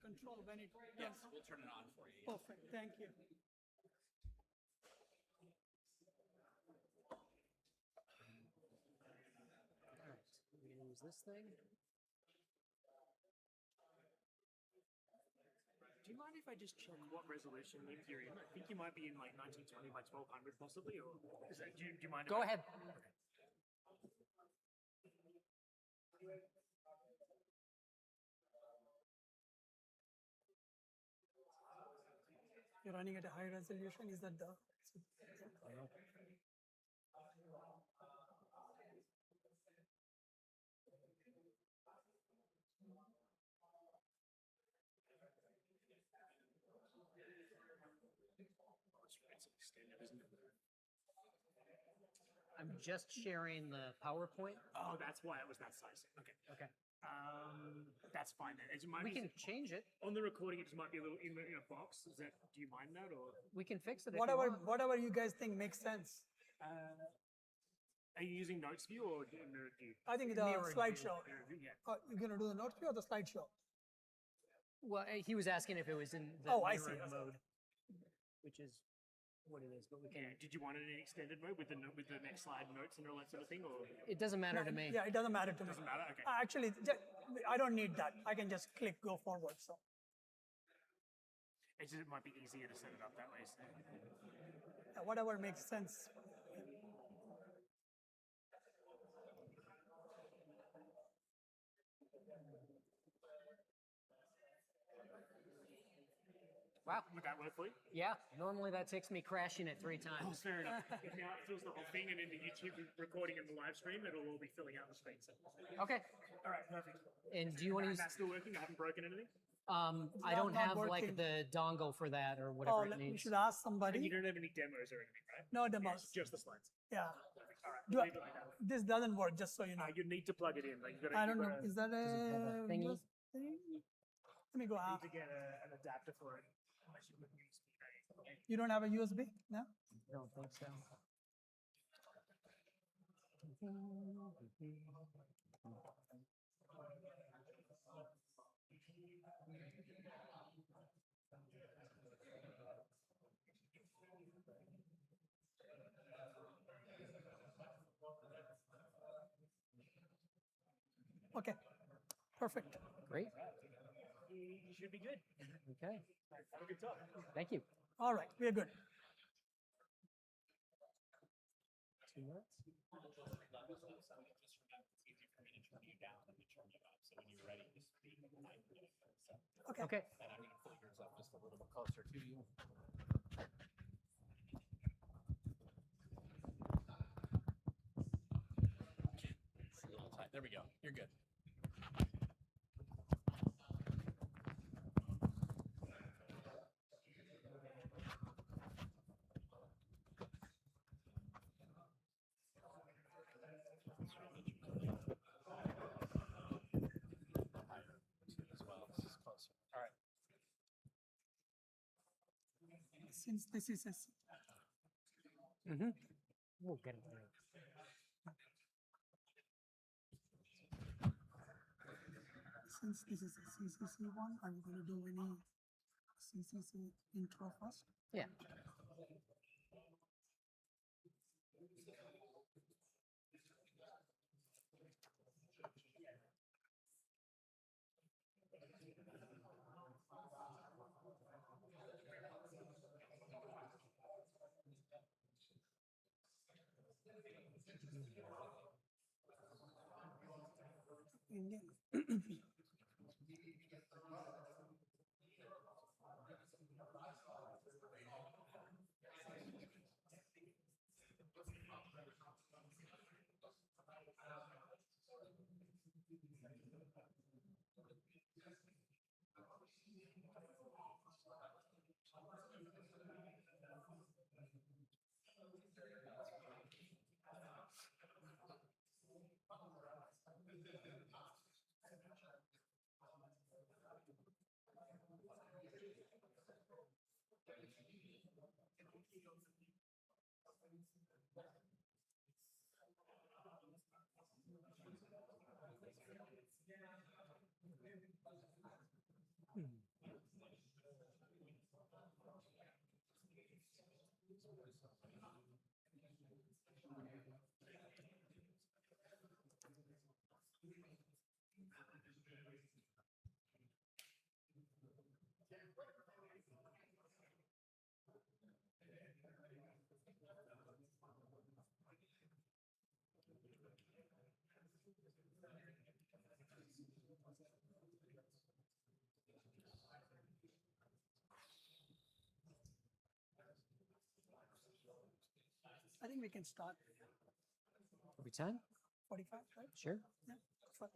control when it Yes, does. we'll turn it on for you. Perfect, thank you. All right, we're gonna use this thing. Do you mind if I just check what resolution you're in? I think you might be in like 1920 by 1200 possibly, or is that, do you mind? Go ahead. You're running at a high resolution, is that the? It's extended, isn't it? I'm just sharing the PowerPoint. Oh, that's why it was that size. Okay. Okay. That's fine then. It might We be, can change it. on the recording, it just might be a little in a box. Is that? Do you mind that or? We can fix it if you Whatever, want. whatever you guys think makes sense. Are you using Notes View or Mirror View? I think the Mirrored view. slideshow. Mirror View, yeah. You're gonna do the note view or the slideshow? Well, he was asking if it was in the Oh, I see, mirrored I see. mode, which is what it is. But we can. Yeah. Did you want it in extended mode with the next slide notes and all that sort of thing, or It doesn't matter to me. Yeah, it doesn't matter to me. doesn't matter? Okay. Actually, I don't need that. I can just click go forward. So It might be easier to set it up that way. So. whatever makes sense. Wow. Would that work for you? Yeah. Normally that takes me crashing it 3 Oh, times. fair enough. If now it fills the whole thing, and in the YouTube recording and the live stream, it'll all be filling out the screen. So. Okay. All right, perfect. And do you want to use? That's still working. I haven't broken anything. I don't not have like working. the dongle for that or Oh, whatever it we needs. should ask And you somebody. don't have any demos or anything, right? No demos. It's just the slides. Yeah. Perfect. All right. Do I- leave it like that. This doesn't work. Just so you know. You need to plug it in. Like you gotta, I don't you know. gotta- Is that Does it have a a thingy? USB? Let me go you ask. need to get an adapter for it. Unless you put USB, right? You don't have a USB? No? Don't think so. Okay. Perfect. Great. You should be good. Okay. Have a good time. Thank you. All right. We're good. 2 minutes. Okay. Okay. And I'm going to pull yours up just a little bit closer to you. It's a little tight. There we go. You're good. As well. This is closer. All right. Since this is a, Mm-hmm. We'll get it there. since this is a CCC one, are you going to do any CCC intro first? Yeah. Indian. I think we can start Every time? 45, right? Sure. Yeah. Fine.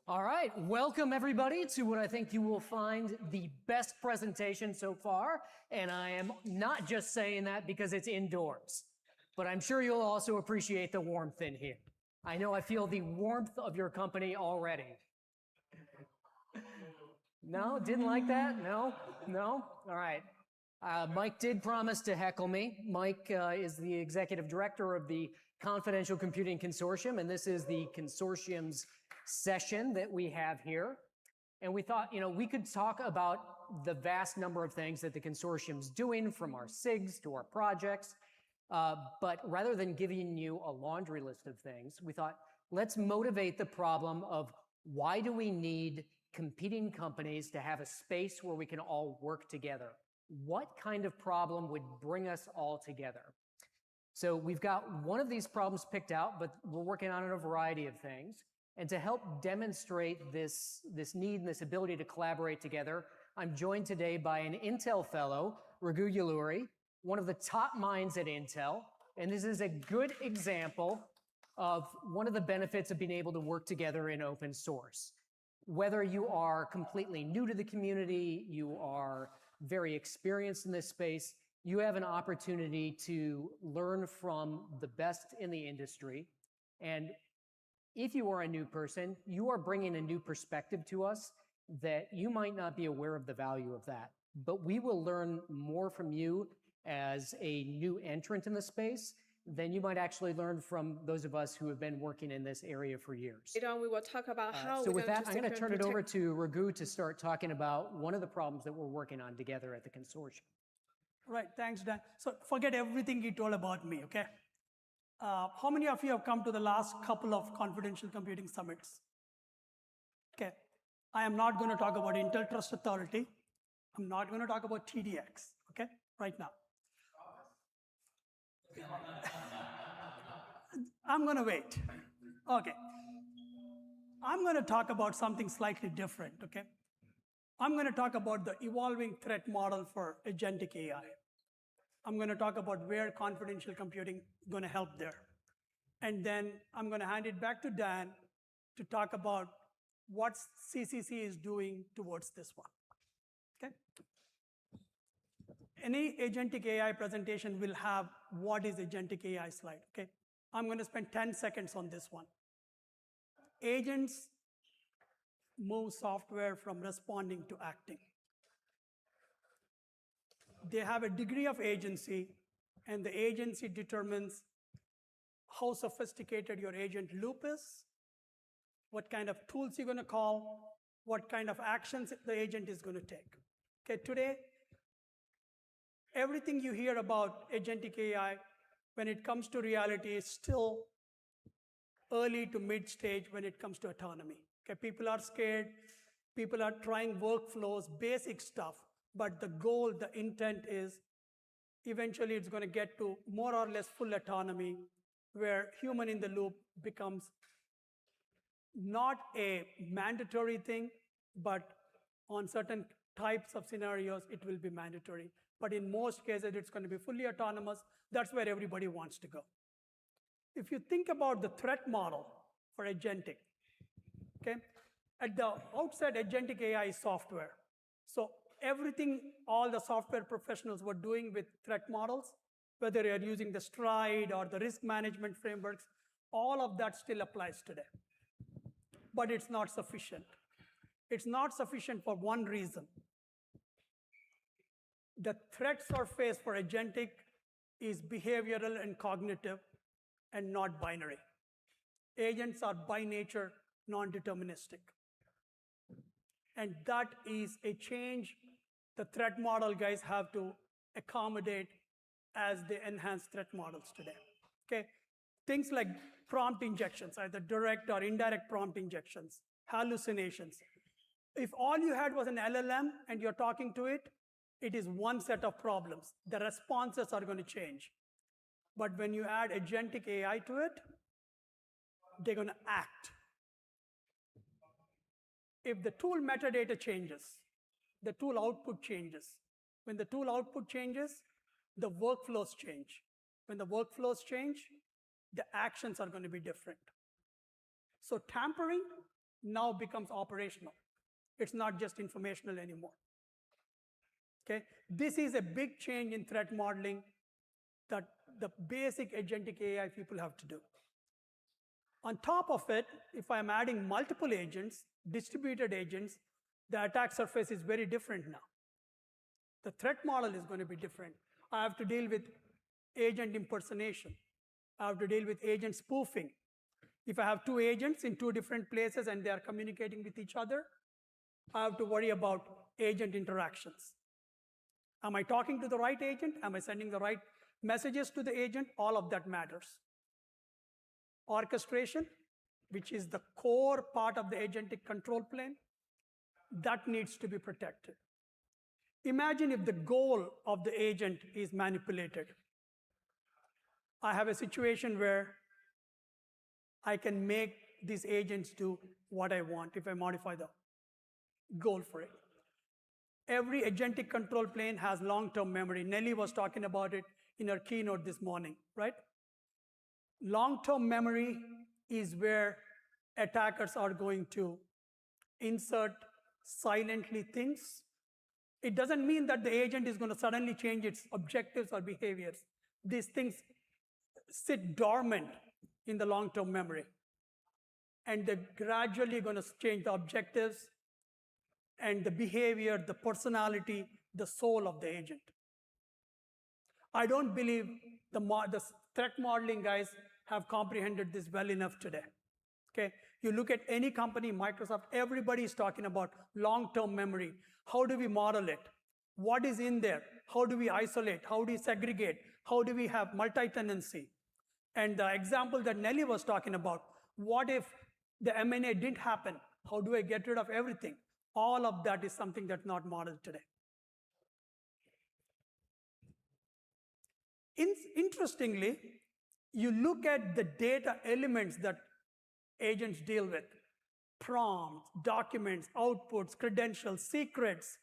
All right, welcome everybody to what I think you will find the best presentation so far. And I am not just saying that because it's indoors, but I'm sure you'll also appreciate the warmth in here. I know I feel the warmth of your company already. No, didn't like that? No? All right. Mike did promise to heckle me. Mike is the executive director of the Confidential Computing Consortium, and this is the consortium's session that we have here. And we thought, we could talk about the vast number of things that the consortium's doing, from our SIGs to our projects. But rather than giving you a laundry list of things, we thought, let's motivate the problem of why do we need competing companies to have a space where we can all work together? What kind of problem would bring us all together? So we've got one of these problems picked out, but we're working on a variety of things. And to help demonstrate this need and this ability to collaborate together, I'm joined today by an Intel fellow, Raghu Yaluri, one of the top minds at Intel. And this is a good example of one of the benefits of being able to work together in open source. Whether you are completely new to the community, you are very experienced in this space, you have an opportunity to learn from the best in the industry. And if you are a new person, you are bringing a new perspective to us that you might not be aware of the value of that. But we will learn more from you as a new entrant in the space than you might actually learn from those of us who have been working in this area for years. Later on, we will talk about how So we're with going that, to I'm going to secure turn and it over protect- to Raghu to start talking about one of the problems that we're working on together at the consortium. Right. Thanks, Dan. So forget everything you told about me, okay? How many of you have come to the last couple of confidential computing summits? Okay. I am not going to talk about Intel Trust Authority. I'm not going to talk about TDX, okay? Right now. I'm going to wait. Okay. I'm going to talk about something slightly different, okay? I'm going to talk about the evolving threat model for agentic AI. I'm going to talk about where confidential computing is going to help there. And then I'm going to hand it back to Dan to talk about what CCC is doing towards this one, okay? Any agentic AI presentation will have what is agentic AI slide, okay? I'm going to spend 10 seconds on this one. Agents move software from responding to acting. They have a degree of agency, and the agency determines how sophisticated your agent loop is, what kind of tools you're going to call, what kind of actions the agent is going to take. Okay, today, everything you hear about agentic AI, when it comes to reality, is still early to mid stage when it comes to autonomy. Okay, people are scared, people are trying workflows, basic stuff, but the goal, the intent is eventually it's going to get to more or less full autonomy, where human in the loop becomes not a mandatory thing, but on certain types of scenarios, it will be mandatory. But in most cases, it's going to be fully autonomous. That's where everybody wants to go. If you think about the threat model for agentic, okay, at the outset, agentic AI is software. So everything all the software professionals were doing with threat models, whether you're using the Stride or the risk management frameworks, all of that still applies today. But it's not sufficient. It's not sufficient for one reason. The threat surface for agentic is behavioral and cognitive and not binary. Agents are by nature non-deterministic. And that is a change the threat model guys have to accommodate as they enhance threat models today. Okay? Things like prompt injections, either direct or indirect prompt injections, hallucinations. If all you had was an LLM and you're talking to it, it is one set of problems. The responses are going to change. But when you add agentic AI to it, they're going to act. If the tool metadata changes, the tool output changes. When the tool output changes, the workflows change. When the workflows change, the actions are going to be different. So tampering now becomes operational. It's not just informational anymore. Okay? This is a big change in threat modeling that the basic agentic AI people have to do. On top of it, if I'm adding multiple agents, distributed agents, the attack surface is very different now. The threat model is going to be different. I have to deal with agent impersonation. I have to deal with agent spoofing. If I have two agents in two different places and they are communicating with each other, I have to worry about agent interactions. Am I talking to the right agent? Am I sending the right messages to the agent? All of that matters. Orchestration, which is the core part of the agentic control plane, that needs to be protected. Imagine if the goal of the agent is manipulated. I have a situation where I can make these agents do what I want if I modify the goal for it. Every agentic control plane has long-term memory. Nelly was talking about it in her keynote this morning, right? Long-term memory is where attackers are going to insert silently things. It doesn't mean that the agent is going to suddenly change its objectives or behaviors. These things sit dormant in the long-term memory. And they're gradually going to change the objectives and the behavior, the personality, the soul of the agent. I don't believe the threat modeling guys have comprehended this well enough today. Okay? You look at any company, Microsoft, everybody is talking about long-term memory. How do we model it? What is in there? How do we isolate? How do we segregate? How do we have multi-tenancy? And the example that Nelly was talking about, what if the M&A didn't happen? How do I get rid of everything? All of that is something that's not modeled today. Interestingly, you look at the data elements that agents deal with, prompts, documents, outputs, credentials, secrets,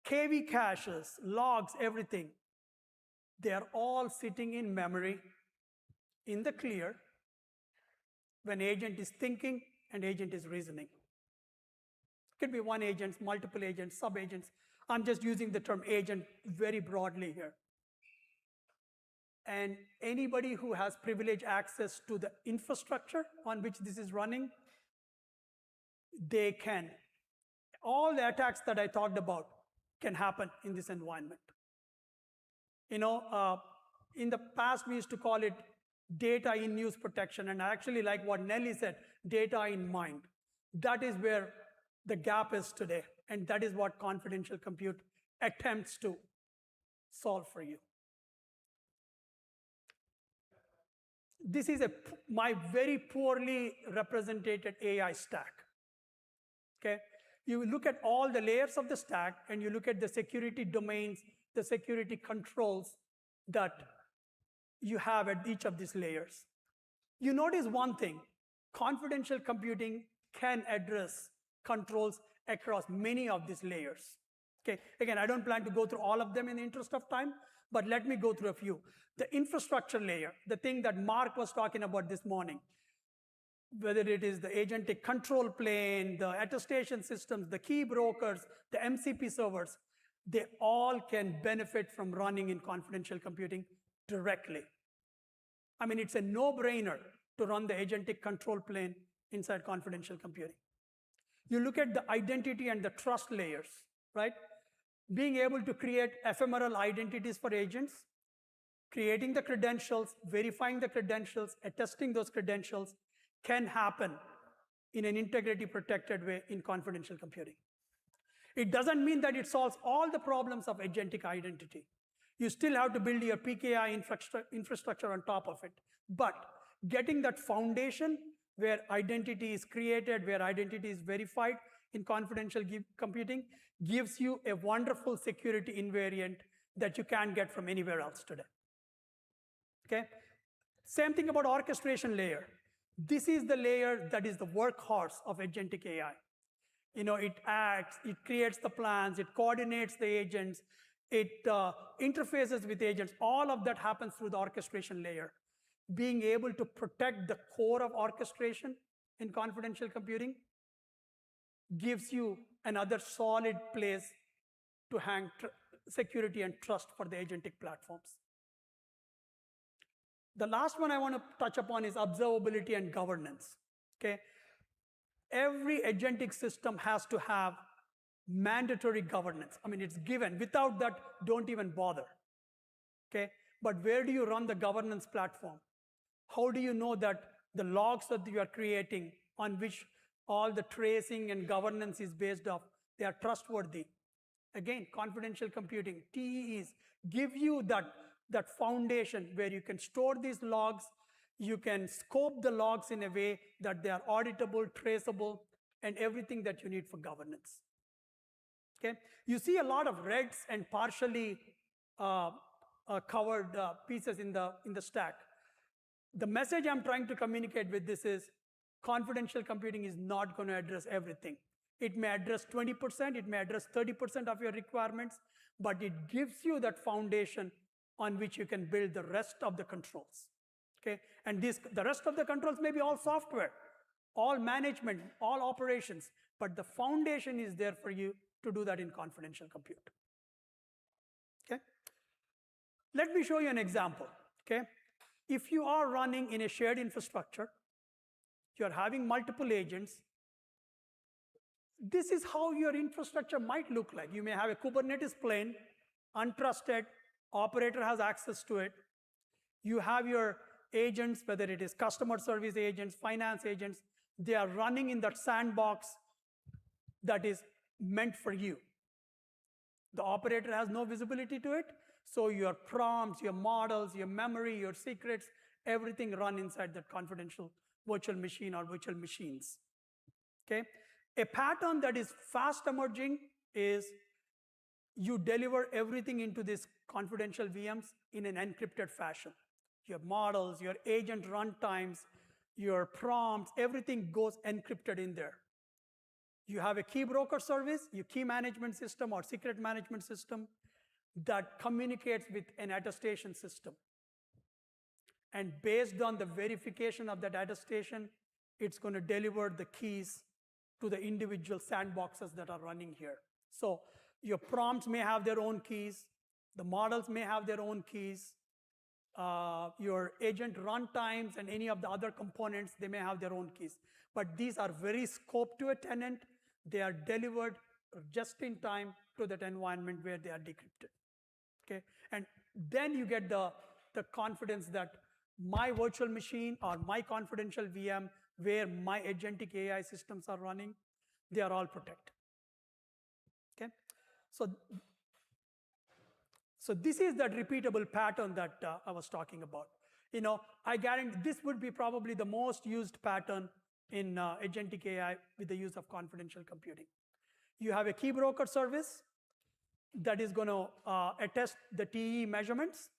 KV caches, logs, everything. They are all sitting in memory in the clear when agent is thinking and agent is reasoning. It could be one agent, multiple agents, sub-agents. I'm just using the term agent very broadly here. And anybody who has privileged access to the infrastructure on which this is running, they can. All the attacks that I talked about can happen in this environment. You know, in the past, we used to call it data in use protection, and I actually like what Nelly said, data in mind. That is where the gap is today, and that is what confidential compute attempts to solve for you. This is my very poorly represented AI stack. Okay? You look at all the layers of the stack, and you look at the security domains, the security controls that you have at each of these layers. You notice one thing, confidential computing can address controls across many of these layers. Okay, again, I don't plan to go through all of them in the interest of time, but let me go through a few. The infrastructure layer, the thing that Mark was talking about this morning, whether it is the agentic control plane, the attestation systems, the key brokers, the MCP servers, they all can benefit from running in confidential computing directly. I mean, it's a no-brainer to run the agentic control plane inside confidential computing. You look at the identity and the trust layers, right? Being able to create ephemeral identities for agents, creating the credentials, verifying the credentials, attesting those credentials can happen in an integrity protected way in confidential computing. It doesn't mean that it solves all the problems of agentic identity. You still have to build your PKI infrastructure on top of it. But getting that foundation where identity is created, where identity is verified in confidential computing gives you a wonderful security invariant that you can't get from anywhere else today. Okay? Same thing about orchestration layer. This is the layer that is the workhorse of agentic AI. It acts, it creates the plans, it coordinates the agents, it interfaces with agents. All of that happens through the orchestration layer. Being able to protect the core of orchestration in confidential computing gives you another solid place to hang security and trust for the agentic platforms. The last one I want to touch upon is observability and governance. Okay? Every agentic system has to have mandatory governance. I mean, it's given. Without that, don't even bother. Okay? But where do you run the governance platform? How do you know that the logs that you are creating, on which all the tracing and governance is based off, they are trustworthy? Again, confidential computing, TEEs, give you that foundation where you can store these logs, you can scope the logs in a way that they are auditable, traceable, and everything that you need for governance. Okay? You see a lot of reds and partially covered pieces in the stack. The message I'm trying to communicate with this is confidential computing is not going to address everything. It may address 20%, it may address 30% of your requirements, but it gives you that foundation on which you can build the rest of the controls. Okay? And the rest of the controls may be all software, all management, all operations, but the foundation is there for you to do that in confidential compute. Okay? Let me show you an example. Okay? If you are running in a shared infrastructure, you're having multiple agents, this is how your infrastructure might look like. You may have a Kubernetes plane, untrusted, operator has access to it. You have your agents, whether it is customer service agents, finance agents, they are running in that sandbox that is meant for you. The operator has no visibility to it, so your prompts, your models, your memory, your secrets, everything run inside that confidential virtual machine or virtual machines. Okay? A pattern that is fast emerging is you deliver everything into these confidential VMs in an encrypted fashion. Your models, your agent runtimes, your prompts, everything goes encrypted in there. You have a key broker service, your key management system or secret management system that communicates with an attestation system. And based on the verification of that attestation, it's going to deliver the keys to the individual sandboxes that are running here. So your prompts may have their own keys, the models may have their own keys, your agent runtimes and any of the other components, they may have their own keys. But these are very scoped to a tenant. They are delivered just in time to that environment where they are decrypted. Okay? And then you get the confidence that my virtual machine or my confidential VM where my agentic AI systems are running, they are all protected. Okay? So this is that repeatable pattern that I was talking about. I guarantee this would be probably the most used pattern in agentic AI with the use of confidential computing. You have a key broker service that is going to attest the TE measurements.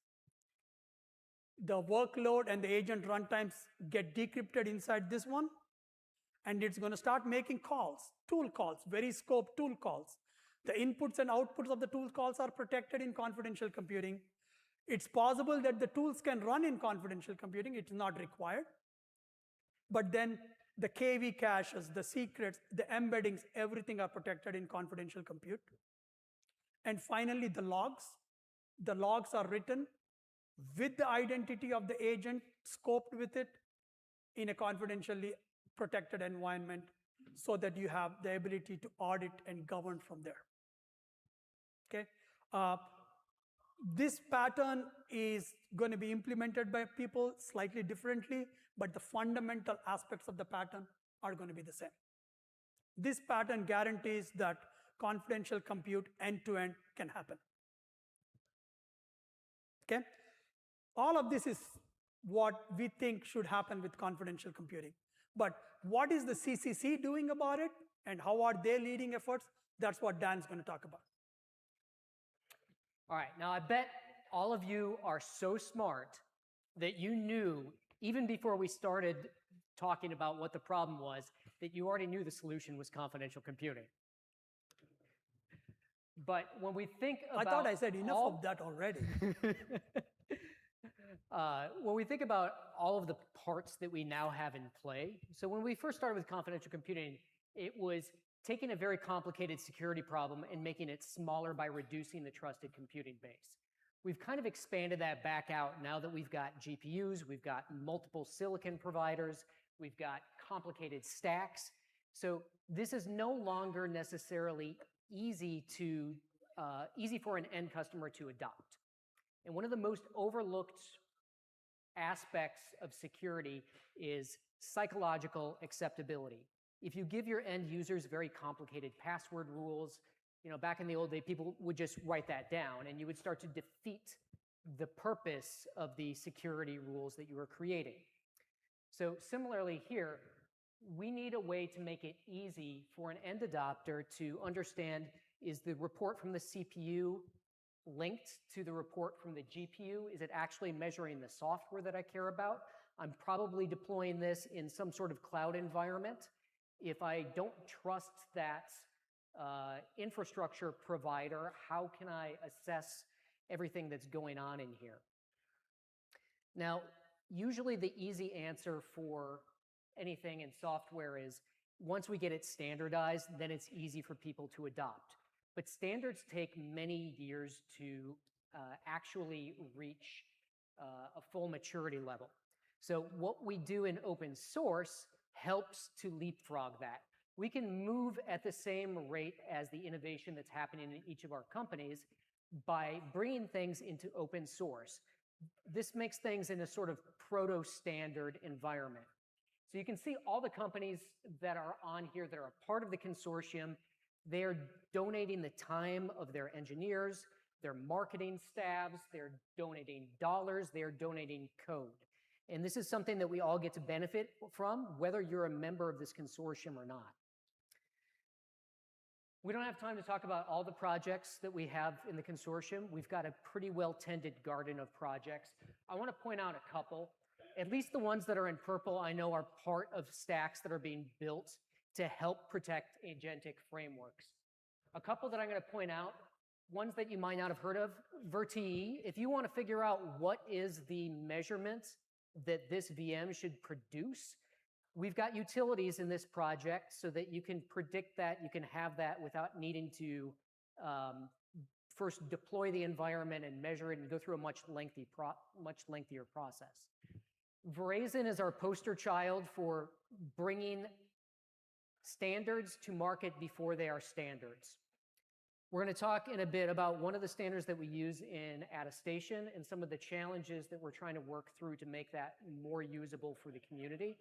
The workload and the agent runtimes get decrypted inside this one, and it's going to start making calls, tool calls, very scoped tool calls. The inputs and outputs of the tool calls are protected in confidential computing. It's possible that the tools can run in confidential computing. It's not required. But then the KV caches, the secrets, the embeddings, everything are protected in confidential compute. And finally, the logs. The logs are written with the identity of the agent, scoped with it in a confidentially protected environment so that you have the ability to audit and govern from there. Okay? This pattern is going to be implemented by people slightly differently, but the fundamental aspects of the pattern are going to be the same. This pattern guarantees that confidential compute end-to-end can happen. Okay? All of this is what we think should happen with confidential computing. But what is the CCC doing about it, and how are they leading efforts? That's what Dan's going to talk about. All right, now I bet all of you are so smart that you knew, even before we started talking about what the problem was, that you already knew the solution was confidential computing. But when we think about I thought I said enough of that already. When we think about all of the parts that we now have in play, so when we first started with confidential computing, it was taking a very complicated security problem and making it smaller by reducing the trusted computing base. We've kind of expanded that back out now that we've got GPUs, we've got multiple silicon providers, we've got complicated stacks. So this is no longer necessarily easy for an end customer to adopt. And one of the most overlooked aspects of security is psychological acceptability. If you give your end users very complicated password rules, back in the old day, people would just write that down, and you would start to defeat the purpose of the security rules that you were creating. So similarly here, we need a way to make it easy for an end adopter to understand, is the report from the CPU linked to the report from the GPU? Is it actually measuring the software that I care about? I'm probably deploying this in some sort of cloud environment. If I don't trust that infrastructure provider, how can I assess everything that's going on in here? Now, usually the easy answer for anything in software is once we get it standardized, then it's easy for people to adopt. But standards take many years to actually reach a full maturity level. So what we do in open source helps to leapfrog that. We can move at the same rate as the innovation that's happening in each of our companies by bringing things into open source. This makes things in a sort of proto-standard environment. So you can see all the companies that are on here that are a part of the consortium. They're donating the time of their engineers, their marketing staffs, they're donating dollars, they're donating code. And this is something that we all get to benefit from, whether you're a member of this consortium or not. We don't have time to talk about all the projects that we have in the consortium. We've got a pretty well-tended garden of projects. I want to point out a couple. At least the ones that are in purple, I know are part of stacks that are being built to help protect agentic frameworks. A couple that I'm going to point out, ones that you might not have heard of, VerTE. If you want to figure out what is the measurement that this VM should produce, we've got utilities in this project so that you can predict that, you can have that without needing to first deploy the environment and measure it and go through a much lengthier process. Verizon is our poster child for bringing standards to market before they are standards. We're going to talk in a bit about one of the standards that we use in attestation and some of the challenges that we're trying to work through to make that more usable for the community.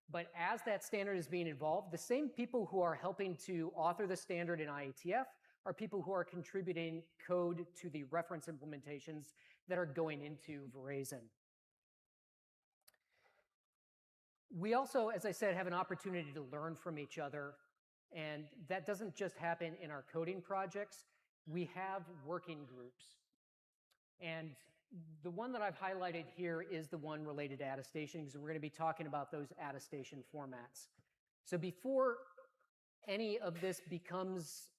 But as that standard is being evolved, the same people who are helping to author the standard in IETF are people who are contributing code to the reference implementations that are going into Verizon. We also, as I said, have an opportunity to learn from each other, and that doesn't just happen in our coding projects. We have working groups. And the one that I've highlighted here is the one related to attestation, because we're going to be talking about those attestation formats. So before any of this becomes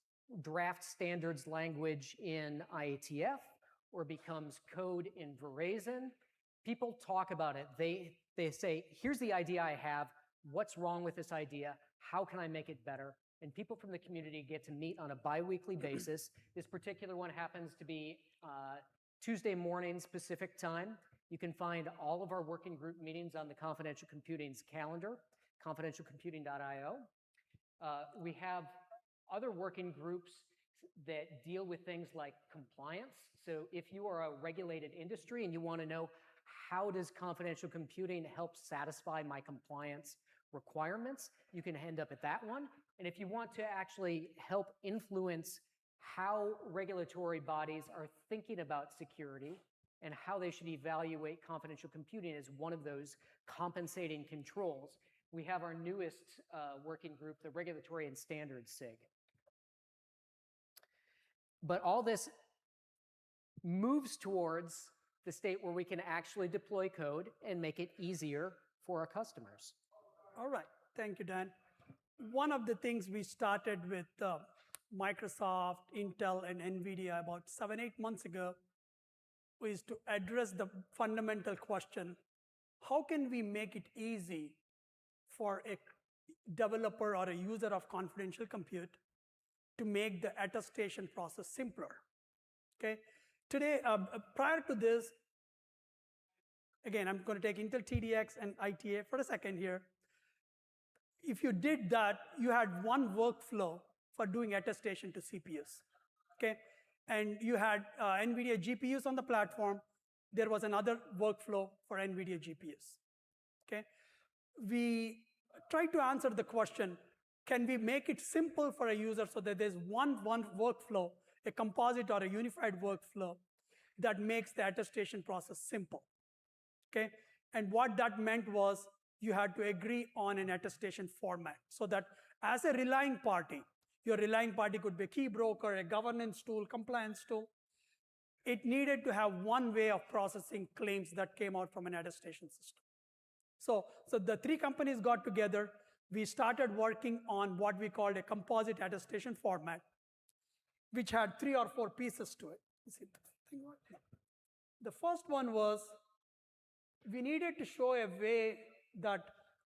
draft standards language in IETF or becomes code in Verizon, people talk about it. They say, here's the idea I have. What's wrong with this idea? How can I make it better? And people from the community get to meet on a bi-weekly basis. This particular one happens to be Tuesday mornings Pacific time. You can find all of our working group meetings on the Confidential Computing's calendar, confidentialcomputing.io. We have other working groups that deal with things like compliance. So if you are a regulated industry and you want to know how does confidential computing help satisfy my compliance requirements, you can end up at that one. And if you want to actually help influence how regulatory bodies are thinking about security and how they should evaluate confidential computing as one of those compensating controls, we have our newest working group, the Regulatory and Standards SIG. But all this moves towards the state where we can actually deploy code and make it easier for our customers. All right, thank you, Dan. One of the things we started with Microsoft, Intel, and NVIDIA about 7-8 months ago is to address the fundamental question, how can we make it easy for a developer or a user of confidential compute to make the attestation process simpler? Okay. Today, prior to this, again, I'm going to take Intel TDX and ITA for a second here. If you did that, you had one workflow for doing attestation to CPUs. Okay. And you had NVIDIA GPUs on the platform. There was another workflow for NVIDIA GPUs. Okay. We tried to answer the question, can we make it simple for a user so that there's one workflow, a composite or a unified workflow that makes the attestation process simple? Okay. And what that meant was you had to agree on an attestation format so that as a relying party, your relying party could be a key broker, a governance tool, compliance tool. It needed to have one way of processing claims that came out from an attestation system. So the three companies got together. We started working on what we called a composite attestation format, which had 3 or 4 pieces to it. The first one was we needed to show a way that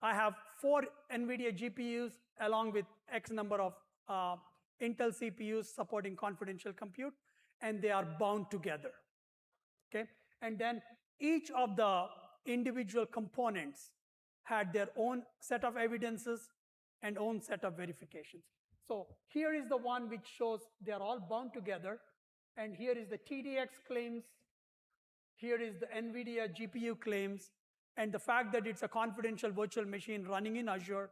I have 4 NVIDIA GPUs along with X number of Intel CPUs supporting confidential compute, and they are bound together. Okay? And then each of the individual components had their own set of evidences and own set of verifications. So here is the one which shows they are all bound together, and here is the TDX claims, here is the NVIDIA GPU claims, and the fact that it's a confidential virtual machine running in Azure,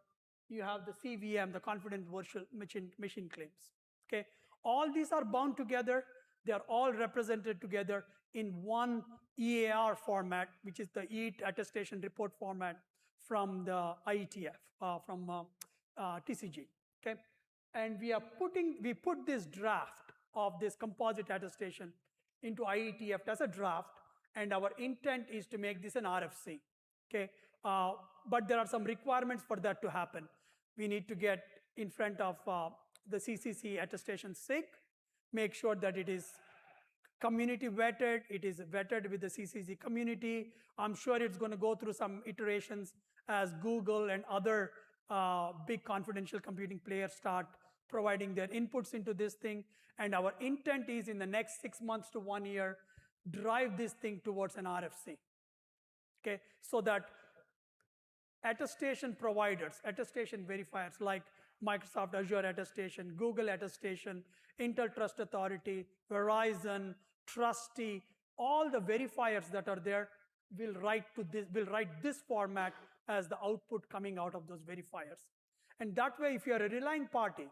you have the CVM, the confident virtual machine claims. Okay? All these are bound together. They are all represented together in one EAR format, which is the EAT attestation report format from the IETF, from TCG. Okay? And we put this draft of this composite attestation into IETF as a draft, and our intent is to make this an RFC. Okay? But there are some requirements for that to happen. We need to get in front of the CCC attestation SIG, make sure that it is community vetted, it is vetted with the CCC community. I'm sure it's going to go through some iterations as Google and other big confidential computing players start providing their inputs into this thing. And our intent is in the next 6 months to 1 year, drive this thing towards an RFC. Okay, so that attestation providers, attestation verifiers like Microsoft Azure attestation, Google attestation, Intel Trust Authority, Verizon, Trusty, all the verifiers that are there will write this format as the output coming out of those verifiers. And that way, if you are a relying party,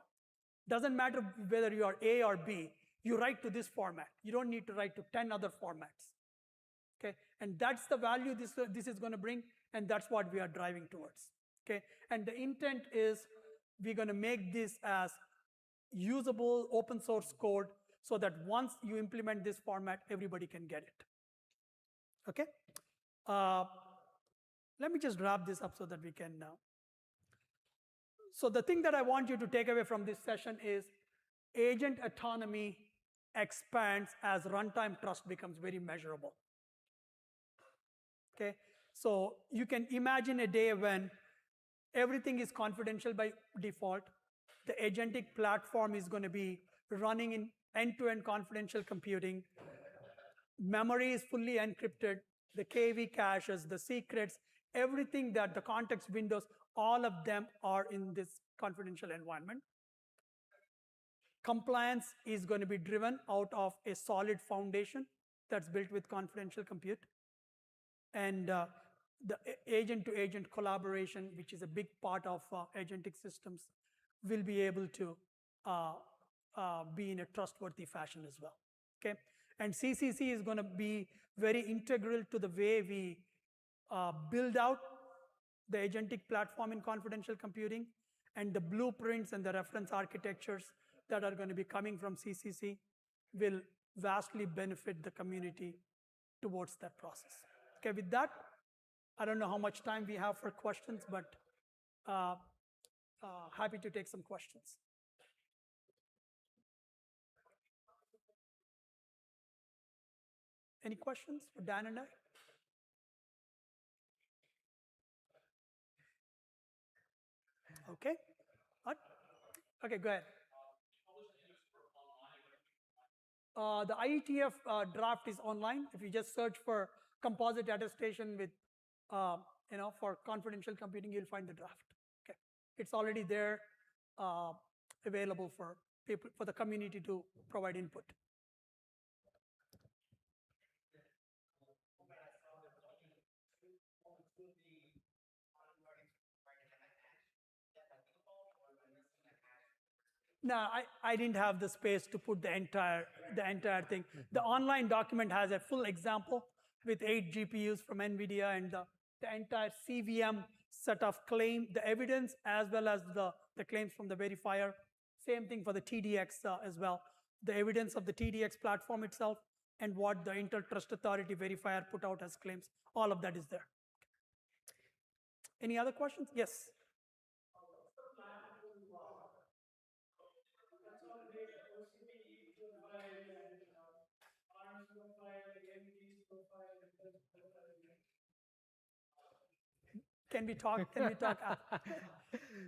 doesn't matter whether you are A or B, you write to this format. You don't need to write to 10 other formats. Okay? And that's the value this is going to bring, and that's what we are driving towards. Okay? And the intent is we're going to make this as usable open source code so that once you implement this format, everybody can get it. Okay? Let me just wrap this up so that we can now. So the thing that I want you to take away from this session is agent autonomy expands as runtime trust becomes very measurable. Okay? So you can imagine a day when everything is confidential by default. The agentic platform is going to be running in end-to-end confidential computing. Memory is fully encrypted. The KV caches, the secrets, everything that the context windows, all of them are in this confidential environment. Compliance is going to be driven out of a solid foundation that's built with confidential compute. And the agent-to-agent collaboration, which is a big part of agentic systems, will be able to be in a trustworthy fashion as well. Okay, and CCC is going to be very integral to the way we build out the agentic platform in confidential computing, and the blueprints and the reference architectures that are going to be coming from CCC will vastly benefit the community towards that process. Okay, with that, I don't know how much time we have for questions, but happy to take some questions. Any questions for Dan and I? Okay. What? Okay, go ahead. The IETF draft is online. If you just search for composite attestation with, for confidential computing, you'll find the draft. Okay, it's already there, available for people, for the community to provide input. No, I didn't have the space to put the entire thing. The online document has a full example with 8 GPUs from NVIDIA and the entire CVM set of claim, the evidence, as well as the claims from the verifier. Same thing for the TDX as well. The evidence of the TDX platform itself and what the Intertrust Authority verifier put out as claims. All of that is there. Any other questions? Yes. Can we talk?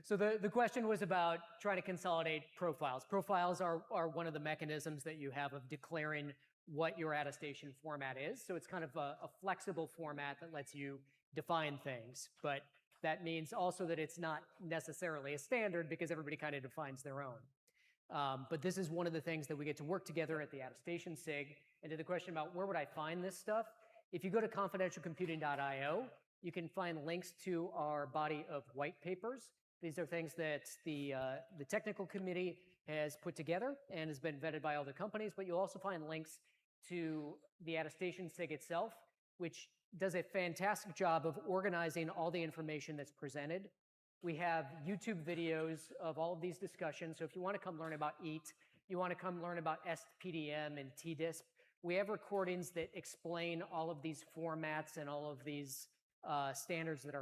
So the question was about trying to consolidate profiles. Profiles are one of the mechanisms that you have of declaring what your attestation format is. So it's kind of a flexible format that lets you define things. But that means also that it's not necessarily a standard because everybody kind of defines their own. But this is one of the things that we get to work together at the attestation SIG. And to the question about where would I find this stuff, if you go to confidentialcomputing.io, you can find links to our body of white papers. These are things that the technical committee has put together and has been vetted by all the companies, but you'll also find links to the attestation SIG itself, which does a fantastic job of organizing all the information that's presented. We have YouTube videos of all of these discussions, so if you want to come learn about EAT, you want to come learn about SPDM and TDISP, we have recordings that explain all of these formats and all of these standards that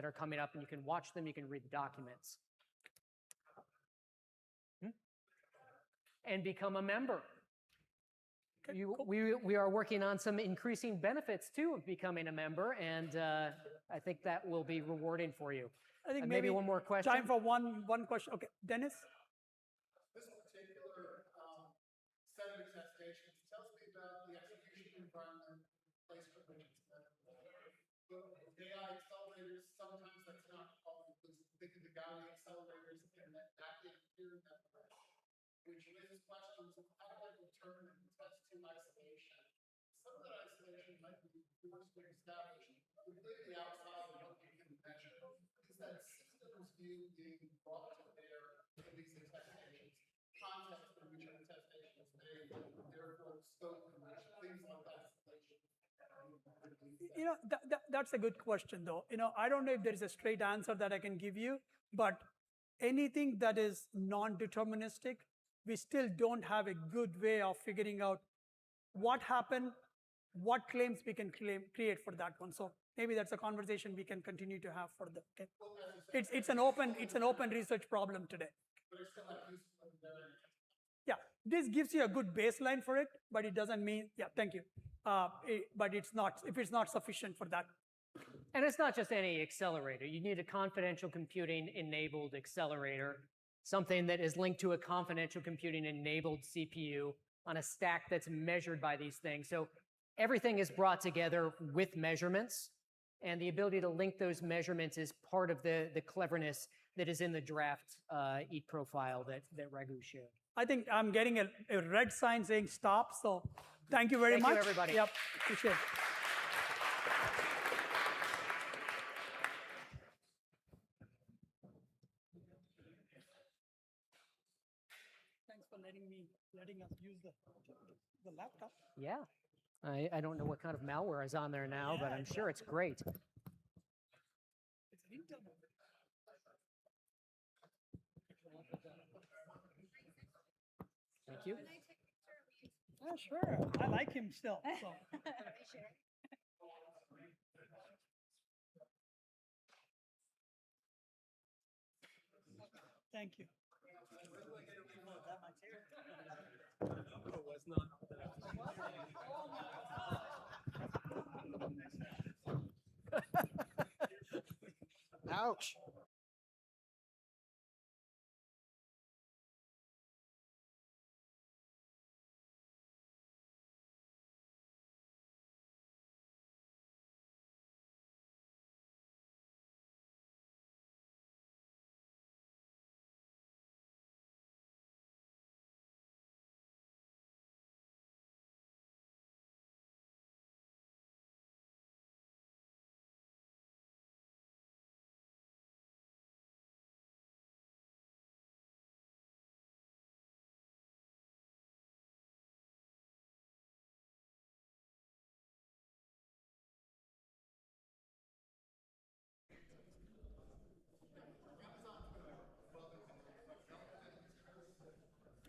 are coming up, and you can watch them, you can read the documents. And become a member. Okay, cool. We are working on some increasing benefits too of becoming a member, and I think that will be rewarding for you. I think maybe one more question. Time for one question. Okay, Dennis? This particular set of attestations tells me about the execution environment place for which it's meant. AI accelerators, sometimes that's not all inclusive. Think of the Gaudi accelerators and that interfere in that direction, which raises questions of how do I determine and test to isolation? Some of that isolation might be forcefully established completely outside of what you can measure. Is that systems view being brought to bear in these attestations, context in which an attestation is made, therefore scope in which things like isolation? That's a good question, though. I don't know if there is a straight answer that I can give you, but anything that is non-deterministic, we still don't have a good way of figuring out what happened, what claims we can create for that one. So maybe that's a conversation we can continue to have further. Okay? It's an open research problem today. Yeah, this gives you a good baseline for it, but it doesn't mean, yeah, thank you. But it's not, if it's not sufficient for that. And it's not just any accelerator. You need a confidential computing enabled accelerator, something that is linked to a confidential computing enabled CPU on a stack that's measured by these things. So everything is brought together with measurements, and the ability to link those measurements is part of the cleverness that is in the draft EAT profile that Raghu shared. I think I'm getting a red sign saying stop, so thank you very much. Thank you, everybody. Yep, appreciate it. letting us use the laptop. Yeah. I don't know what kind of malware is on there now, but Yeah, I'm sure it's great. It's Intel. Thank you. Yeah, sure. I like him still. So. Thank you. Ouch.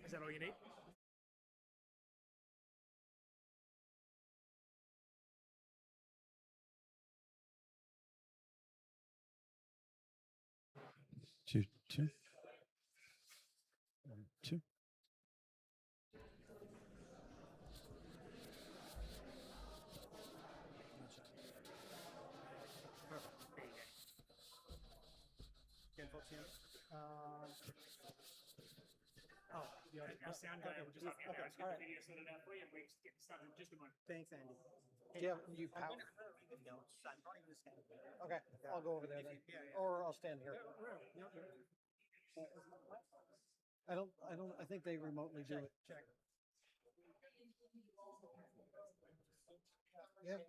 Is that all you need? Two, two. Two. Can folks hear me? Our sound guy will just Okay, get all the right. video sorted out for you and we just get started in just a moment. Thanks, Andy. Yeah, you power. Okay, I'll go over there then, or I'll stand here. I think they remotely do it. Check. Yeah.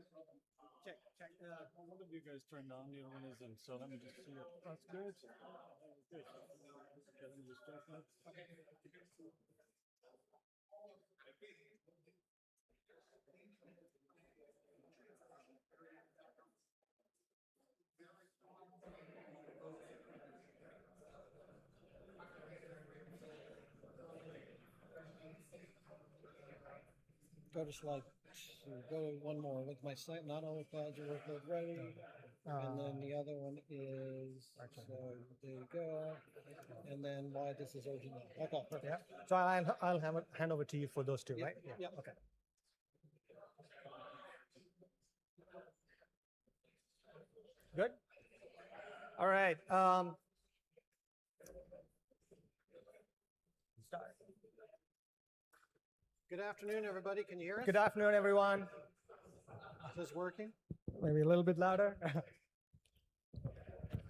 Check. One of you guys turned on, the other one isn't, so let me just see it. That's good. Good. Okay, let me just check that. Go to slide two. Go to one more with my site, not all clouds are workload ready. And then the other one is, so there you go. And then why this is urgent now. Okay, perfect. Yeah. So I'll hand over to you for those two, Yep, right? yep. Okay. Good. All right. Start. Good afternoon, everybody. Can you hear us? Good afternoon, everyone. Is this working? Maybe a little bit louder.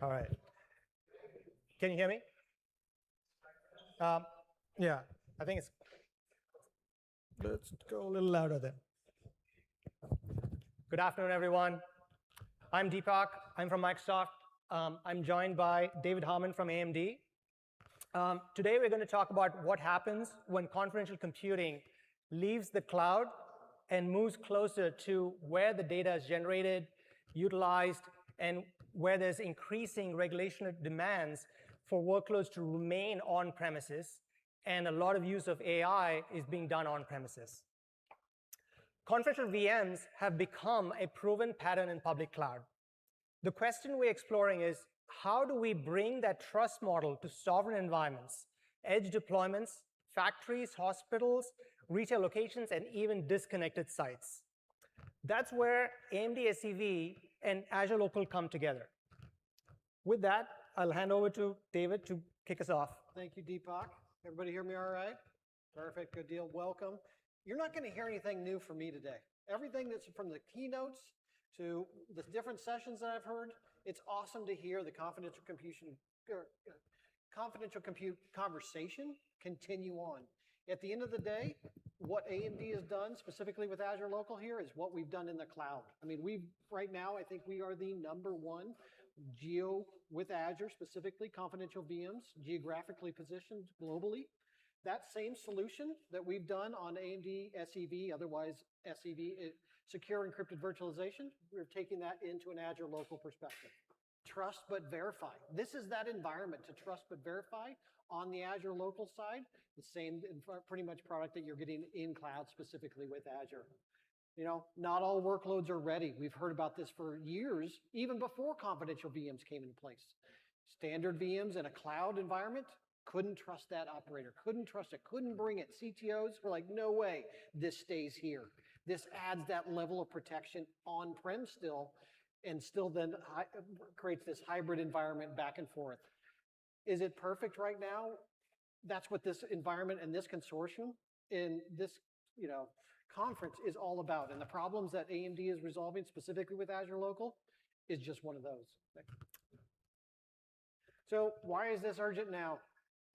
All right. Can you hear me? Yeah, I think it's. Let's go a little louder then. Good afternoon, everyone. I'm Deepak. I'm from Microsoft. I'm joined by David Harmon from AMD. Today, we're going to talk about what happens when confidential computing leaves the cloud and moves closer to where the data is generated, utilized, and where there's increasing regulatory demands for workloads to remain on premises, and a lot of use of AI is being done on premises. Confidential VMs have become a proven pattern in public cloud. The question we're exploring is, how do we bring that trust model to sovereign environments, edge deployments, factories, hospitals, retail locations, and even disconnected sites? That's where AMD SEV and Azure Local come together. With that, I'll hand over to David to kick us off. Thank you, Deepak. Everybody hear me all right? Perfect, good deal, welcome. You're not gonna hear anything new from me today. Everything that's from the keynotes to the different sessions that I've heard, it's awesome to hear the confidential compute conversation continue on. At the end of the day, what AMD has done, specifically with Azure Local here, is what we've done in the cloud. I mean, right now, I think we are the #1 geo with Azure, specifically confidential VMs, geographically positioned globally. that same solution that we've done on AMD SEV, otherwise SEV, secure encrypted virtualization, we're taking that into an Azure local perspective. Trust but verify. This is that environment to trust but verify on the Azure local side, the same pretty much product that you're getting in cloud specifically with Azure. You know, not all workloads are ready. We've heard about this for years, even before confidential VMs came into place. Standard VMs in a cloud environment, couldn't trust that operator, couldn't trust it, couldn't bring it. CTOs were like, no way, this stays here. This adds that level of protection on-prem still, and still then creates this hybrid environment back and forth. Is it perfect right now? That's what this environment and this consortium in this, you know, conference is all about. And the problems that AMD is resolving specifically with Azure Local is just one of those. So why is this urgent now?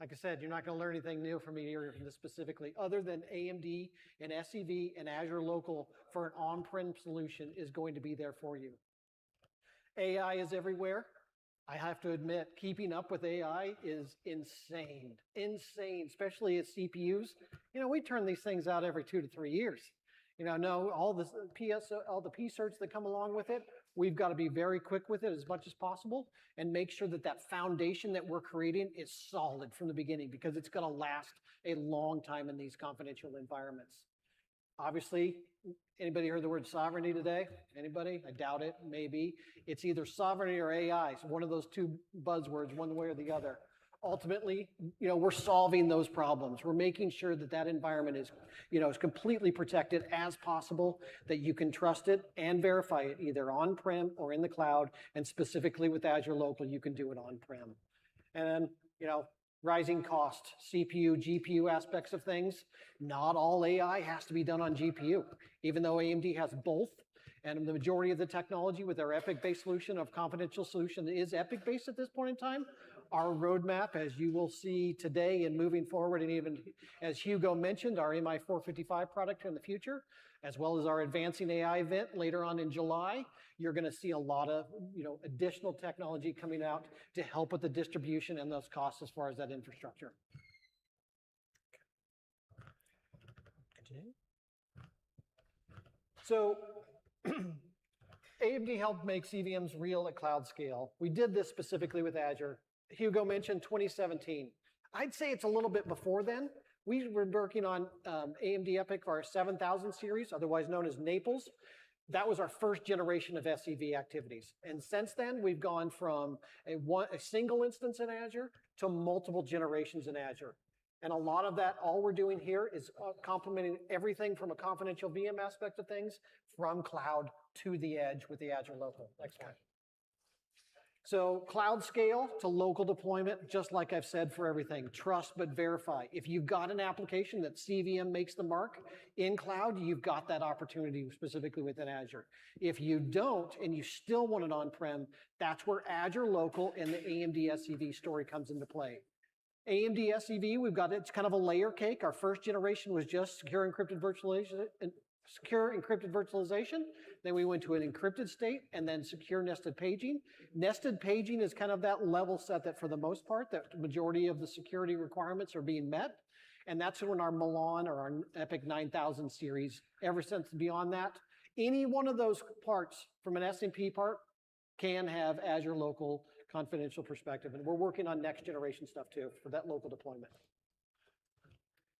Like I said, you're not going to learn anything new from me here from this specifically, other than AMD and SEV and Azure Local for an on-prem solution is going to be there for you. AI is everywhere. I have to admit, keeping up with AI is insane. Insane, especially at CPUs. You know, we turn these things out every 2 to 3 years. You know, all the P-certs that come along with it, we've got to be very quick with it as much as possible and make sure that that foundation that we're creating is solid from the beginning, because it's going to last a long time in these confidential environments. Obviously, anybody heard the word sovereignty today? Anybody? I doubt it, maybe. It's either sovereignty or AI, so one of those two buzzwords, one way or the other. Ultimately, you know, we're solving those problems. We're making sure that that environment is, you know, as completely protected as possible, that you can trust it and verify it either on-prem or in the cloud, and specifically with Azure Local, you can do it on-prem. And then, you know, rising cost, CPU, GPU aspects of things. Not all AI has to be done on GPU, even though AMD has both. And the majority of the technology with our EPYC-based solution of confidential solution is EPYC-based at this point in time. Our roadmap, as you will see today and moving forward, and even as Hugo mentioned, our MI455 product in the future, as well as our Advancing AI event later on in July, you're going to see a lot of, you know, additional technology coming out to help with the distribution and those costs as far as that infrastructure. Continue. So AMD helped make CVMs real at cloud scale. We did this specifically with Azure. Hugo mentioned 2017. I'd say it's a little bit before then. We were working on AMD EPYC for our 7000 series, otherwise known as Naples. That was our first generation of SEV activities. And since then, we've gone from a single instance in Azure to multiple generations in Azure. And a lot of that, all we're doing here is complementing everything from a confidential VM aspect of things from cloud to the edge with the Azure Local. Next one. So cloud scale to local deployment, just like I've said for everything, trust but verify. If you've got an application that CVM makes the mark in cloud, you've got that opportunity specifically within Azure. If you don't, and you still want it on-prem, that's where Azure Local and the AMD SEV story comes into play. AMD SEV, we've got, it's kind of a layer cake. Our first generation was just secure encrypted virtualization. Then we went to an encrypted state and then secure nested paging. Nested paging is kind of that level set that for the most part, that the majority of the security requirements are being met. And that's when our Milan or our EPYC 9000 series, ever since beyond that, any one of those parts from an SMP part can have Azure Local confidential perspective. And we're working on next generation stuff too for that local deployment.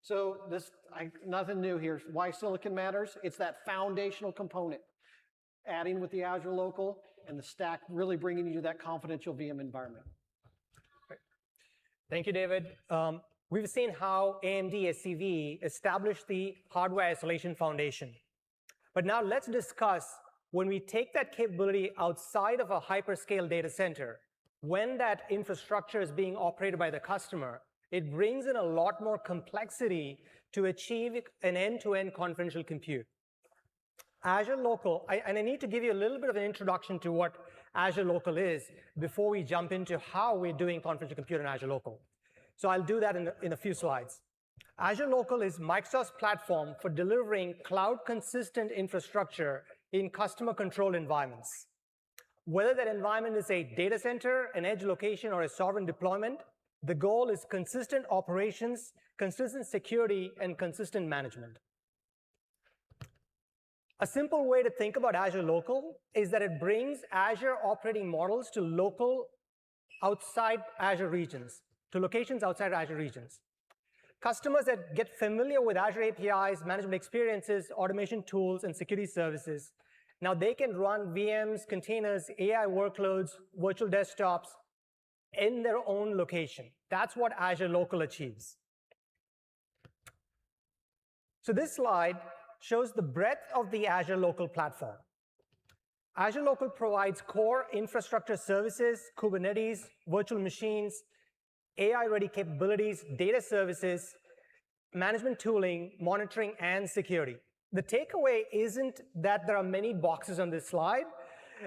So this, nothing new here. Why silicon matters? It's that foundational component. Adding with the Azure Local and the stack really bringing you to that confidential VM environment. Right. Thank you, David. We've seen how AMD SEV established the hardware isolation foundation. But now let's discuss when we take that capability outside of a hyperscale data center, when that infrastructure is being operated by the customer, it brings in a lot more complexity to achieve an end-to-end confidential compute. Azure Local, and I need to give you a little bit of an introduction to what Azure Local is before we jump into how we're doing confidential compute in Azure Local. So I'll do that in a few slides. Azure Local is Microsoft's platform for delivering cloud-consistent infrastructure in customer-controlled environments. Whether that environment is a data center, an edge location, or a sovereign deployment, The goal is consistent operations, consistent security, and consistent management. A simple way to think about Azure Local is that it brings Azure operating models to outside Azure regions, to locations outside Azure regions. Customers that get familiar with Azure APIs, management experiences, automation tools, and security services, now they can run VMs, containers, AI workloads, virtual desktops in their own location. That's what Azure Local achieves. So this slide shows the breadth of the Azure Local platform. Azure Local provides core infrastructure services, Kubernetes, virtual machines, AI-ready capabilities, data services, management tooling, monitoring, and security. The takeaway isn't that there are many boxes on this slide.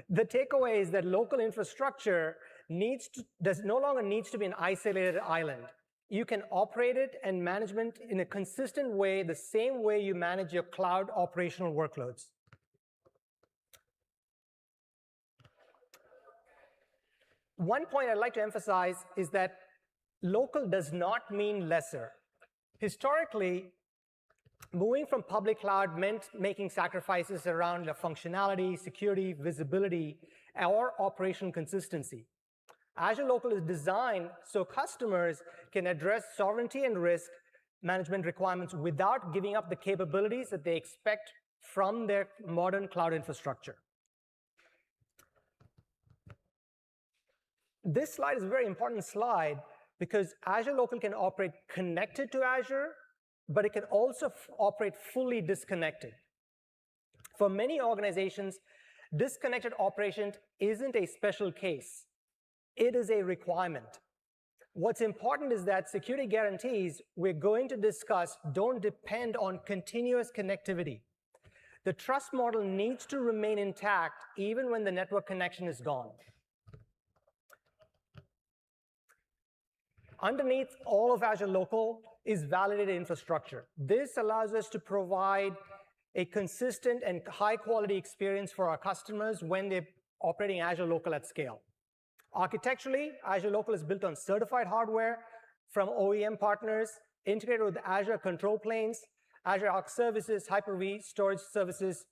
The takeaway is that local infrastructure no longer needs to be an isolated island. You can operate it and manage it in a consistent way, the same way you manage your cloud operational workloads. One point I'd like to emphasize is that local does not mean lesser. Historically, moving from public cloud meant making sacrifices around the functionality, security, visibility, or operational consistency. Azure Local is designed so customers can address sovereignty and risk management requirements without giving up the capabilities that they expect from their modern cloud infrastructure. This slide is a very important slide because Azure Local can operate connected to Azure, but it can also operate fully disconnected. For many organizations, disconnected operation isn't a special case. It is a requirement. What's important is that security guarantees we're going to discuss don't depend on continuous connectivity. The trust model needs to remain intact even when the network connection is gone. Underneath all of Azure Local is validated infrastructure. This allows us to provide a consistent and high-quality experience for our customers when they're operating Azure Local at scale. Architecturally, Azure Local is built on certified hardware from OEM partners, integrated with Azure control planes, Azure Arc Services, Hyper-V, storage services,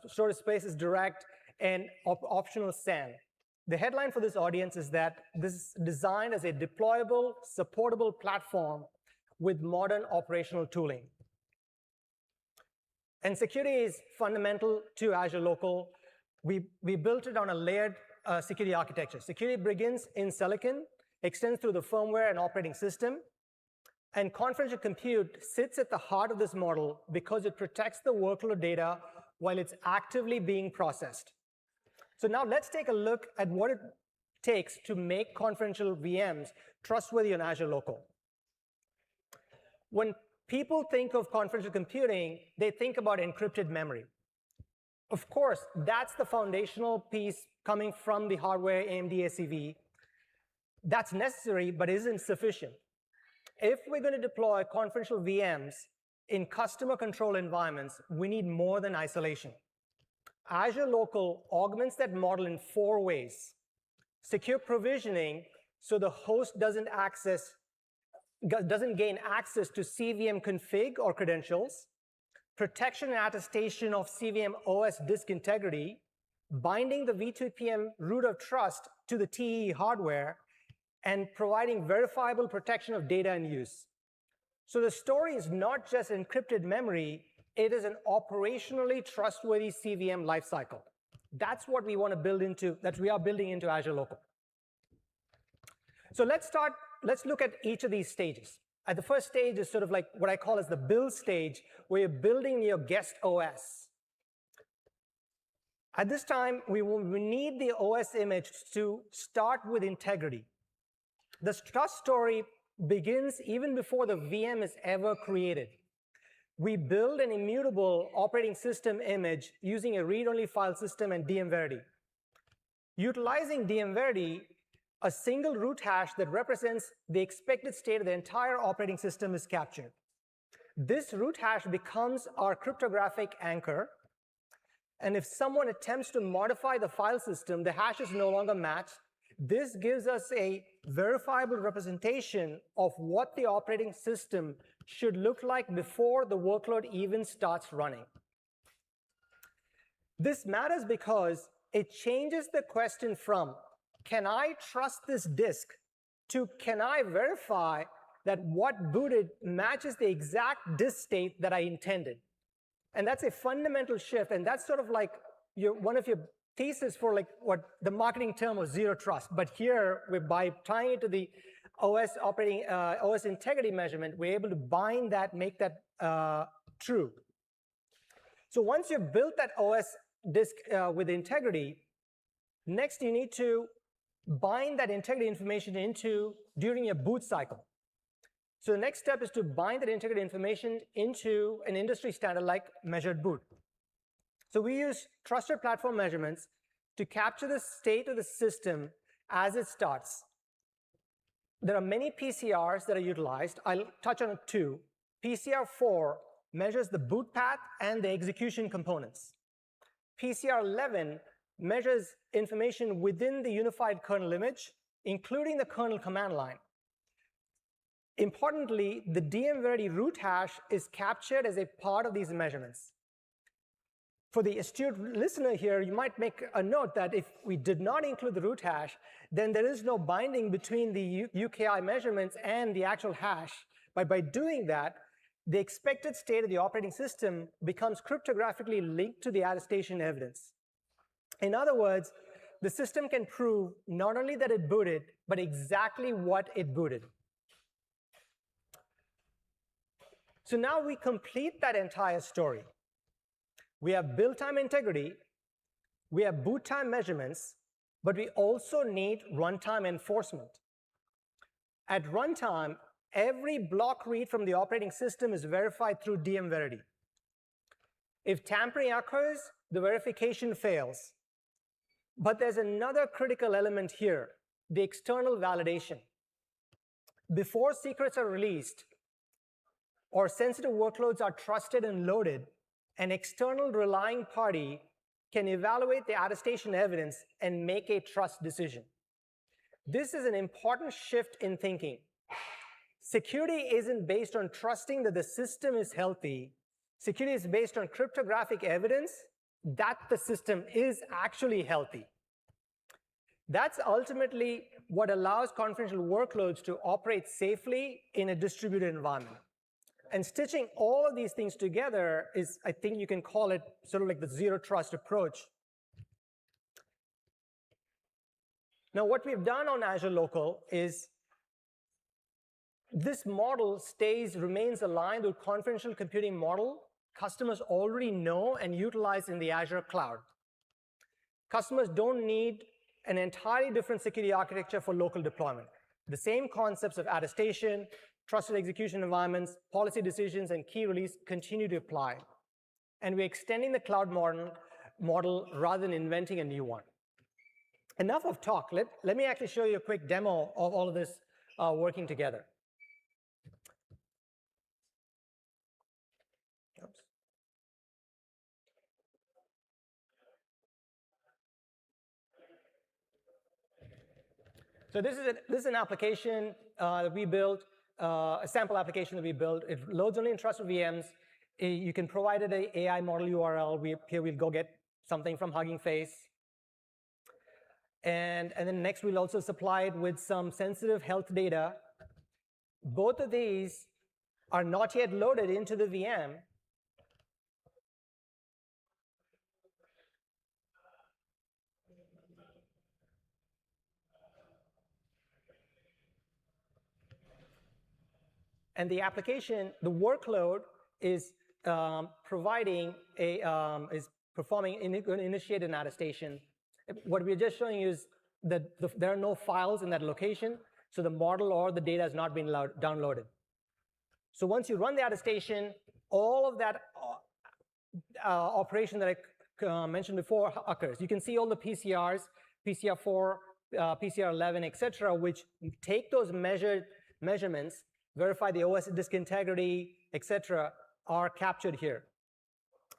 storage spaces direct, and optional SAN. The headline for this audience is that this is designed as a deployable, supportable platform with modern operational tooling. And security is fundamental to Azure Local. We built it on a layered security architecture. Security begins in silicon, extends through the firmware and operating system, and confidential compute sits at the heart of this model because it protects the workload data while it's actively being processed. So now let's take a look at what it takes to make confidential VMs trustworthy on Azure Local. When people think of confidential computing, they think about encrypted memory. Of course, that's the foundational piece coming from the hardware AMD SEV. That's necessary, but isn't sufficient. If we're going to deploy confidential VMs in customer control environments, we need more than isolation. Azure Local augments that model in 4 ways. Secure provisioning, so the host doesn't gain access to CVM config or credentials. Protection and attestation of CVM OS disk integrity, binding the V2PM root of trust to the TE hardware, and providing verifiable protection of data in use. So the story is not just encrypted memory, it is an operationally trustworthy CVM lifecycle. That's what we want to build into, that we are building into Azure Local. So let's look at each of these stages. At the first stage is sort of like what I call as the build stage, where you're building your guest OS. At this time, we need the OS image to start with integrity. The trust story begins even before the VM is ever created. We build an immutable operating system image using a read-only file system and dmverity. Utilizing dmverity, a single root hash that represents the expected state of the entire operating system is captured. This root hash becomes our cryptographic anchor, and if someone attempts to modify the file system, the hash is no longer matched. This gives us a verifiable representation of what the operating system should look like before the workload even starts running. This matters because it changes the question from, can I trust this disk, to can I verify that what booted matches the exact disk state that I intended? And that's a fundamental shift, and that's sort of like one of your thesis for like what the marketing term was zero trust. But here, by tying it to the OS integrity measurement, we're able to bind that, make that true. So once you've built that OS disk with integrity, next you need to bind that integrity information into during your boot cycle. So the next step is to bind that integrity information into an industry standard like measured boot. So we use trusted platform measurements to capture the state of the system as it starts. There are many PCRs that are utilized. I'll touch on two. PCR 4 measures the boot path and the execution components. PCR 11 measures information within the unified kernel image, including the kernel command line. Importantly, the DM-Verity root hash is captured as a part of these measurements. For the astute listener here, you might make a note that if we did not include the root hash, then there is no binding between the UKI measurements and the actual hash. But by doing that, the expected state of the operating system becomes cryptographically linked to the attestation evidence. In other words, the system can prove not only that it booted, but exactly what it booted. So now we complete that entire story. We have build time integrity, we have boot time measurements, but we also need runtime enforcement. At runtime, every block read from the operating system is verified through DM-Verity. If tampering occurs, the verification fails. But there's another critical element here, the external validation. Before secrets are released, or sensitive workloads are trusted and loaded, an external relying party can evaluate the attestation evidence and make a trust decision. This is an important shift in thinking. Security isn't based on trusting that the system is healthy. Security is based on cryptographic evidence that the system is actually healthy. That's ultimately what allows confidential workloads to operate safely in a distributed environment. And stitching all of these things together is, I think you can call it sort of like the zero trust approach. Now, what we've done on Azure Local is this model remains aligned with confidential computing model customers already know and utilize in the Azure cloud. Customers don't need an entirely different security architecture for local deployment. The same concepts of attestation, trusted execution environments, policy decisions, and key release continue to apply. And we're extending the cloud model rather than inventing a new one. Enough of talk. Let me actually show you a quick demo of all of this working together. Oops. So this is an application that we built, a sample application that we built. It loads only in trusted VMs. You can provide it an AI model URL. Here we'll go get something from Hugging Face. And then next we'll also supply it with some sensitive health data. Both of these are not yet loaded into the VM. And the application, the workload is performing, going to initiate an attestation. What we're just showing you is that there are no files in that location, so the model or the data has not been downloaded. So once you run the attestation, all of that operation that I mentioned before occurs. You can see all the PCRs, PCR 4, PCR 11, etc., which take those measurements, verify the OS disk integrity, etc., are captured here.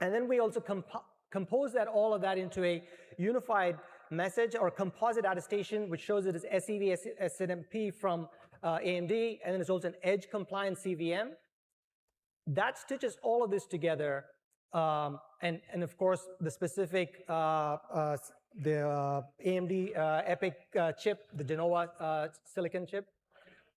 And then we also compose all of that into a unified message or composite attestation, which shows it is SEV, SNMP from AMD, and then there's also an edge compliant CVM. That stitches all of this together, and of course the specific AMD EPYC chip, the Genova silicon chip,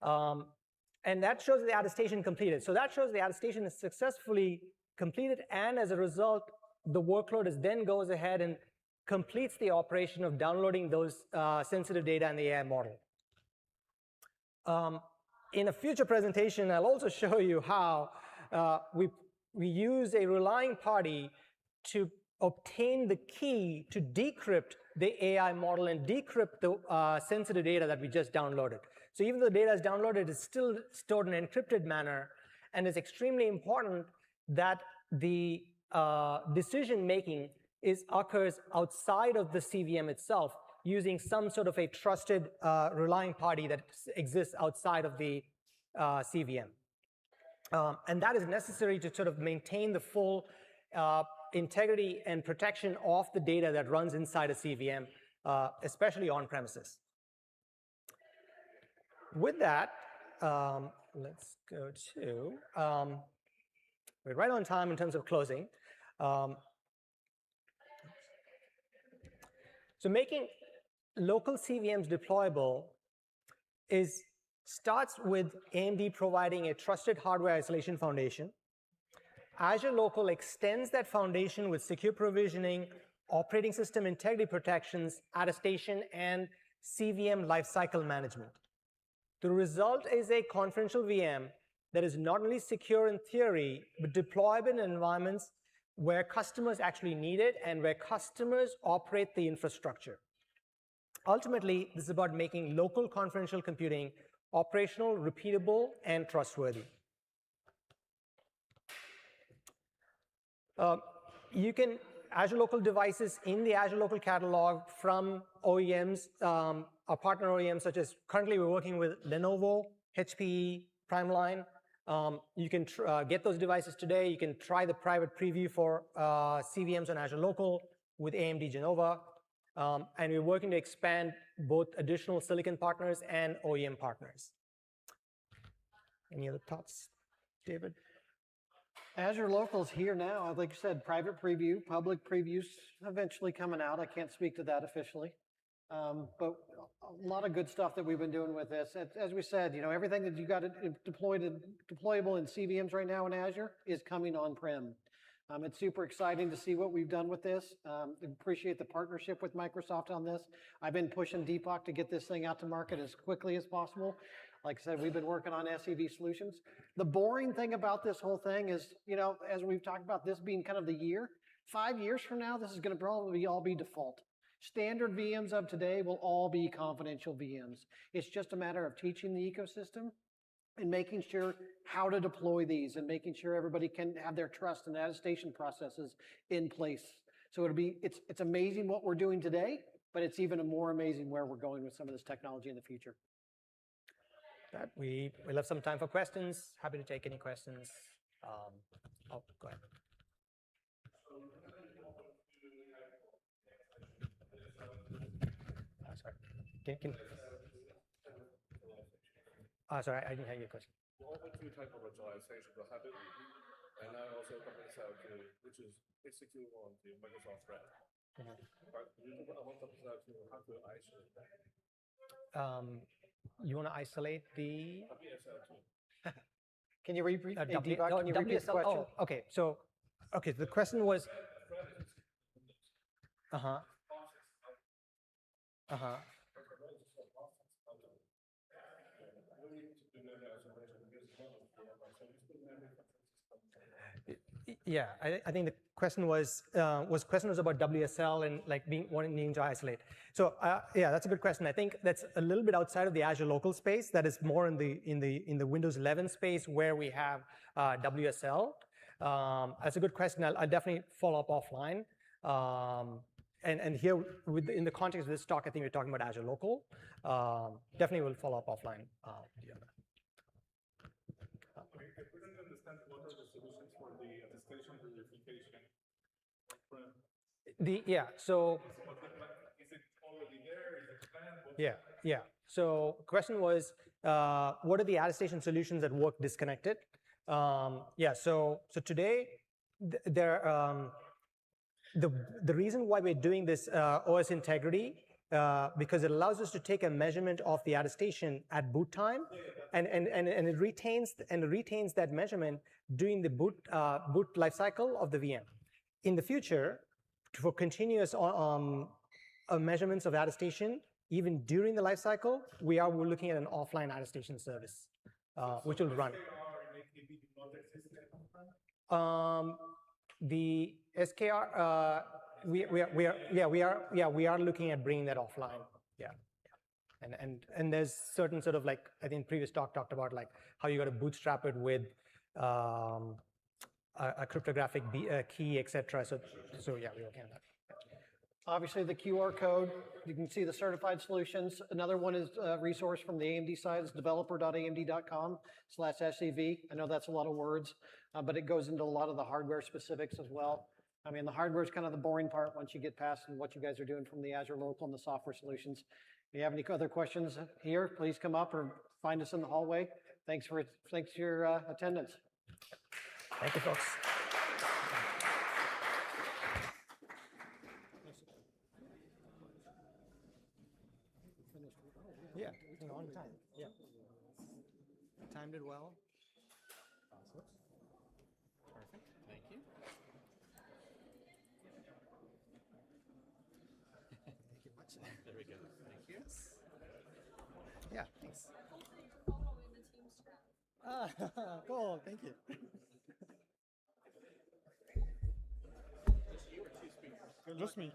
and that shows the attestation completed. So that shows the attestation is successfully completed, and as a result, the workload then goes ahead and completes the operation of downloading those sensitive data in the AI model. In a future presentation, I'll also show you how we use a relying party to obtain the key to decrypt the AI model and decrypt the sensitive data that we just downloaded. So even though the data is downloaded, it's still stored in an encrypted manner, and it's extremely important that the decision making occurs outside of the CVM itself, using some sort of a trusted relying party that exists outside of the CVM. And that is necessary to sort of maintain the full integrity and protection of the data that runs inside a CVM, especially on premises. With that, let's go to, we're right on time in terms of closing. So making local CVMs deployable starts with AMD providing a trusted hardware isolation foundation. Azure Local extends that foundation with secure provisioning, operating system integrity protections, attestation, and CVM lifecycle management. The result is a confidential VM that is not only secure in theory, but deployable in environments where customers actually need it and where customers operate the infrastructure. Ultimately, this is about making local confidential computing operational, repeatable, and trustworthy. You can Azure Local devices in the Azure Local catalog from OEMs, our partner OEMs, such as currently we're working with Lenovo, HPE, Primeline. You can get those devices today. You can try the private preview for CVMs on Azure Local with AMD Genova. And we're working to expand both additional silicon partners and OEM partners. Any other thoughts, David? Azure Local's here now. Like you said, private preview, public previews eventually coming out. I can't speak to that officially. But a lot of good stuff that we've been doing with this. As we said, you know, everything that you got deployable in CVMs right now in Azure is coming on-prem. It's super exciting to see what we've done with this. Appreciate the partnership with Microsoft on this. I've been pushing Deepak to get this thing out to market as quickly as possible. Like I said, we've been working on SEV solutions. The boring thing about this whole thing is, you know, as we've talked about this being kind of the year, 5 years from now, this is going to probably all be default. Standard VMs of today will all be confidential VMs. It's just a matter of teaching the ecosystem and making sure how to deploy these and making sure everybody can have their trust and attestation processes in place. So it's amazing what we're doing today, but it's even more amazing where we're going with some of this technology in the future. We'll have some time for questions. Happy to take any questions. Go ahead. Sorry, I didn't hear your question. We offer two types of virtualization, the hybrid and now also WSL2, which is basically on the Microsoft Thread. But you don't want WSL2, how to isolate that? You want to isolate the WSL2. Can you repeat? WSL? The question? Oh, okay. So, the question was. Yeah, I think the question was about WSL and like wanting to isolate. So yeah, that's a good question. I think that's a little bit outside of the Azure Local space. That is more in the Windows 11 space where we have WSL. That's a good question. I'll definitely follow up offline. And here, in the context of this talk, I think we're talking about Azure Local. Definitely will follow up offline. I couldn't understand what are the solutions for the attestation verification. So Is it all Yeah. So question was, what are the attestation solutions that work disconnected? Yeah. So today, the reason why we're doing this OS integrity because it allows us to take a measurement of the attestation at boot time, and it retains that measurement during the boot lifecycle of the VM. In the future, for continuous measurements of attestation, even during the lifecycle, we're looking at an offline attestation service, which will run. The SKR, we are looking at bringing that offline. Yeah. And there's certain sort of like, I think previous talked about like how you got to bootstrap it with a cryptographic key, etc. So yeah, we're working on that. Obviously, the QR code, you can see the certified solutions. Another one is a resource from the AMD side, is developer.amd.com/SEV. I know that's a lot of words, but it goes into a lot of the hardware specifics as well. I mean, the hardware is kind of the boring part once you get past what you guys are doing from the Azure Local and the software solutions. If you have any other questions here, please come up or find us in the hallway. Thanks for your attendance. Thank you, folks. Yeah, on time. Yeah. Timed it well. Awesome. Perfect. Thank you. Thank you much. There we go. Thank you. Yeah, thanks. Cool. Thank you. Just you or two speakers? Just me.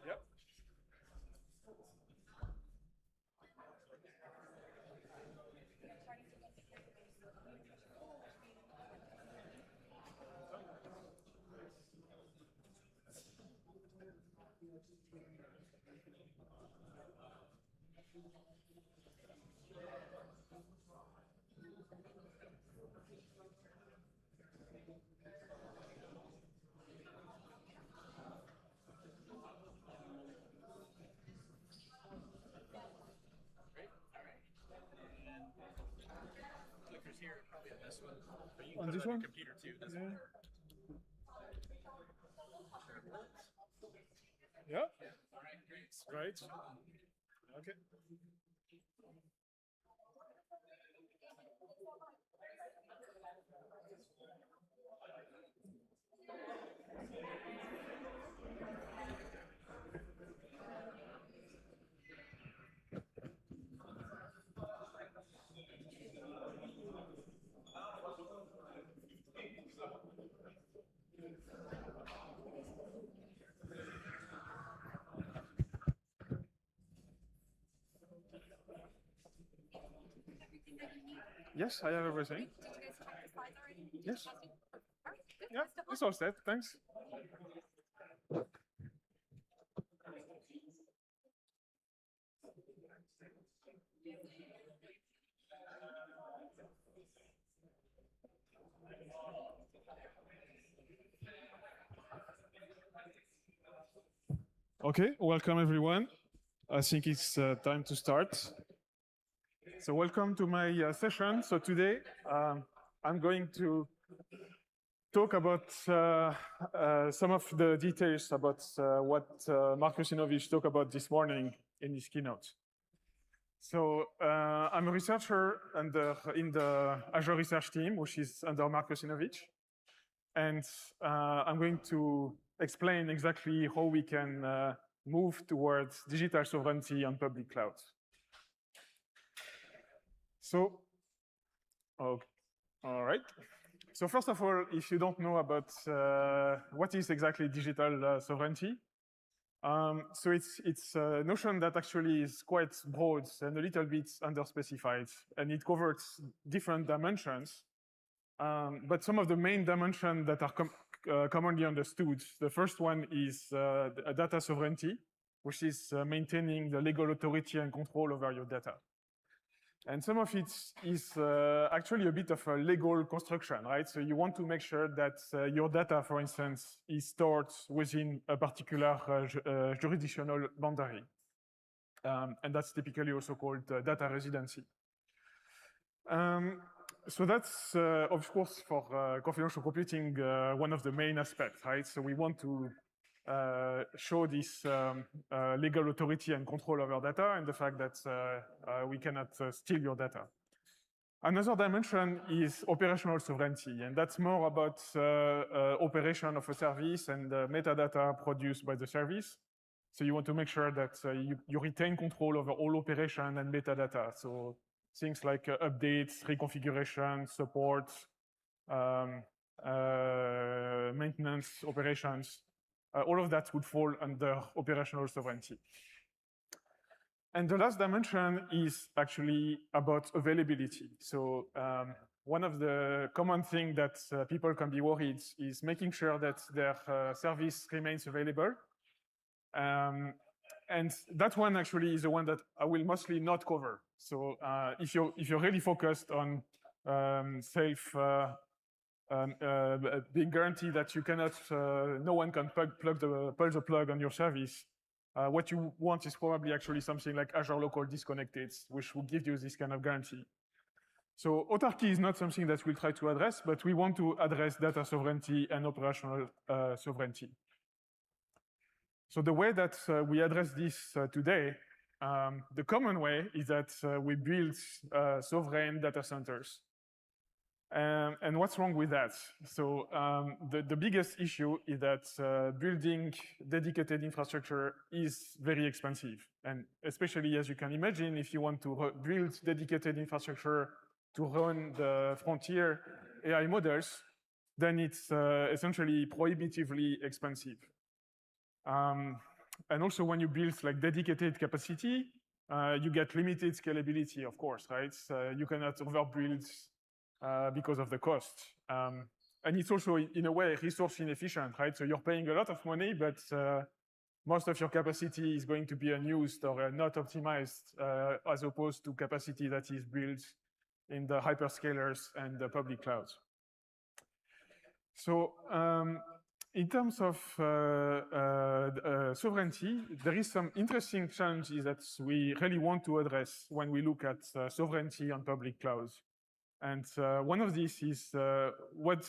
Yep. Clickers here, probably on this one. But you can On put this it on one? your computer too, doesn't matter. Yeah. All right, great. Great. Okay. Yes, I have everything. Did you guys check the slides already? Yes. All right, good. Yeah, Best of it's luck. all set. Thanks. Okay, welcome everyone. I think it's time to start. So welcome to my session. So today I'm going to talk about some of the details about what Markus Inovich talked about this morning in his keynote. So I'm a researcher in the Azure research team, which is under Markus Inovich. And I'm going to explain exactly how we can move towards digital sovereignty on public clouds. So, okay. All right. So first of all, if you don't know about what is exactly digital sovereignty, so it's a notion that actually is quite broad and a little bit underspecified, and it covers different dimensions. But some of the main dimensions that are commonly understood, the first one is data sovereignty, which is maintaining the legal authority and control over your data. And some of it is actually a bit of a legal construction, right? So you want to make sure that your data, for instance, is stored within a particular jurisdictional boundary. And that's typically also called data residency. So that's, of course, for confidential computing, one of the main aspects, right? So we want to show this legal authority and control over data and the fact that we cannot steal your data. Another dimension is operational sovereignty, and that's more about operation of a service and metadata produced by the service. So you want to make sure that you retain control over all operation and metadata. So things like updates, reconfiguration, support, maintenance, operations, all of that would fall under operational sovereignty. And the last dimension is actually about availability. So one of the common things that people can be worried is making sure that their service remains available. And that one actually is the one that I will mostly not cover. So if you're really focused on being guaranteed that you cannot, no one can pull the plug on your service, what you want is probably actually something like Azure Local Disconnected, which will give you this kind of guarantee. So autarky is not something that we'll try to address, but we want to address data sovereignty and operational sovereignty. So the way that we address this today, the common way is that we build sovereign data centers. And what's wrong with that? So the biggest issue is that building dedicated infrastructure is very expensive. And especially, as you can imagine, if you want to build dedicated infrastructure to run the frontier AI models, then it's essentially prohibitively expensive. And also when you build like dedicated capacity, you get limited scalability, of course, right? You cannot overbuild because of the cost. And it's also, in a way, resource inefficient, right? So you're paying a lot of money, but most of your capacity is going to be unused or not optimized, as opposed to capacity that is built in the hyperscalers and the public clouds. So in terms of sovereignty, there is some interesting challenges that we really want to address when we look at sovereignty on public clouds. And one of these is what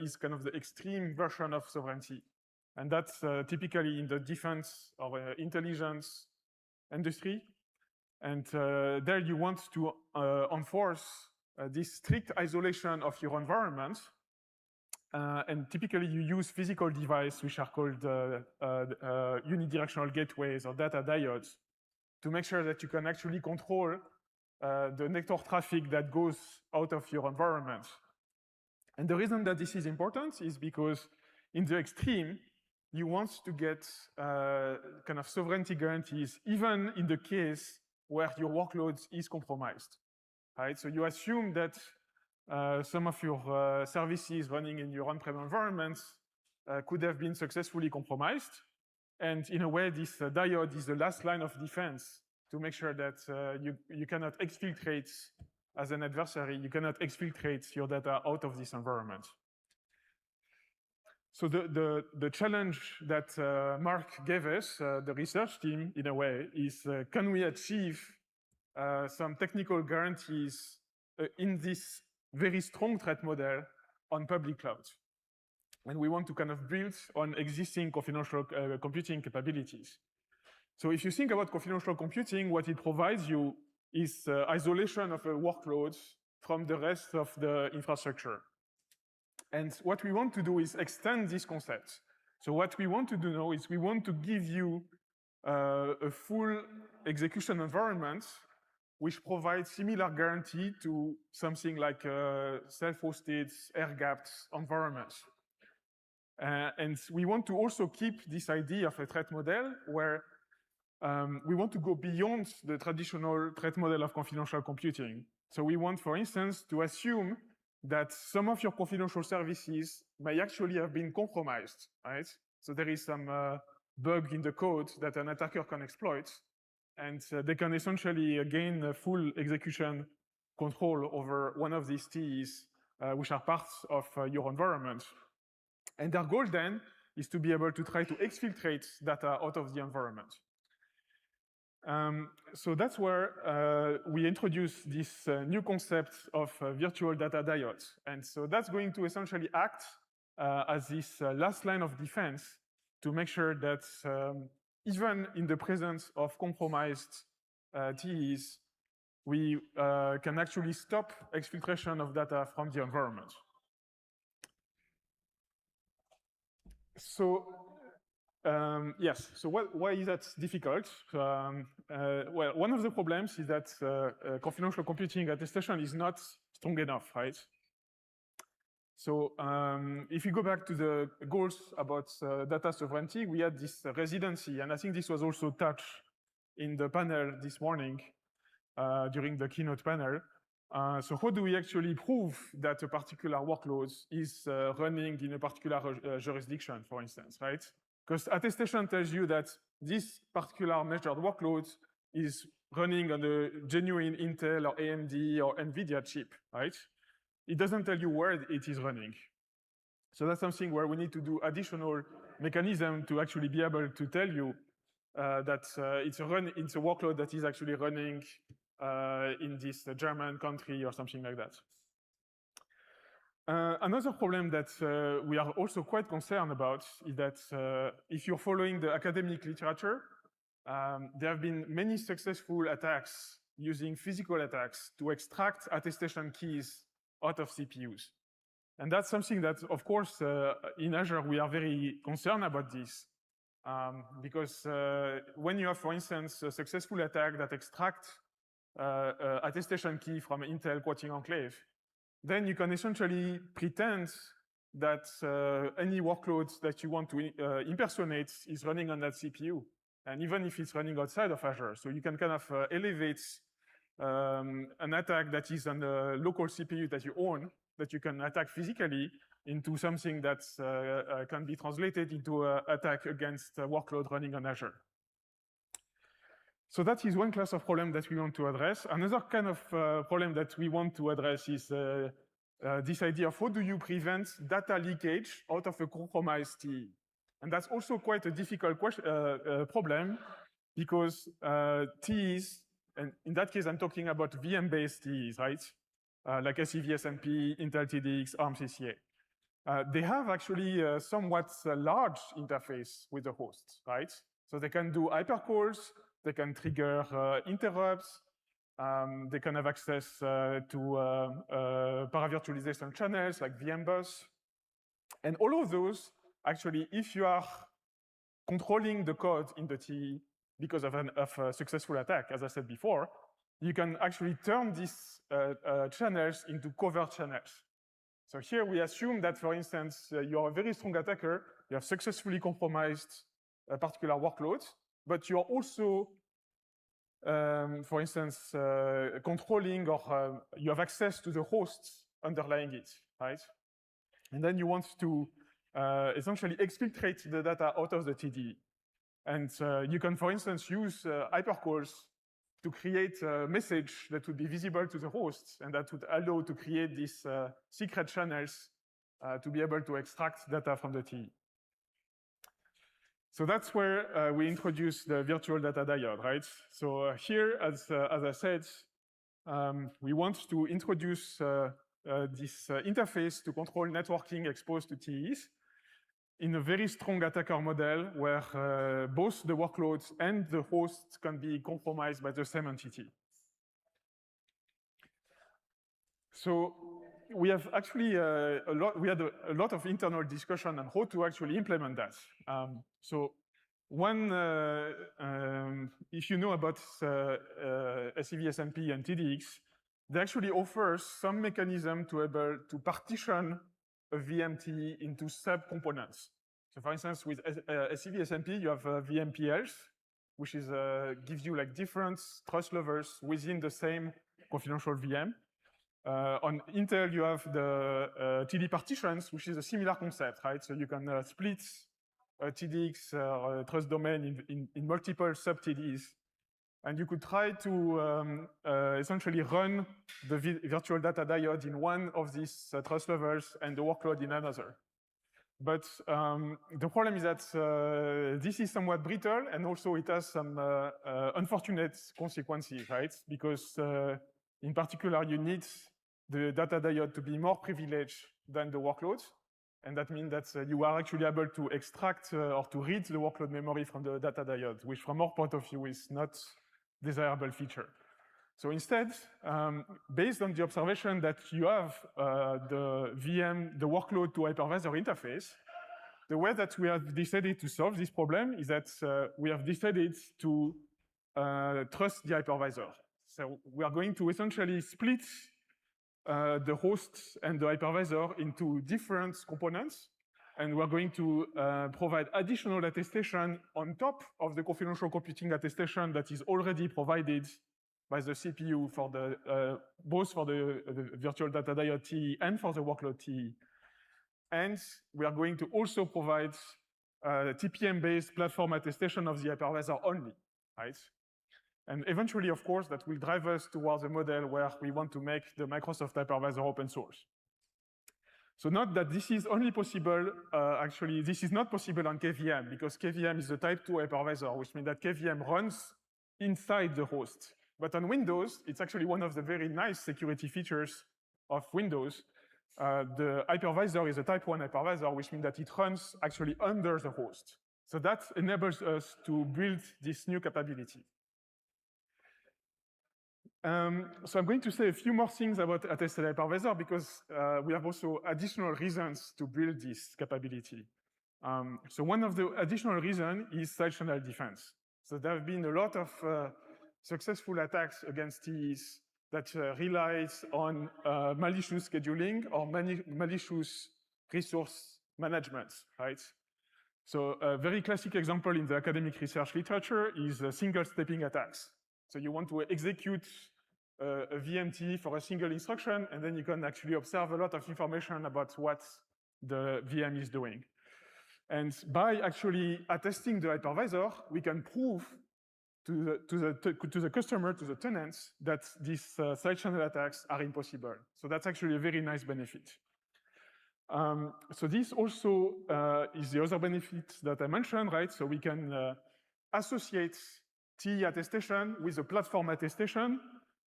is kind of the extreme version of sovereignty. And that's typically in the defense or intelligence industry. And there you want to enforce this strict isolation of your environment. And typically you use physical devices, which are called unidirectional gateways or data diodes, to make sure that you can actually control the network traffic that goes out of your environment. And the reason that this is important is because in the extreme, you want to get kind of sovereignty guarantees, even in the case where your workload is compromised, right? So you assume that some of your services running in your on-prem environments could have been successfully compromised. And in a way, this diode is the last line of defense to make sure that you cannot exfiltrate, as an adversary, you cannot exfiltrate your data out of this environment. So the challenge that Mark gave us, the research team, in a way, is can we achieve some technical guarantees in this very strong threat model on public clouds? And we want to kind of build on existing confidential computing capabilities. So if you think about confidential computing, what it provides you is isolation of a workload from the rest of the infrastructure. And what we want to do is extend this concept. So what we want to do now is we want to give you a full execution environment which provides similar guarantee to something like self-hosted, air-gapped environments. And we want to also keep this idea of a threat model where we want to go beyond the traditional threat model of confidential computing. So we want, for instance, to assume that some of your confidential services may actually have been compromised, right? So there is some bug in the code that an attacker can exploit. And they can essentially gain full execution control over one of these TEs, which are parts of your environment. And their goal then is to be able to try to exfiltrate data out of the environment. So that's where we introduce this new concept of virtual data diodes. And so that's going to essentially act as this last line of defense to make sure that even in the presence of compromised TEs, we can actually stop exfiltration of data from the environment. So yes, so why is that difficult? Well, one of the problems is that confidential computing attestation is not strong enough, right? So if you go back to the goals about data sovereignty, we had this residency, and I think this was also touched in the panel this morning during the keynote panel. So how do we actually prove that a particular workload is running in a particular jurisdiction, for instance, right? Because attestation tells you that this particular measured workload is running on a genuine Intel or AMD or NVIDIA chip, right? It doesn't tell you where it is running. So that's something where we need to do additional mechanism to actually be able to tell you that it's a workload that is actually running in this German country or something like that. Another problem that we are also quite concerned about is that if you're following the academic literature, there have been many successful attacks using physical attacks to extract attestation keys out of CPUs. And that's something that, of course, in Azure, we are very concerned about this. Because when you have, for instance, a successful attack that extracts attestation key from Intel quoting enclave, then you can essentially pretend that any workload that you want to impersonate is running on that CPU, and even if it's running outside of Azure. So you can kind of elevate an attack that is on the local CPU that you own, that you can attack physically, into something that can be translated into an attack against a workload running on Azure. So that is one class of problem that we want to address. Another kind of problem that we want to address is this idea of how do you prevent data leakage out of a compromised TE? And that's also quite a difficult problem because TEs, and in that case, I'm talking about VM-based TEs, right? Like SCVSMP, Intel TDX, ARM CCA. They have actually a somewhat large interface with the host, right? So they can do hypercalls, they can trigger interrupts, they can have access to paravirtualization channels like VMbus. And all of those, actually, if you are controlling the code in the TE because of a successful attack, as I said before, you can actually turn these channels into covert channels. So here we assume that, for instance, you're a very strong attacker, you have successfully compromised a particular workload, but you're also, for instance, controlling or you have access to the hosts underlying it, right? And then you want to essentially exfiltrate the data out of the TDE. And you can, for instance, use hypercalls to create a message that would be visible to the hosts, and that would allow to create these secret channels to be able to extract data from the TE. So that's where we introduce the virtual data diode, right? So here, as I said, we want to introduce this interface to control networking exposed to TEs in a very strong attacker model where both the workloads and the hosts can be compromised by the same entity. So we have actually we had a lot of internal discussion on how to actually implement that. So one, if you know about SCVSMP and TDX, they actually offer some mechanism to able to partition a VMT into sub-components. So for instance, with SCVSMP, you have VMPLs, which is gives you like different trust levels within the same confidential VM. On Intel, you have the TD partitions, which is a similar concept, right? So you can split TDX trust domain in multiple sub-TDs And you could try to essentially run the virtual data diode in one of these trust levels and the workload in another. But the problem is that this is somewhat brittle, and also it has some unfortunate consequences, right? Because in particular, you need the data diode to be more privileged than the workload. And that means that you are actually able to extract or to read the workload memory from the data diode, which from our point of view is not desirable feature. So instead, based on the observation that you have the VM, the workload to hypervisor interface, the way that we have decided to solve this problem is that we have decided to trust the hypervisor. So we are going to essentially split the host and the hypervisor into different components, and we're going to provide additional attestation on top of the confidential computing attestation that is already provided by the CPU for the both for the virtual data diode TE and for the workload TE. And we are going to also provide TPM-based platform attestation of the hypervisor only, right? And eventually, of course, that will drive us towards a model where we want to make the Microsoft hypervisor open source. So note that this is only possible, actually, this is not possible on KVM, because KVM is a type 2 hypervisor, which means that KVM runs inside the host. But on Windows, it's actually one of the very nice security features of Windows. The hypervisor is a type 1 hypervisor, which means that it runs actually under the host. So that enables us to build this new capability. So I'm going to say a few more things about attested hypervisor because we have also additional reasons to build this capability. So one of the additional reasons is side channel defense. So there have been a lot of successful attacks against TEs that relies on malicious scheduling or malicious resource management, right? So a very classic example in the academic research literature is single-stepping attacks. So you want to execute a VMT for a single instruction, and then you can actually observe a lot of information about what the VM is doing. And by actually attesting the hypervisor, we can prove to the customer, to the tenants, that these side channel attacks are impossible. So that's actually a very nice benefit. So this also is the other benefit that I mentioned, right? So we can associate TE attestation with a platform attestation,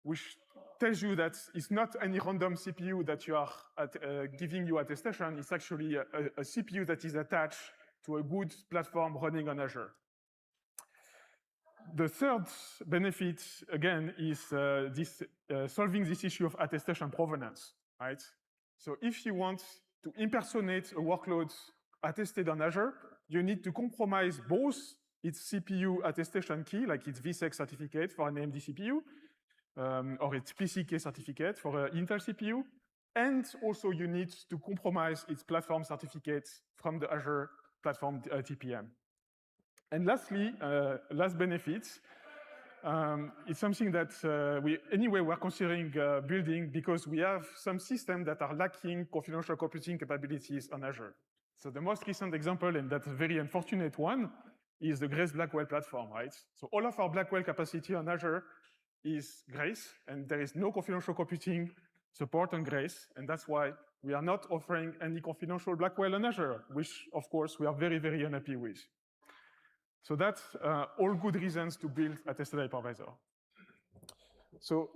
which tells you that it's not any random CPU that you are giving you attestation. It's actually a CPU that is attached to a good platform running on Azure. The third benefit, again, is solving this issue of attestation provenance, right? So if you want to impersonate a workload attested on Azure, you need to compromise both its CPU attestation key, like its vSec certificate for an AMD CPU, or its PCK certificate for an Intel CPU, and also you need to compromise its platform certificate from the Azure platform TPM. And lastly, last benefit, it's something that we're considering building because we have some systems that are lacking confidential computing capabilities on Azure. So the most recent example, and that's a very unfortunate one, is the Grace Blackwell platform, right? So all of our Blackwell capacity on Azure is Grace, and there is no confidential computing support on Grace, and that's why we are not offering any confidential Blackwell on Azure, which, of course, we are very, very unhappy with. So that's all good reasons to build a attested hypervisor. So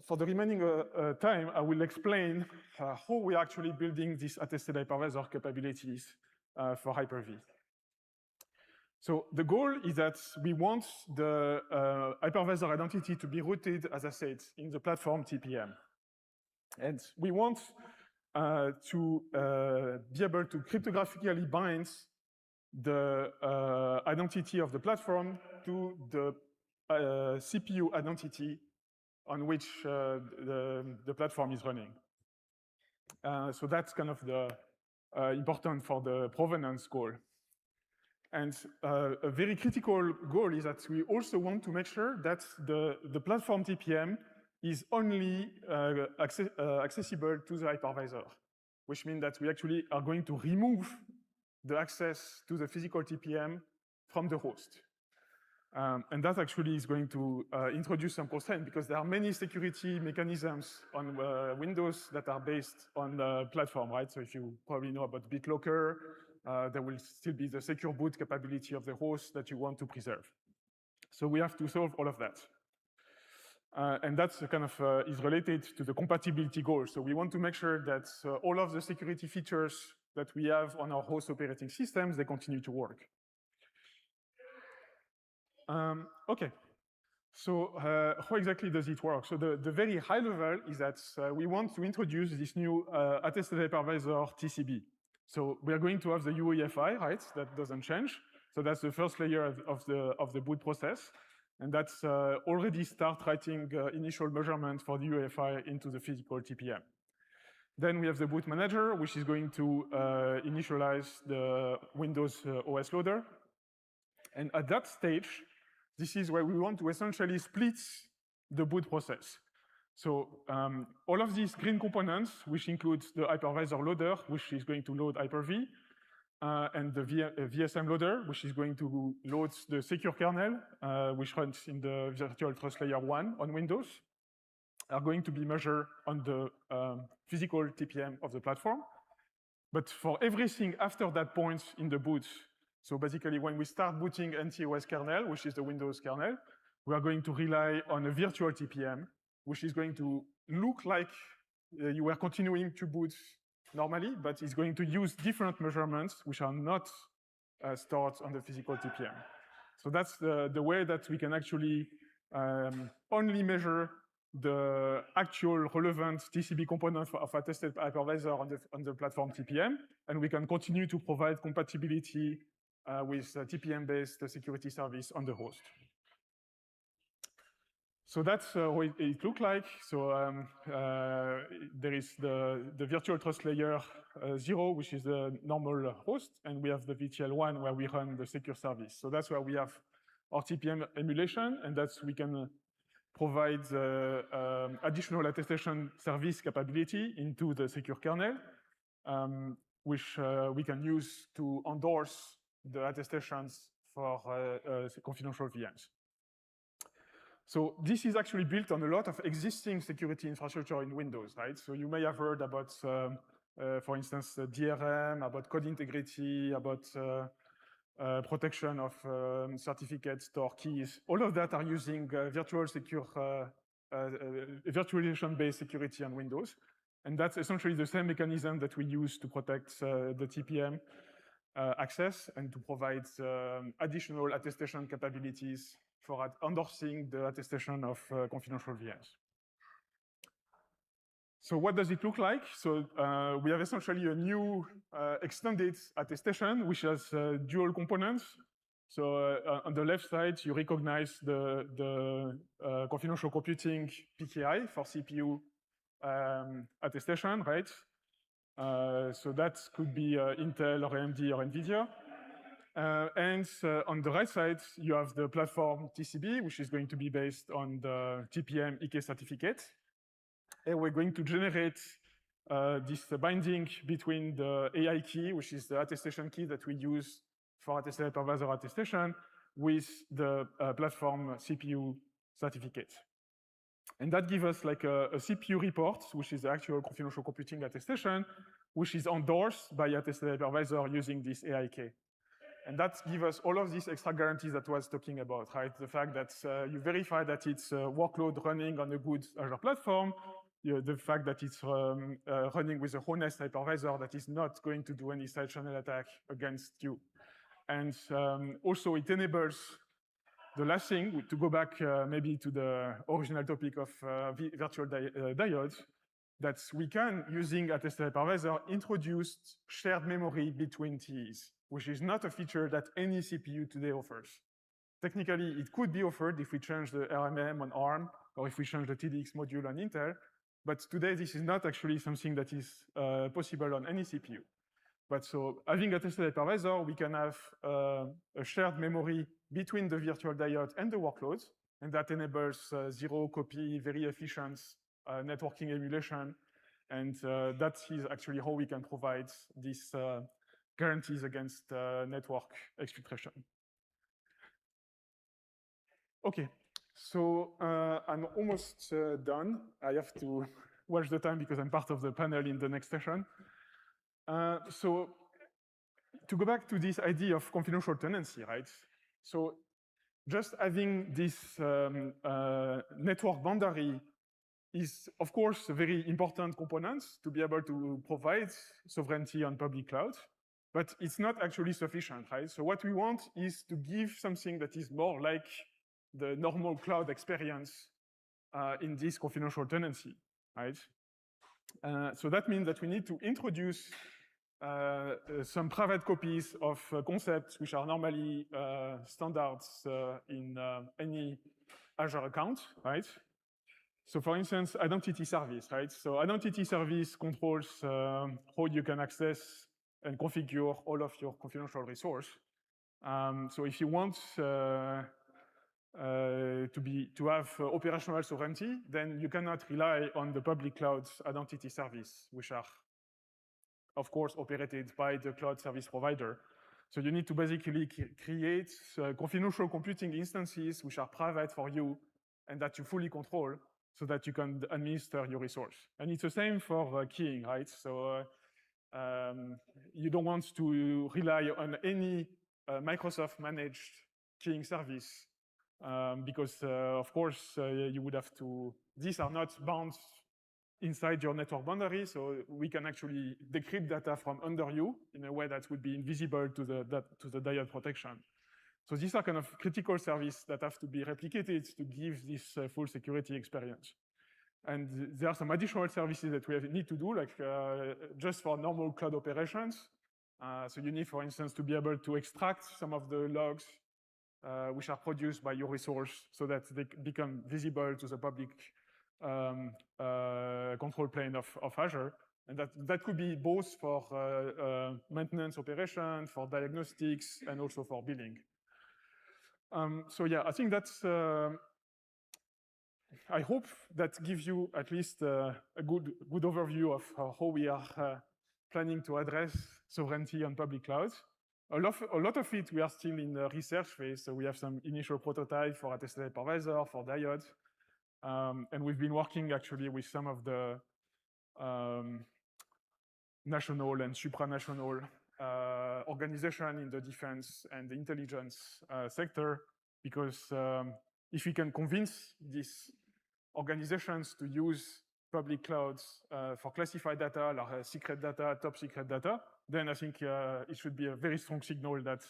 for the remaining time, I will explain how we are actually building these attested hypervisor capabilities for Hyper-V. So the goal is that we want the hypervisor identity to be rooted, as I said, in the platform TPM. And we want to be able to cryptographically bind the identity of the platform to the CPU identity on which the platform is running. So that's kind of the important for the provenance goal. And a very critical goal is that we also want to make sure that the platform TPM is only accessible to the hypervisor, which means that we actually are going to remove the access to the physical TPM from the host. And that actually is going to introduce some constraint because there are many security mechanisms on Windows that are based on the platform, right? So if you probably know about BitLocker, there will still be the secure boot capability of the host that you want to preserve. So we have to solve all of that. And that's kind of is related to the compatibility goal. So we want to make sure that all of the security features that we have on our host operating systems, they continue to work. Okay, so how exactly does it work? So the very high level is that we want to introduce this new attested hypervisor TCB. So we are going to have the UEFI, right? That doesn't change. So that's the first layer of the boot process. And that's already start writing initial measurement for the UEFI into the physical TPM. Then we have the boot manager, which is going to initialize the Windows OS loader. And at that stage, this is where we want to essentially split the boot process. So all of these green components, which includes the hypervisor loader, which is going to load Hyper-V, and the VSM loader, which is going to load the secure kernel, which runs in the virtual trust layer 1 on Windows, are going to be measured on the physical TPM of the platform. But for everything after that point in the boot, so basically when we start booting NTOS kernel, which is the Windows kernel, we are going to rely on a virtual TPM, which is going to look like you were continuing to boot normally, but it's going to use different measurements which are not stored on the physical TPM. So that's the way that we can actually only measure the actual relevant TCB component of attested hypervisor on the platform TPM, and we can continue to provide compatibility with TPM-based security service on the host. So that's what it looks like. So there is the virtual trust layer 0, which is the normal host, and we have the VTL1 where we run the secure service. So that's where we have our TPM emulation, and that's we can provide additional attestation service capability into the secure kernel, which we can use to endorse the attestations for confidential VMs. So this is actually built on a lot of existing security infrastructure in Windows, right? So you may have heard about, for instance, DRM, about code integrity, about protection of certificates, store keys. All of that are using virtualization-based security on Windows. And that's essentially the same mechanism that we use to protect the TPM access and to provide additional attestation capabilities for endorsing the attestation of confidential VMs. So what does it look like? So we have essentially a new extended attestation, which has dual components. So on the left side, you recognize the confidential computing PKI for CPU attestation, right? So that could be Intel or AMD or NVIDIA. And on the right side, you have the platform TCB, which is going to be based on the TPM EK certificate. And we're going to generate this binding between the AI key, which is the attestation key that we use for attested hypervisor attestation, with the platform CPU certificate. And that gives us like a CPU report, which is the actual confidential computing attestation, which is endorsed by attested hypervisor using this AI key. And that gives us all of these extra guarantees that I was talking about, right? The fact that you verify that it's a workload running on a good Azure platform, the fact that it's running with a honest hypervisor that is not going to do any side channel attack against you. And also it enables the last thing, to go back maybe to the original topic of virtual diodes, that we can, using attested hypervisor, introduce shared memory between TEs, which is not a feature that any CPU today offers. Technically, it could be offered if we change the RMM on ARM, or if we change the TDX module on Intel, but today this is not actually something that is possible on any CPU. But so having attested hypervisor, we can have a shared memory between the virtual diode and the workloads, and that enables zero copy, very efficient networking emulation, and that is actually how we can provide these guarantees against network exfiltration. Okay, so I'm almost done. I have to watch the time because I'm part of the panel in the next session. So to go back to this idea of confidential tenancy, right? So just having this network boundary is, of course, a very important component to be able to provide sovereignty on public cloud, but it's not actually sufficient, right? So what we want is to give something that is more like the normal cloud experience in this confidential tenancy, right? So that means that we need to introduce some private copies of concepts which are normally standards in any Azure account, right? So for instance, identity service, right? So identity service controls how you can access and configure all of your confidential resource. So if you want to have operational sovereignty, then you cannot rely on the public cloud identity service, which are, of course, operated by the cloud service provider. So you need to basically create confidential computing instances which are private for you and that you fully control so that you can administer your resource. And it's the same for keying, right? So you don't want to rely on any Microsoft managed keying service because, of course, you would have to, these are not bound inside your network boundary, so we can actually decrypt data from under you in a way that would be invisible to the diode protection. So these are kind of critical services that have to be replicated to give this full security experience. And there are some additional services that we need to do, like just for normal cloud operations. So you need, for instance, to be able to extract some of the logs which are produced by your resource so that they become visible to the public control plane of Azure. And that could be both for maintenance operation, for diagnostics, and also for billing. So yeah, I think that's, I hope that gives you at least a good overview of how we are planning to address sovereignty on public clouds. A lot of it, we are still in the research phase, so we have some initial prototype for attested hypervisor, for diodes, and we've been working actually with some of the national and supranational organization in the defense and the intelligence sector, because if we can convince these organizations to use public clouds for classified data, like secret data, top secret data, then I think it should be a very strong signal that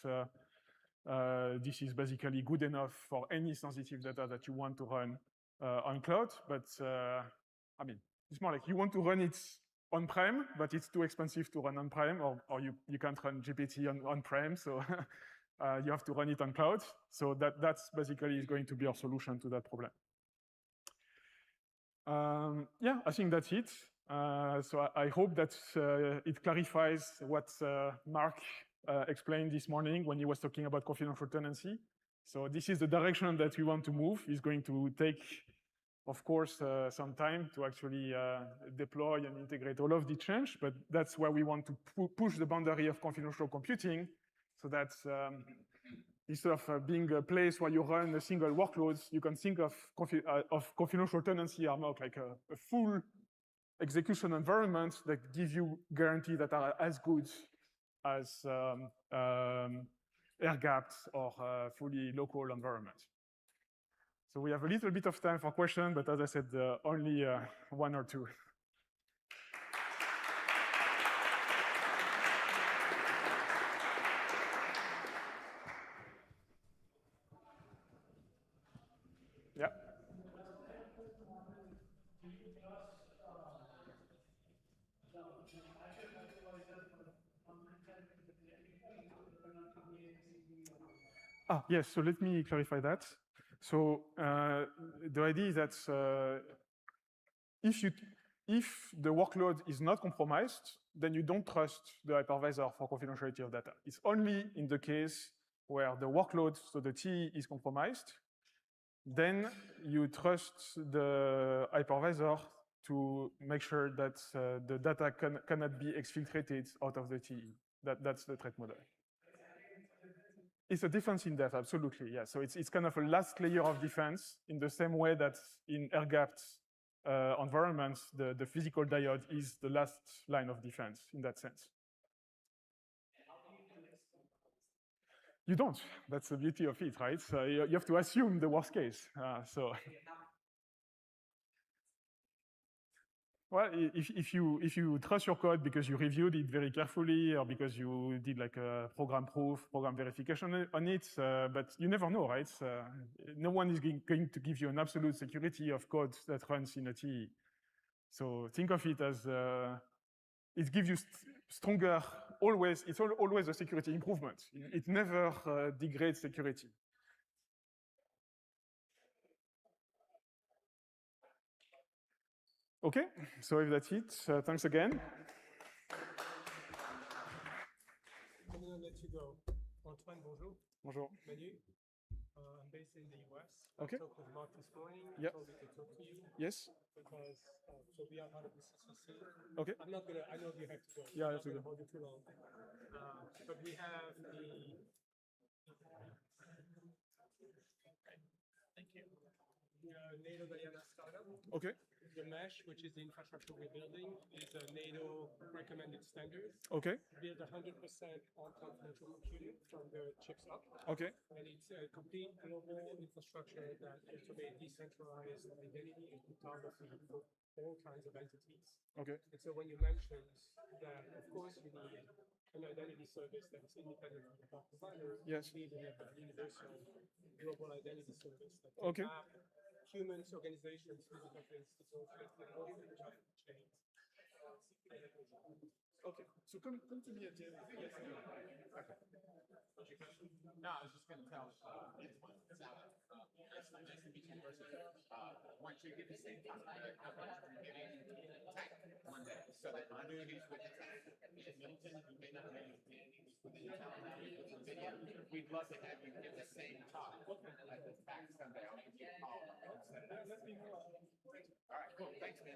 this is basically good enough for any sensitive data that you want to run on cloud. But I mean, it's more like you want to run it on-prem, but it's too expensive to run on-prem, or you can't run GPT on-prem, so you have to run it on cloud. So that's basically is going to be our solution to that problem. Yeah, I think that's it. So I hope that it clarifies what Mark explained this morning when he was talking about confidential tenancy. So this is the direction that we want to move. It's going to take, of course, some time to actually deploy and integrate all of the change, but that's where we want to push the boundary of confidential computing so that instead of being a place where you run a single workload, you can think of confidential tenancy are more like a full execution environment that give you guarantees that are as good as air-gapped or fully local environment. So we have a little bit of time for questions, but as I said, only one or two. Yeah. Yes, so let me clarify that. So the idea is that if the workload is not compromised, then you don't trust the hypervisor for confidentiality of data. It's only in the case where the workload, so the TE, is compromised, then you trust the hypervisor to make sure that the data cannot be exfiltrated out of the TE. That's the threat model. It's a defense in depth, absolutely. Yeah. So it's kind of a last layer of defense in the same way that in air-gapped environments, the physical diode is the last line of defense in that sense. You don't. That's the beauty of it, right? So you have to assume the worst case. Well, if you trust your code because you reviewed it very carefully or because you did like a program proof, program verification on it, but you never know, right? No one is going to give you an absolute security of code that runs in a TE. So think of it as it gives you stronger, always, it's always a security improvement. It never degrades security. Okay, so if that's it, thanks again. I'm going to let you go. Antoine, bonjour. Bonjour. Manu. I'm based in the US. Okay. I talked with Mark this morning. Yep. He told me to talk to you. Yes. Because so we are part of the CCC. Okay. I'm not gonna. I know you have to go. Yeah, I'm I not have to gonna go. hold you too long. But we have the. Thank you. NATO Diana startup. Okay. The mesh, which is the infrastructure we're building, is a NATO recommended standard. Okay. Built 100% on confidential computing from the chips up. Okay. And it's a complete global infrastructure that automates decentralized identity and cryptography for all kinds of entities. Okay. And so when you mentioned that, of course, you need an identity service that is independent from the cloud provider, Yes. you need to have a universal global identity service that can Okay. map humans, organizations, physical institutions, and all the giant chains. Okay. So come to me at the end. Yes. Okay. No, I was just going to tell Antoine, nice to meet you in person. Once you get the same time, how about maybe tech one day so that my duties with the tech in Milton, you may not know within town video. We'd love to have you give the same talk at the tech Sunday. I'll give you a call. All right, cool. Thanks, man.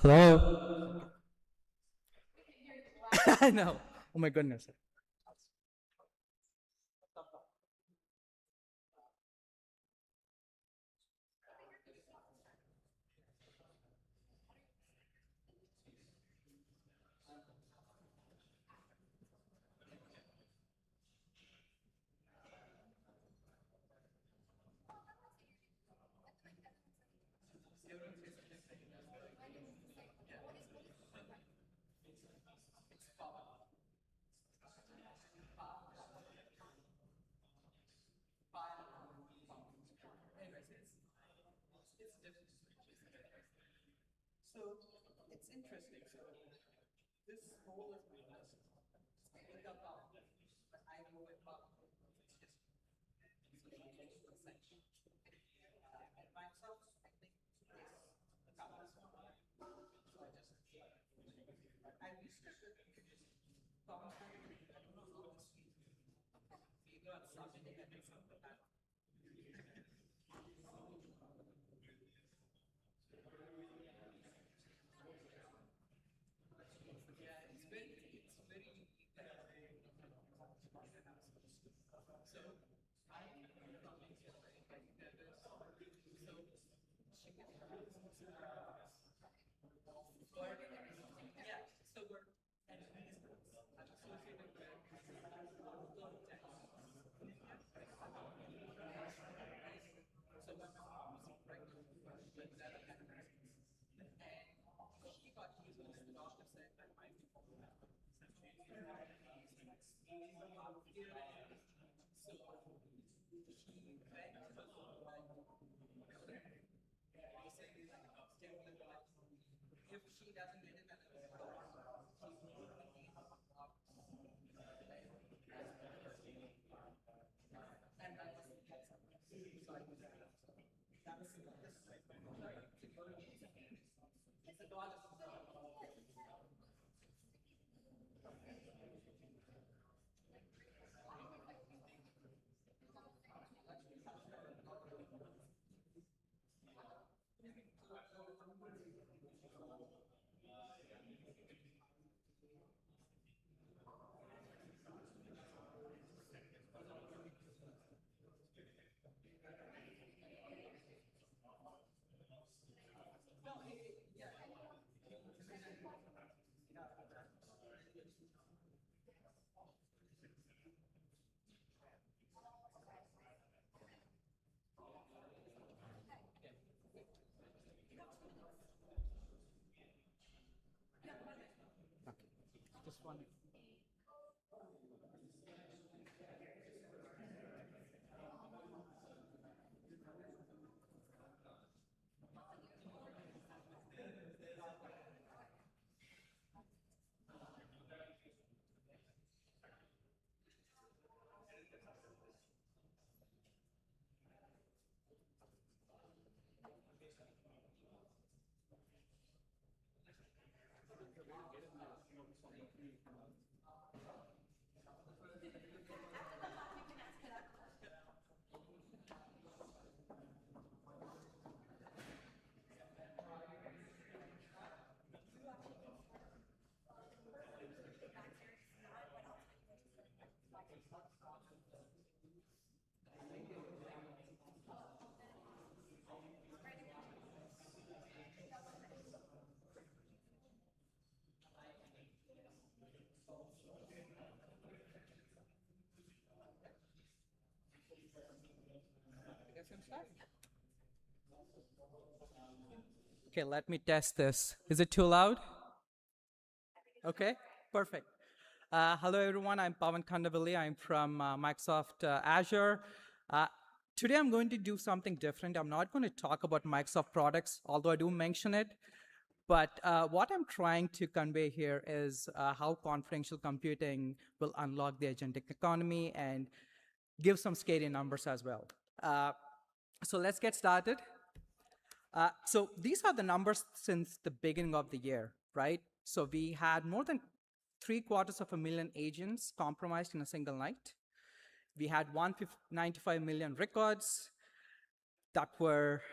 Hello? I know. Oh my goodness. So it's interesting. So this whole is speed up power, but I know it power. It's just at Microsoft, I think is a couple. So I just I wish I could compare. I don't know how this figure out something that makes something that. Yeah, it's very unique. So I probably get very nervous. So she can yeah, so we're at least associated with low tech. So when my mom was pregnant with that, and she got used to the doctor said that might be if she doesn't get it, then and that was it's a god. Just one. Okay, let me test this. Is it too loud? Okay, perfect. Hello, everyone. I'm Pawan Khandavalli. I'm from Microsoft Azure. Today, I'm going to do something different. I'm not going to talk about Microsoft products, although I do mention it. But what I'm trying to convey here is how confidential computing will unlock the agentic economy and give some scary numbers as well. So let's get started. So these are the numbers since the beginning of the year, right? So we had more than 750,000 agents compromised in a single night. We had 195 million records that were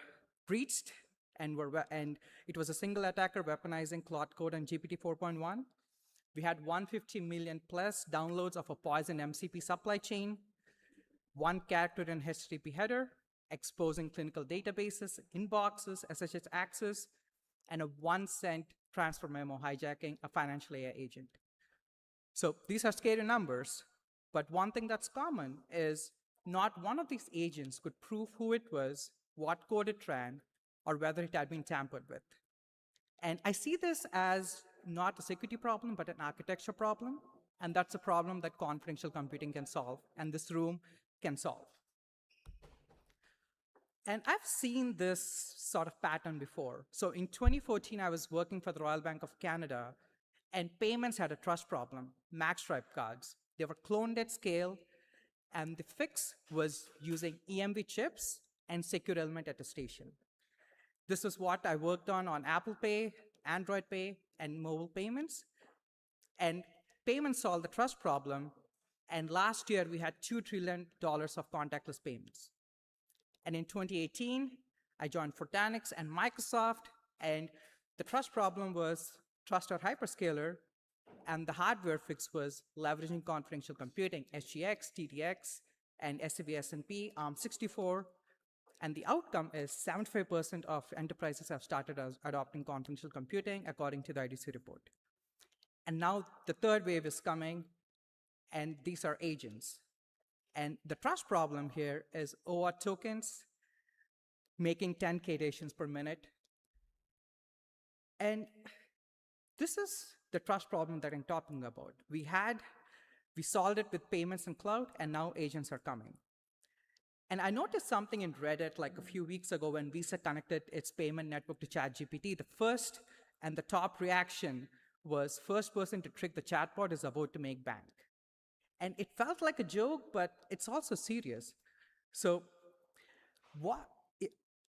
breached, and it was a single attacker weaponizing Claude Code and GPT 4.1. We had 150 million plus downloads of a poison MCP supply chain, one character in HTTP header, exposing clinical databases, inboxes, SSH access, and a 1 cent transfer memo hijacking a financial AI agent. So these are scary numbers, but one thing that's common is not one of these agents could prove who it was, what code it ran, or whether it had been tampered with. And I see this as not a security problem, but an architecture problem, and that's a problem that confidential computing can solve, and this room can solve. And I've seen this sort of pattern before. So in 2014, I was working for the Royal Bank of Canada, and payments had a trust problem, magstripe cards. They were cloned at scale, and the fix was using EMV chips and secure element attestation. This is what I worked on Apple Pay, Android Pay, and mobile payments. And payments solved the trust problem, and last year we had $2 trillion of contactless payments. And in 2018, I joined Fortanix and Microsoft, and the trust problem was trust our hyperscaler, and the hardware fix was leveraging confidential computing, SGX, TDX, and SCV/S&P, ARM64, and the outcome is 75% of enterprises have started adopting confidential computing, according to the IDC report. And now the third wave is coming, and these are agents. And the trust problem here is OAuth tokens making 10K iterations per minute. And this is the trust problem that I'm talking about. We solved it with payments and cloud, and now agents are coming. And I noticed something in Reddit like a few weeks ago when Visa connected its payment network to ChatGPT. The first and the top reaction was first person to trick the chatbot is about to make bank. And it felt like a joke, but it's also serious. So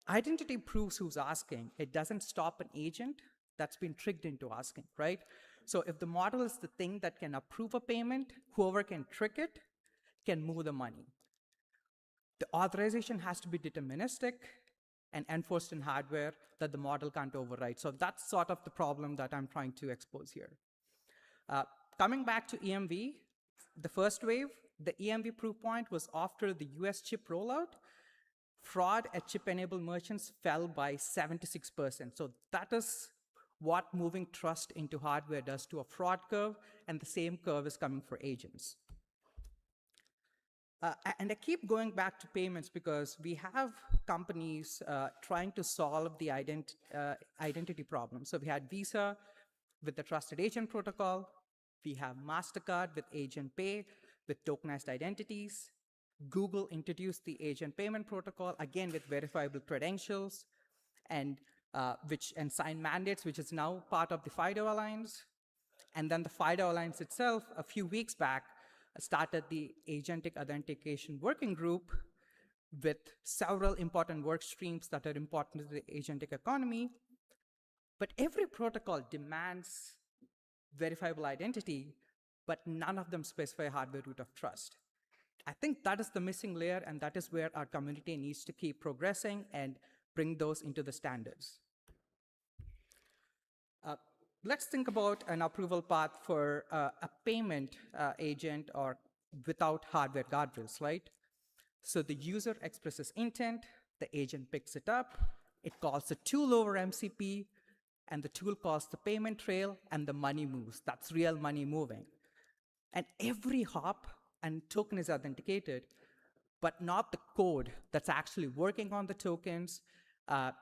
identity proves who's asking. It doesn't stop an agent that's been tricked into asking, right? So if the model is the thing that can approve a payment, whoever can trick it can move the money. The authorization has to be deterministic and enforced in hardware that the model can't override. So that's sort of the problem that I'm trying to expose here. Coming back to EMV, the first wave, the EMV proof point was after the US chip rollout. Fraud at chip-enabled merchants fell by 76%. So that is what moving trust into hardware does to a fraud curve, and the same curve is coming for agents. And I keep going back to payments because we have companies trying to solve the identity problem. So we had Visa with the Trusted Agent Protocol. We have MasterCard with Agent Pay with tokenized identities. Google introduced the Agent Payment Protocol, again with verifiable credentials, and signed mandates, which is now part of the FIDO Alliance. And then the FIDO Alliance itself, a few weeks back, started the Agentic Authentication Working Group with several important work streams that are important to the agentic economy. But every protocol demands verifiable identity, but none of them specify hardware root of trust. I think that is the missing layer, and that is where our community needs to keep progressing and bring those into the standards. Let's think about an approval path for a payment agent or without hardware guardrails, right? So the user expresses intent, the agent picks it up, it calls the tool over MCP, and the tool calls the payment trail, and the money moves. That's real money moving. And every hop and token is authenticated, but not the code that's actually working on the tokens, not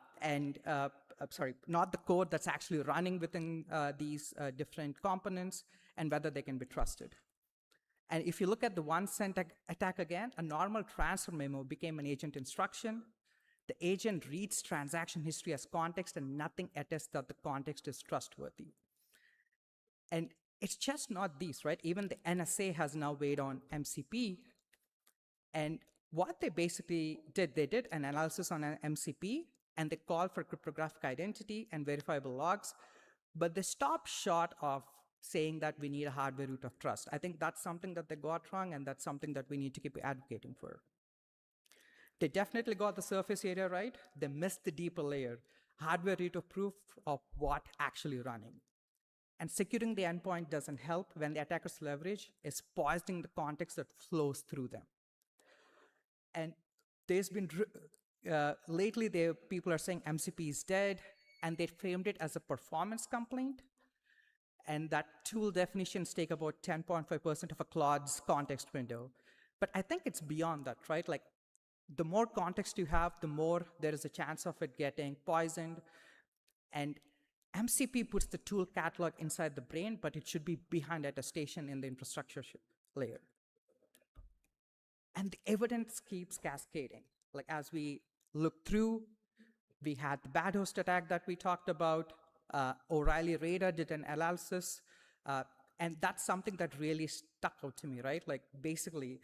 the code that's actually running within these different components, and whether they can be trusted. And if you look at the 1 cent attack again, a normal transfer memo became an agent instruction. The agent reads transaction history as context, and nothing attests that the context is trustworthy. And it's just not these, right? Even the NSA has now weighed on MCP. And what they basically did, they did an analysis on an MCP, and they called for cryptographic identity and verifiable logs, but they stopped short of saying that we need a hardware root of trust. I think that's something that they got wrong, and that's something that we need to keep advocating for. They definitely got the surface area right. They missed the deeper layer. hardware root of proof of what actually running. And securing the endpoint doesn't help when the attacker's leverage is poisoning the context that flows through them. And there's been, lately people are saying MCP is dead, and they framed it as a performance complaint. And that tool definitions take about 10.5% of a Claude's context window. But I think it's beyond that, right? Like, the more context you have, the more there is a chance of it getting poisoned. And MCP puts the tool catalog inside the brain, but it should be behind attestation in the infrastructure layer. And the evidence keeps cascading. Like, as we look through, we had the bad host attack that we talked about. O'Reilly Radar did an analysis, and that's something that really stuck out to me, right? Like, basically,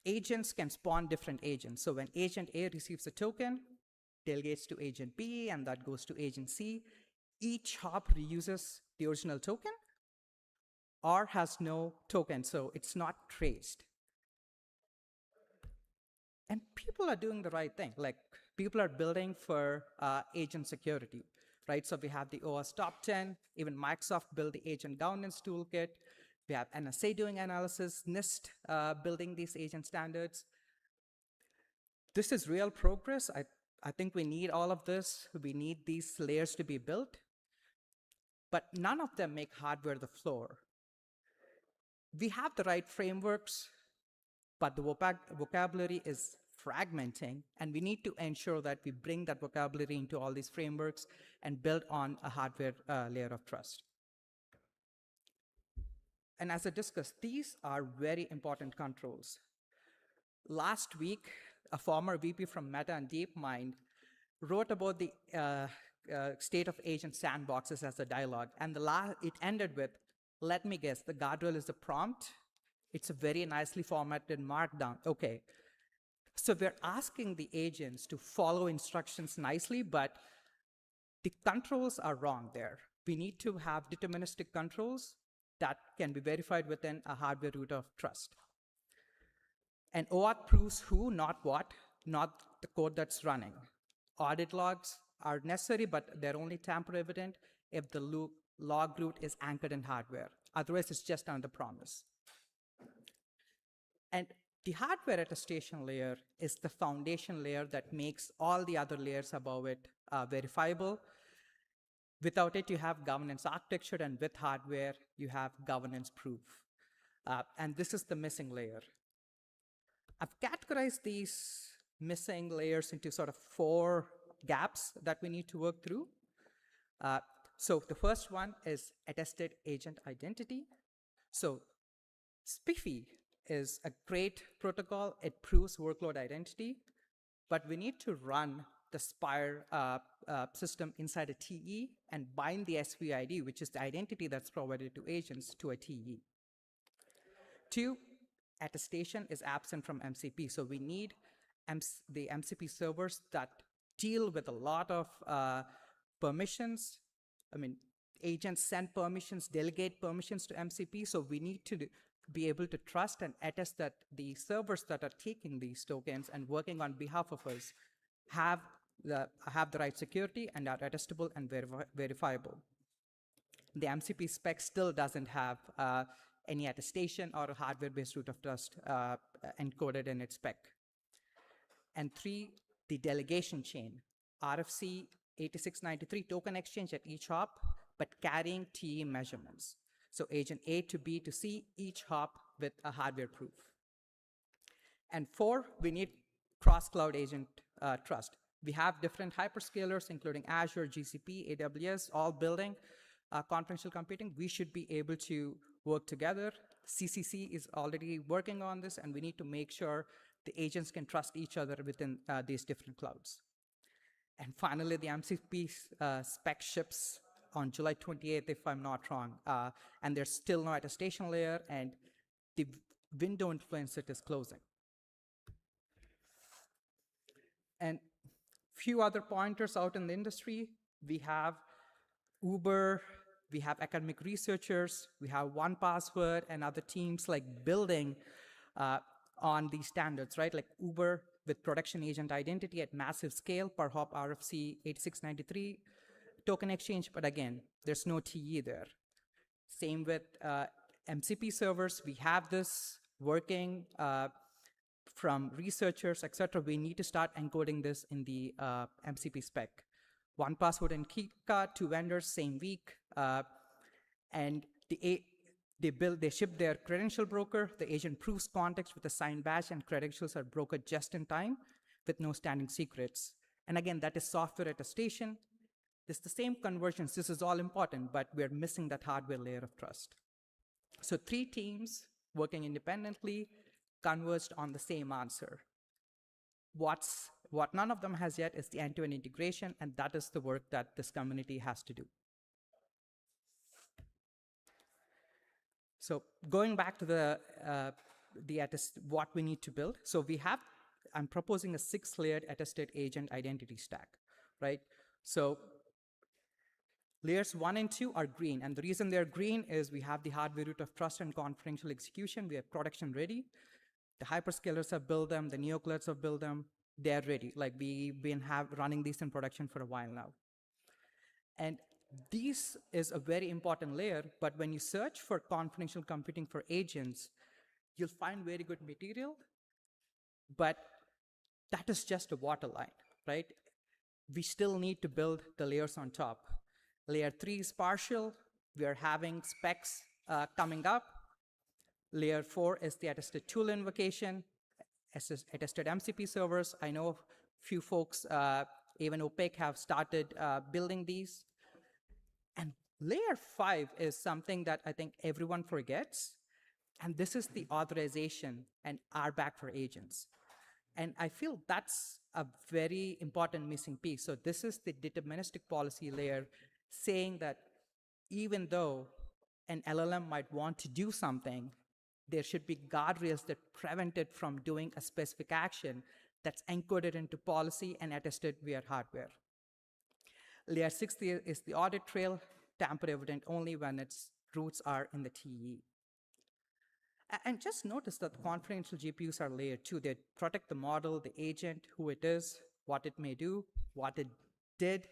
agents can spawn different agents. So when agent A receives a token, delegates to agent B, and that goes to agent C. Each hop reuses the original token or has no token, so it's not traced. And people are doing the right thing. Like, people are building for agent security, right? So we have the OS top 10, even Microsoft built the agent governance toolkit. We have NSA doing analysis, NIST building these agent standards. This is real progress. I think we need all of this. We need these layers to be built. But none of them make hardware the floor. We have the right frameworks, but the vocabulary is fragmenting, and we need to ensure that we bring that vocabulary into all these frameworks and build on a hardware layer of trust. And as I discussed, these are very important controls. Last week, a former VP from Meta and DeepMind wrote about the state of agent sandboxes as a dialogue, and it ended with, let me guess, the guardrail is a prompt. It's a very nicely formatted markdown. Okay, so we're asking the agents to follow instructions nicely, but the controls are wrong there. We need to have deterministic controls that can be verified within a hardware root of trust. And OAuth proves who, not what, not the code that's running. Audit logs are necessary, but they're only tamper evident if the log root is anchored in hardware. Otherwise, it's just another promise. And the hardware attestation layer is the foundation layer that makes all the other layers above it verifiable. Without it, you have governance architecture, and with hardware, you have governance proof. And this is the missing layer. I've categorized these missing layers into sort of 4 gaps that we need to work through. So the first one is attested agent identity. So SPIFFE is a great protocol. It proves workload identity, but we need to run the Spire system inside a TE and bind the SVID, which is the identity that's provided to agents, to a TE. 2, attestation is absent from MCP, so we need the MCP servers that deal with a lot of permissions. I mean, agents send permissions, delegate permissions to MCP, so we need to be able to trust and attest that the servers that are taking these tokens and working on behalf of us have the right security and are attestable and verifiable. The MCP spec still doesn't have any attestation or a hardware-based root of trust encoded in its spec. And 3, the delegation chain. RFC 8693 token exchange at each hop, but carrying TE measurements. So agent A to B to C, each hop with a hardware proof. And 4, we need cross-cloud agent trust. We have different hyperscalers, including Azure, GCP, AWS, all building confidential computing. We should be able to work together. CCC is already working on this, and we need to make sure the agents can trust each other within these different clouds. And finally, the MCP spec ships on July 28th, if I'm not wrong, and there's still no attestation layer, and the window influence it is closing. And few other pointers out in the industry. We have Uber, we have academic researchers, we have 1Password and other teams like building on these standards, right? Like Uber with production agent identity at massive scale per hop RFC 8693 token exchange, but again, there's no TE there. Same with MCP servers. We have this working from researchers, etc. We need to start encoding this in the MCP spec. One password and Kika, two vendors, same week, and they ship their credential broker. The agent proves context with a signed badge, and credentials are brokered just in time with no standing secrets. And again, that is software attestation. This is the same conversions. This is all important, but we're missing that hardware layer of trust. So 3 teams working independently converged on the same answer. What none of them has yet is the end-to-end integration, and that is the work that this community has to do. So going back to what we need to build. So I'm proposing a 6-layered attested agent identity stack, right? So layers 1 and 2 are green, and the reason they're green is we have the hardware root of trust and confidential execution. We have production ready. The hyperscalers have built them. The neoclouds have built them. They're ready. Like we've been running these in production for a while now. And this is a very important layer, but when you search for confidential computing for agents, you'll find very good material, but that is just a waterline, right? We still need to build the layers on top. Layer 3 is partial. We are having specs coming up. Layer 4 is the attested tool invocation, attested MCP servers. I know a few folks, even OPEC, have started building these. And layer 5 is something that I think everyone forgets. And this is the authorization and RBAC for agents. And I feel that's a very important missing piece. So this is the deterministic policy layer saying that even though an LLM might want to do something, there should be guardrails that prevent it from doing a specific action that's encoded into policy and attested via hardware. Layer 6 is the audit trail, tamper evident only when its roots are in the TE. And just notice that the confidential GPUs are layer 2. They protect the model, the agent, who it is, what it may do, what it did.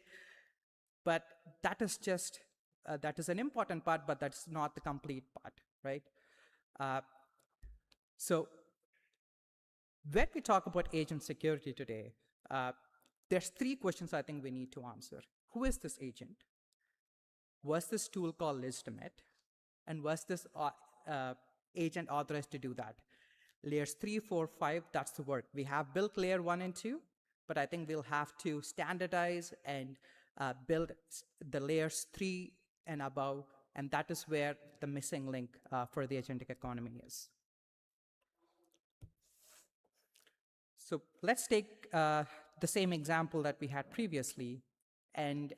But that is just, that is an important part, but that's not the complete part, right? So when we talk about agent security today, there's 3 questions I think we need to answer. Who is this agent? Was this tool called legitimate? And was this agent authorized to do that? Layers 3, 4, 5, that's the work. We have built layer 1 and 2, but I think we'll have to standardize and build the layers 3 and above, and that is where the missing link for the agentic economy is. So let's take the same example that we had previously and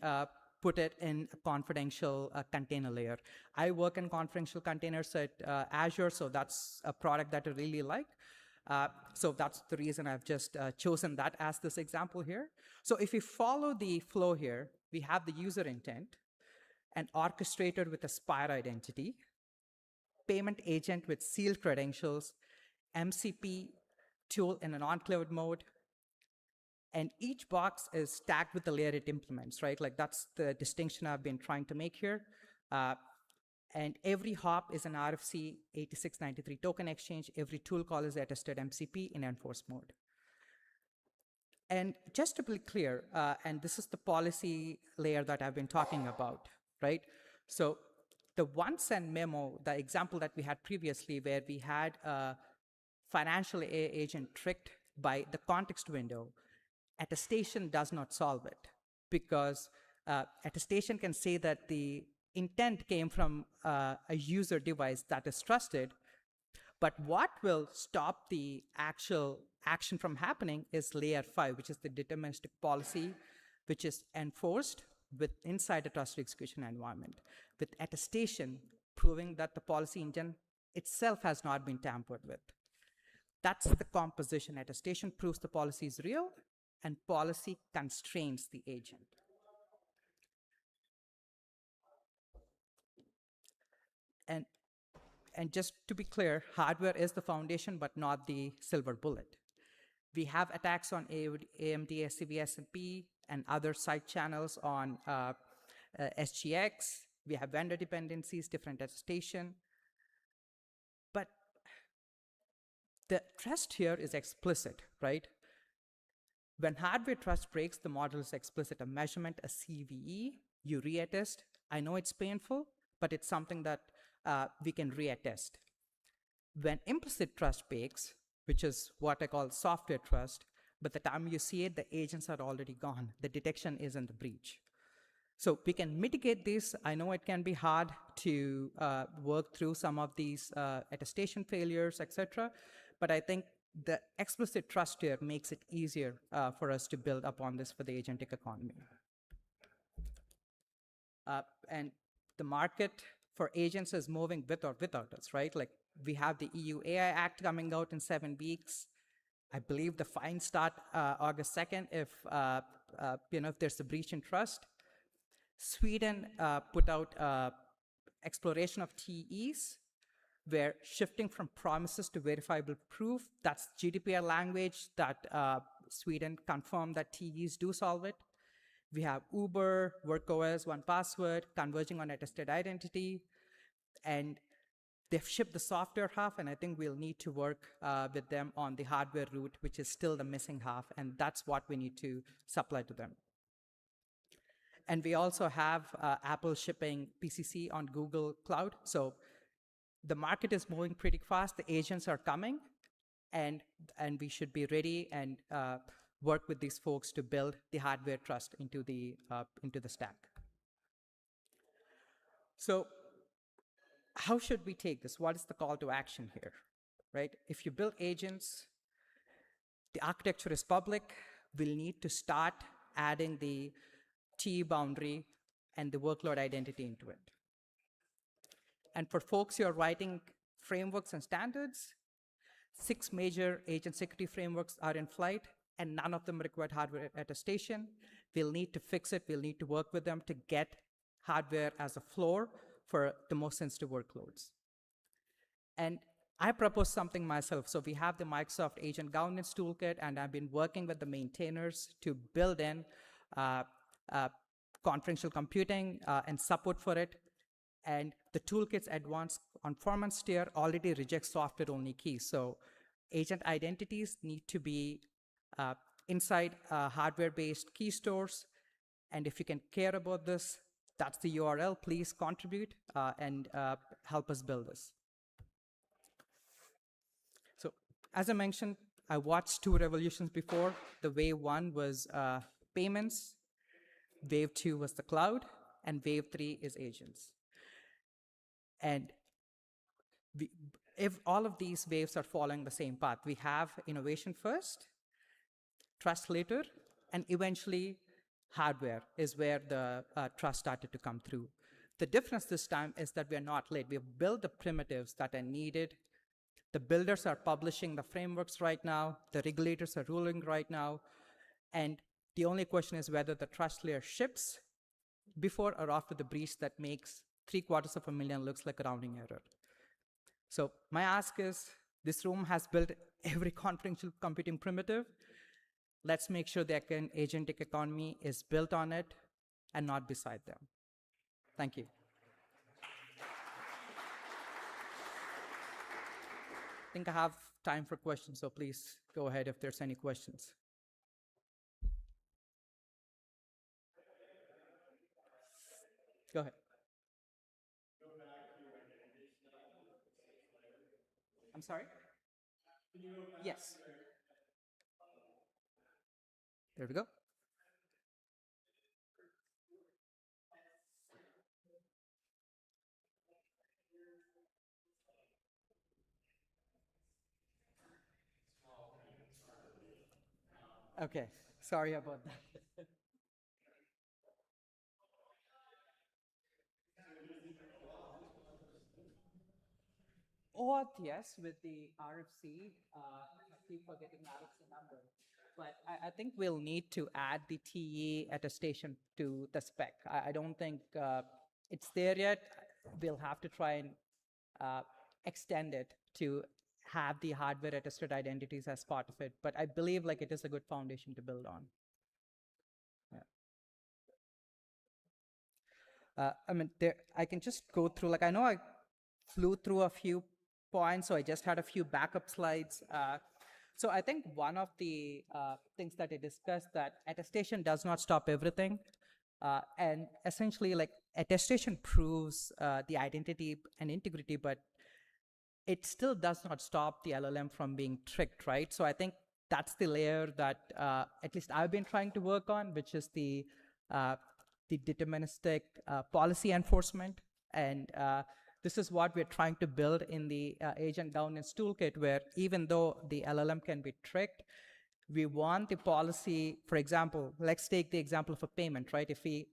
put it in a confidential container layer. I work in confidential containers at Azure, so that's a product that I really like. So that's the reason I've just chosen that as this example here. So if you follow the flow here, we have the user intent, an orchestrator with a Spire identity, payment agent with sealed credentials, MCP tool in an enclave mode, and each box is tagged with the layer it implements, right? Like that's the distinction I've been trying to make here. And every hop is an RFC 8693 token exchange. Every tool call is attested MCP in enforce mode. And just to be clear, and this is the policy layer that I've been talking about, right? So the once-send memo, the example that we had previously where we had a financial agent tricked by the context window, attestation does not solve it, because attestation can say that the intent came from a user device that is trusted, but what will stop the actual action from happening is layer 5, which is the deterministic policy, which is enforced inside a trusted execution environment, with attestation proving that the policy engine itself has not been tampered with. That's the composition. Attestation proves the policy is real, and policy constrains the agent. And And just to be clear, hardware is the foundation, but not the silver bullet. We have attacks on AMD, SCV, S&P, and other side channels on SGX. We have vendor dependencies, different attestation. But the trust here is explicit, right? When hardware trust breaks, the model is explicit. A measurement, a CVE, you reattest. I know it's painful, but it's something that we can reattest. When implicit trust breaks, which is what I call software trust, by the time you see it, the agents are already gone. The detection is in the breach. So we can mitigate this. I know it can be hard to work through some of these attestation failures, etc. But I think the explicit trust here makes it easier for us to build upon this for the agentic economy. And the market for agents is moving with or without us, right? Like we have the EU AI Act coming out in 7 weeks. I believe the fines start August 2nd if if there's a breach in trust. Sweden put out exploration of TEs, where shifting from promises to verifiable proof, that's GDPR language that Sweden confirmed that TEs do solve it. We have Uber, WorkOS, 1Password, converging on attested identity, and they've shipped the software half, and I think we'll need to work with them on the hardware route, which is still the missing half, and that's what we need to supply to them. And we also have Apple shipping PCC on Google Cloud. So the market is moving pretty fast. The agents are coming, and we should be ready and work with these folks to build the hardware trust into the stack. So how should we take this? What is the call to action here, right? If you build agents, the architecture is public. We'll need to start adding the TE boundary and the workload identity into it. And for folks who are writing frameworks and standards, 6 major agent security frameworks are in flight, and none of them require hardware attestation. We'll need to fix it. We'll need to work with them to get hardware as a floor for the most sensitive workloads. And I propose something myself. So we have the Microsoft Agent Governance Toolkit, and I've been working with the maintainers to build in confidential computing and support for it. And the toolkit's advanced conformance tier already rejects software-only keys. So agent identities need to be inside hardware-based key stores. And if you can care about this, that's the URL. Please contribute and help us build this. So as I mentioned, I watched 2 revolutions before. The wave 1 was payments. Wave 2 was the cloud. And wave 3 is agents. And if all of these waves are following the same path, we have innovation first, trust later, and eventually hardware is where the trust started to come through. The difference this time is that we are not late. We have built the primitives that are needed. The builders are publishing the frameworks right now. The regulators are ruling right now. And the only question is whether the trust layer ships before or after the breach that makes $750,000 looks like a rounding error. So my ask is, this room has built every confidential computing primitive. Let's make sure the agentic economy is built on it and not beside them. Thank you. I think I have time for questions, so please go ahead if there's any questions. Go ahead. I'm sorry? Yes. There we go. Okay, sorry about that. Or yes, with the RFC, I keep forgetting RFC number. But I think we'll need to add the TE attestation to the spec. I don't think it's there yet. We'll have to try and extend it to have the hardware attested identities as part of it. But I believe like it is a good foundation to build on. I mean, I can just go through, like, I know I flew through a few points, so I just had a few backup slides. So I think one of the things that I discussed, that attestation does not stop everything. And essentially, like, attestation proves the identity and integrity, but it still does not stop the LLM from being tricked, right? So I think that's the layer that at least I've been trying to work on, which is the deterministic policy enforcement. And this is what we're trying to build in the agent governance toolkit, where even though the LLM can be tricked, we want the policy, for example, let's take the example of a payment, right? If we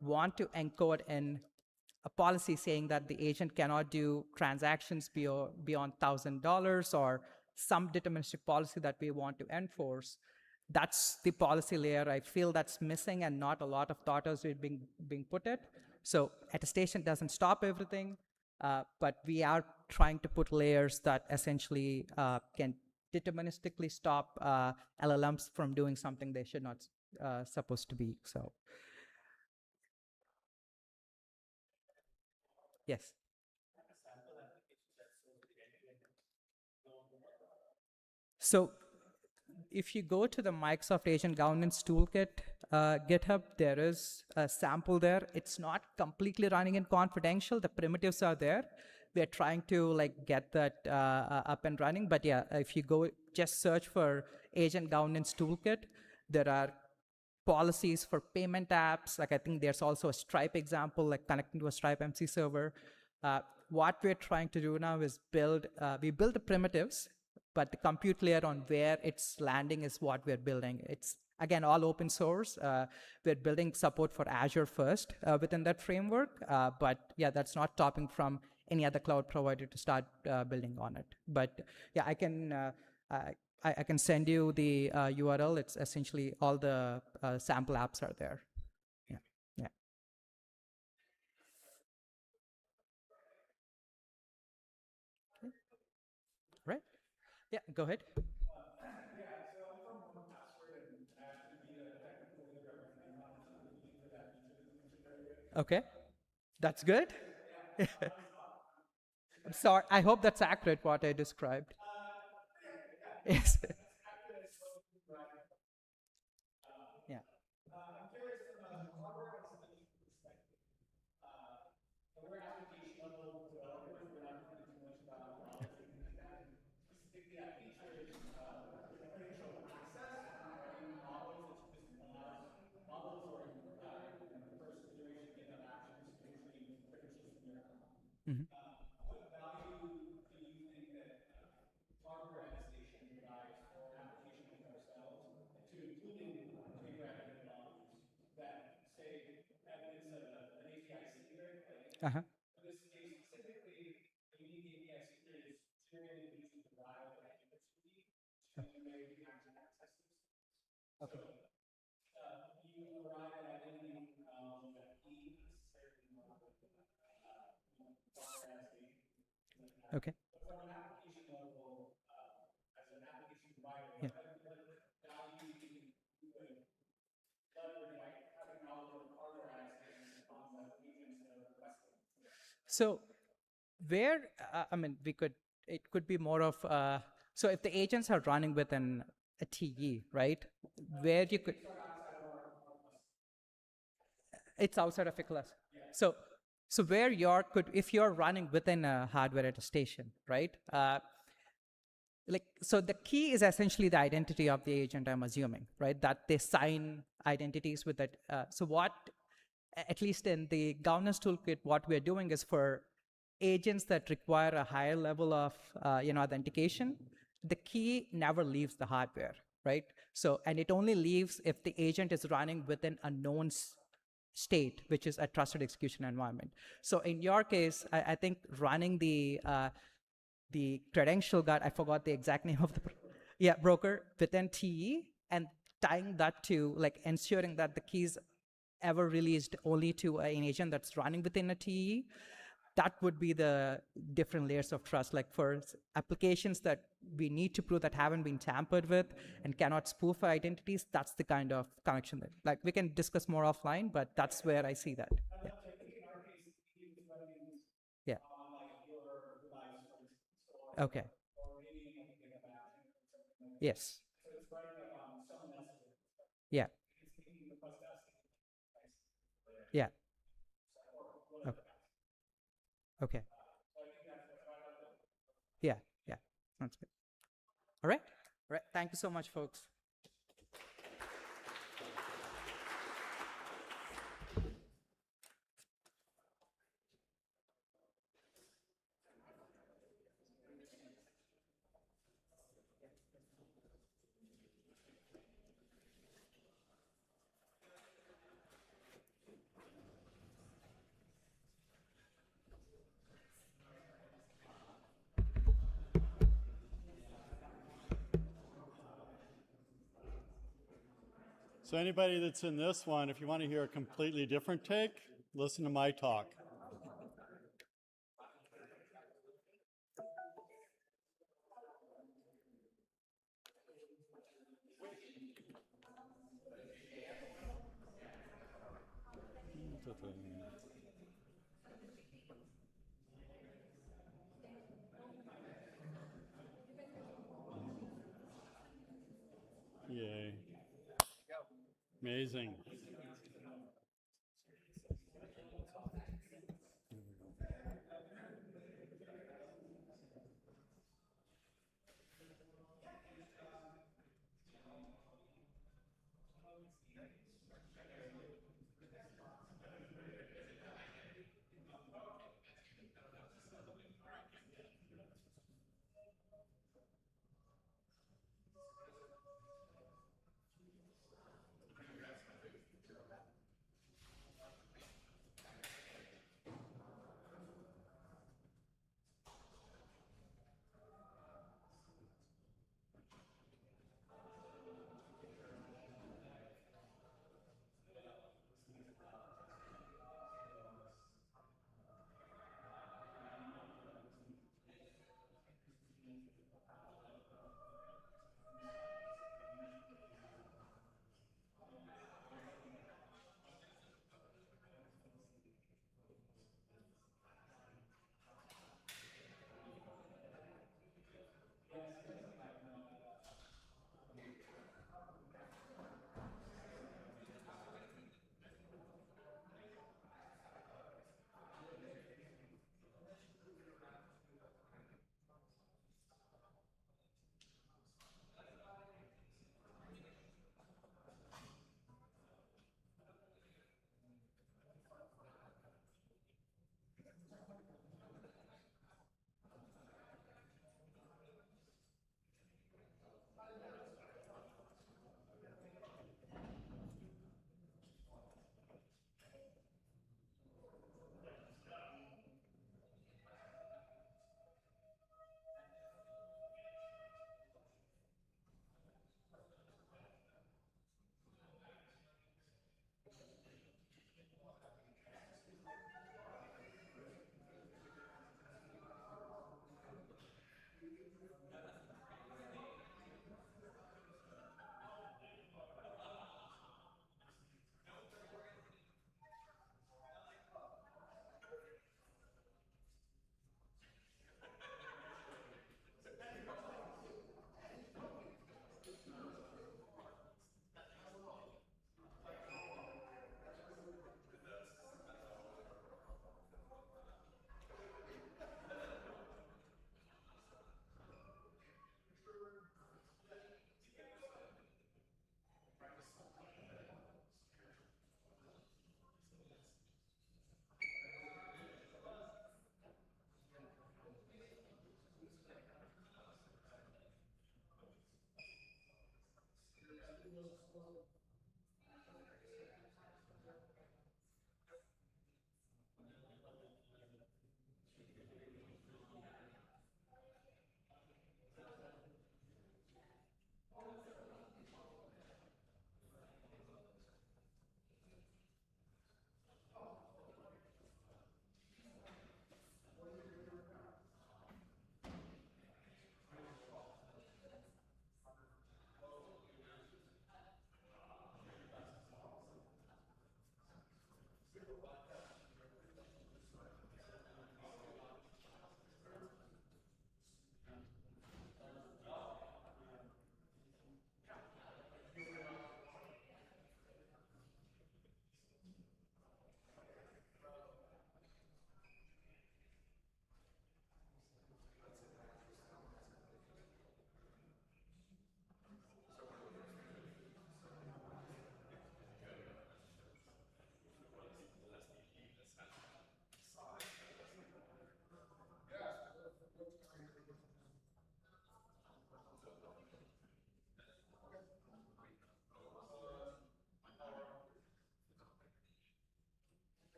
want to encode in a policy saying that the agent cannot do transactions beyond $1,000 or some deterministic policy that we want to enforce, that's the policy layer. I feel that's missing, and not a lot of thought is being put it. So attestation doesn't stop everything, but we are trying to put layers that essentially can deterministically stop LLMs from doing something they should not supposed to be. So yes. So if you go to the Microsoft Agent Governance Toolkit GitHub, there is a sample there. It's not completely running in confidential. The primitives are there. We're trying to like get that up and running. But yeah, if you go just search for Agent Governance Toolkit, there are policies for payment apps. Like I think there's also a Stripe example, like connecting to a Stripe MC server. What we're trying to do now is we build the primitives, but the compute layer on where it's landing is what we're building. It's, again, all open source. We're building support for Azure first within that framework. But yeah, that's not stopping from any other cloud provider to start building on it. But yeah, I can send you the URL. It's essentially all the sample apps are there. Yeah, yeah. Okay. Right. Yeah, go ahead. Okay, that's good. I'm sorry. I hope that's accurate what I described. Yes. Yeah. Mm-hmm. Uh-huh. Okay. Okay. Yeah. So where, I mean, it could be more of, so if the agents are running within a TE, right, where you could, it's outside of a class. So where if you're running within a hardware attestation, right, so the key is essentially the identity of the agent, I'm assuming, right, that they sign identities with that. So what, at least in the governance toolkit, what we're doing is for agents that require a higher level of authentication, the key never leaves the hardware, right? So, and it only leaves if the agent is running within a known state, which is a trusted execution environment. So in your case, I think running the credential guard, I forgot the exact name of the broker within TE, and tying that to like ensuring that the keys ever released only to an agent that's running within a TE. that would be the different layers of trust. Like for applications that we need to prove that haven't been tampered with and cannot spoof identities, that's the kind of connection that, like, we can discuss more offline, but that's where I see that. Yeah. Yeah. Okay. Yes. Yeah. Yeah. Okay. Okay. Yeah. Yeah. Sounds good. All right. All right. Thank you so much, folks. So anybody that's in this one, if you want to hear a completely different take, listen to my talk. Yay. Amazing.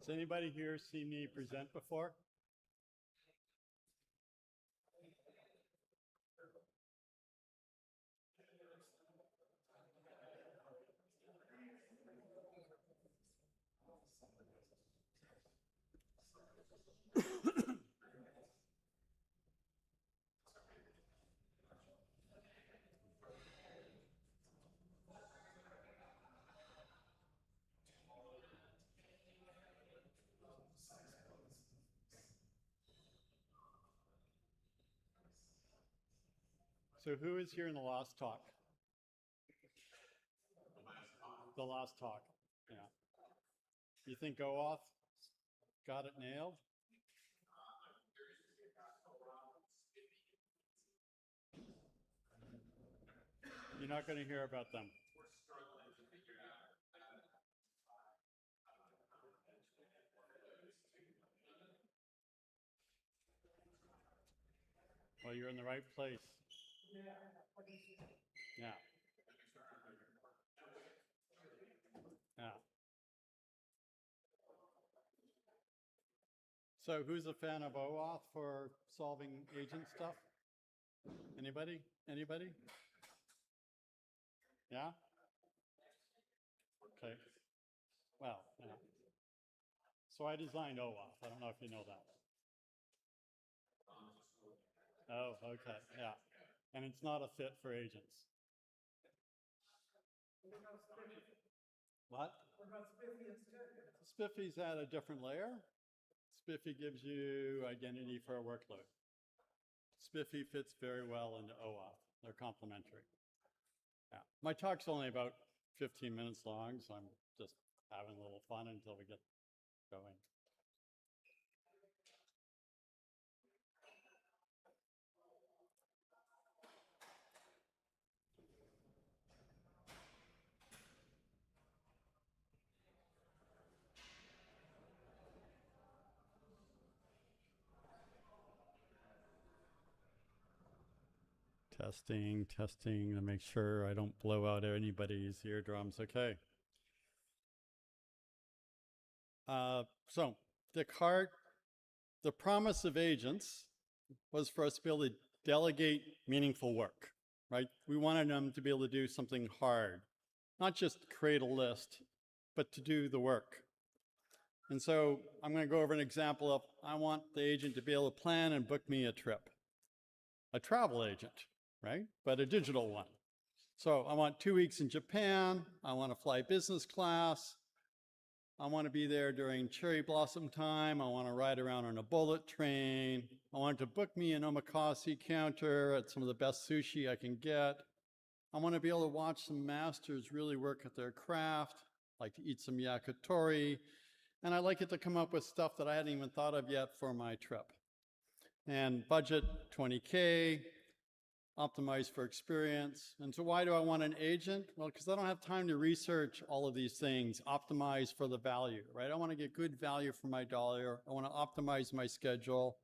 Has anybody here seen me present before? So who is here in the last talk? The last talk, yeah. You think OAuth got it nailed? You're not going to hear about them. Well, you're in the right place. Yeah. Yeah. So who's a fan of OAuth for solving agent stuff? Anybody? Anybody? Yeah? Okay. Well, yeah. So I designed OAuth. I don't know if you know that. Oh, okay. Yeah. And it's not a fit for agents. What? Spiffy's at a different layer. Spiffy gives you identity for a workload. Spiffy fits very well into OAuth. They're complementary. Yeah. My talk's only about 15 minutes long, so I'm just having a little fun until we get going. Testing to make sure I don't blow out anybody's eardrums. Okay. So Descartes, the promise of agents was for us to be able to delegate meaningful work, right? We wanted them to be able to do something hard, not just create a list, but to do the work. And so I'm going to go over an example of, I want the agent to be able to plan and book me a trip. A travel agent, right? But a digital one. So I want 2 weeks in Japan. I want to fly business class. I want to be there during cherry blossom time. I want to ride around on a bullet train. I want to book me an omakase counter at some of the best sushi I can get. I want to be able to watch some masters really work at their craft, like to eat some yakitori. And I like it to come up with stuff that I hadn't even thought of yet for my trip. And budget 20K, optimized for experience. And so why do I want an agent? Well, because I don't have time to research all of these things, optimize for the value, right? I want to get good value for my dollar. I want to optimize my schedule.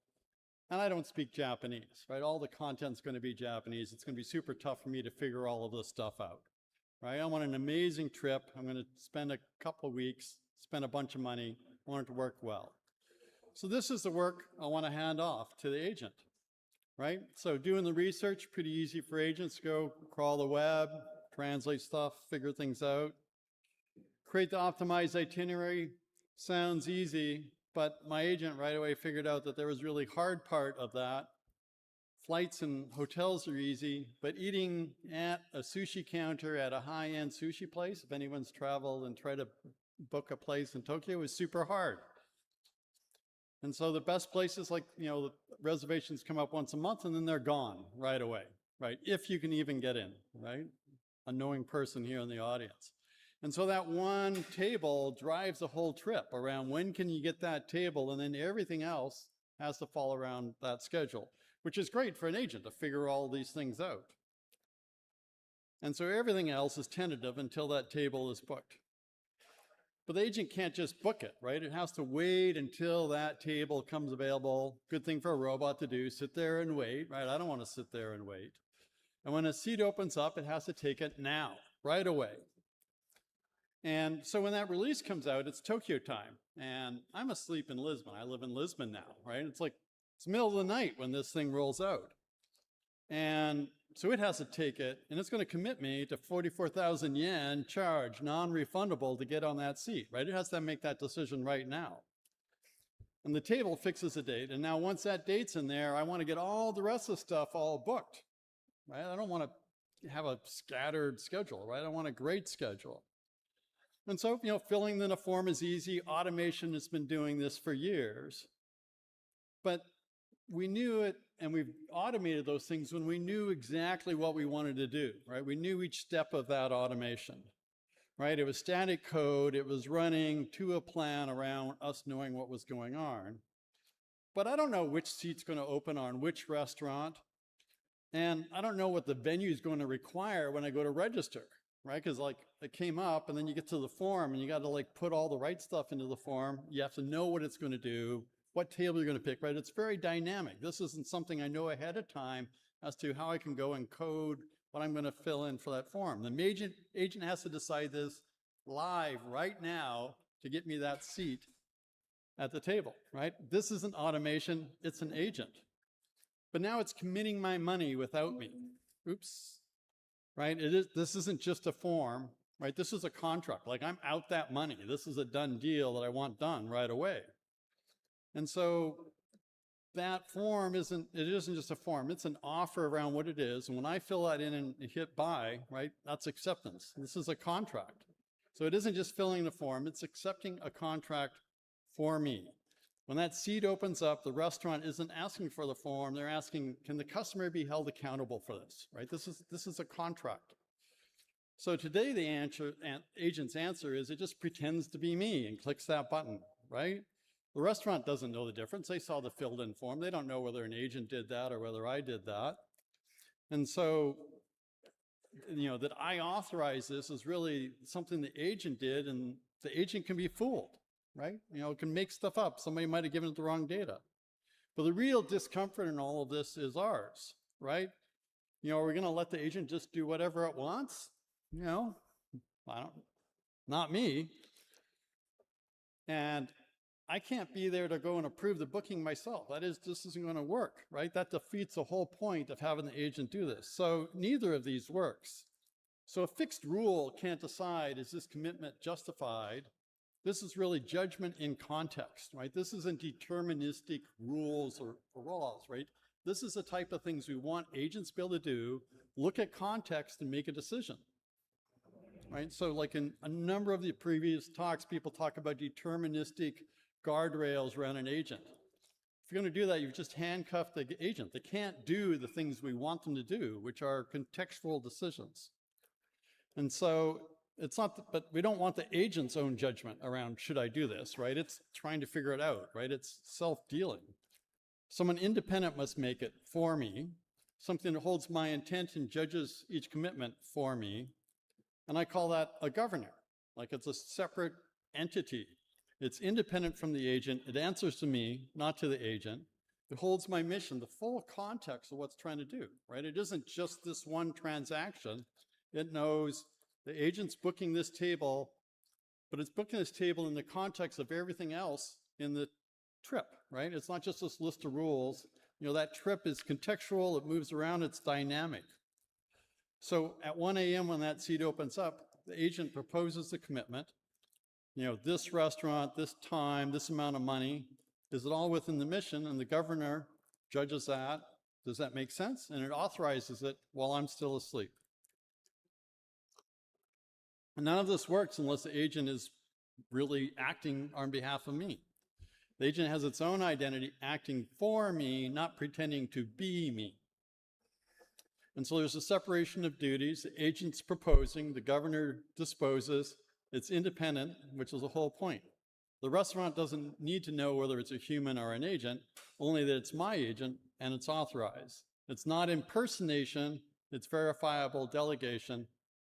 And I don't speak Japanese, right? All the content's going to be Japanese. It's going to be super tough for me to figure all of this stuff out, right? I want an amazing trip. I'm going to spend a couple of weeks, spend a bunch of money. I want it to work well. So this is the work I want to hand off to the agent, right? So doing the research, pretty easy for agents. Go crawl the web, translate stuff, figure things out. Create the optimized itinerary. Sounds easy, but my agent right away figured out that there was really hard part of that. Flights and hotels are easy, but eating at a sushi counter at a high-end sushi place, if anyone's traveled and tried to book a place in Tokyo, is super hard. And so the best places, like, the reservations come up once a month and then they're gone right away, right? If you can even get in, right? A knowing person here in the audience. And so that one table drives the whole trip around when can you get that table, and then everything else has to fall around that schedule, which is great for an agent to figure all these things out. And so everything else is tentative until that table is booked. But the agent can't just book it, right? It has to wait until that table comes available. Good thing for a robot to do, sit there and wait, right? I don't want to sit there and wait. And when a seat opens up, it has to take it now, right away. And so when that release comes out, it's Tokyo time. And I'm asleep in Lisbon. I live in Lisbon now, right? It's like, it's the middle of the night when this thing rolls out. And so it has to take it, and it's going to commit me to 44,000 yen charge, non-refundable, to get on that seat, right? It has to make that decision right now. And the table fixes a date, and now once that date's in there, I want to get all the rest of the stuff all booked, right? I don't want to have a scattered schedule, right? I want a great schedule. And so, filling in a form is easy. Automation has been doing this for years. But we knew it, and we've automated those things when we knew exactly what we wanted to do, right? We knew each step of that automation, right? It was static code. It was running to a plan around us knowing what was going on. But I don't know which seat's going to open on which restaurant. And I don't know what the venue is going to require when I go to register, right? Because it came up, and then you get to the form, and you got to put all the right stuff into the form. You have to know what it's going to do, what table you're going to pick, right? It's very dynamic. This isn't something I know ahead of time as to how I can go and code what I'm going to fill in for that form. The agent has to decide this live right now to get me that seat at the table, right? This isn't automation, it's an agent. But now it's committing my money without me. Oops, right? This isn't just a form, right? This is a contract. I'm out that money. This is a done deal that I want done right away. And so that form isn't just a form, it's an offer around what it is. And when I fill that in and hit buy, right, that's acceptance. This is a contract. So it isn't just filling the form, it's accepting a contract for me. When that seat opens up, the restaurant isn't asking for the form, they're asking, can the customer be held accountable for this, right? This is a contract. So today the agent's answer is it just pretends to be me and clicks that button, right? The restaurant doesn't know the difference. They saw the filled in form. They don't know whether an agent did that or whether I did that. And so, that I authorize this is really something the agent did, and the agent can be fooled, right? It can make stuff up. Somebody might have given it the wrong data. But the real discomfort in all of this is ours, right? Are we going to let the agent just do whatever it wants? Not me. And I can't be there to go and approve the booking myself. This isn't going to work, right? That defeats the whole point of having the agent do this. So neither of these works. So a fixed rule can't decide, is this commitment justified? This is really judgment in context, right? This isn't deterministic rules or laws, right? This is the type of things we want agents to be able to do, look at context and make a decision. Right? So in a number of the previous talks, people talk about deterministic guardrails around an agent. If you're going to do that, you've just handcuffed the agent. They can't do the things we want them to do, which are contextual decisions. And so it's not, but we don't want the agent's own judgment around, should I do this, right? It's trying to figure it out, right? It's self-dealing. Someone independent must make it for me, something that holds my intent and judges each commitment for me. And I call that a governor, it's a separate entity. It's independent from the agent. It answers to me, not to the agent. It holds my mission, the full context of what's trying to do, right? It isn't just this one transaction. It knows the agent's booking this table, but it's booking this table in the context of everything else in the trip, right? It's not just this list of rules. That trip is contextual, it moves around, it's dynamic. So at 1 a.m. when that seat opens up, the agent proposes the commitment. This restaurant, this time, this amount of money, is it all within the mission? And the governor judges that. Does that make sense? And it authorizes it while I'm still asleep. And none of this works unless the agent is really acting on behalf of me. The agent has its own identity, acting for me, not pretending to be me. And so there's a separation of duties. The agent's proposing, the governor disposes. It's independent, which is the whole point. The restaurant doesn't need to know whether it's a human or an agent, only that it's my agent and it's authorized. It's not impersonation, it's verifiable delegation,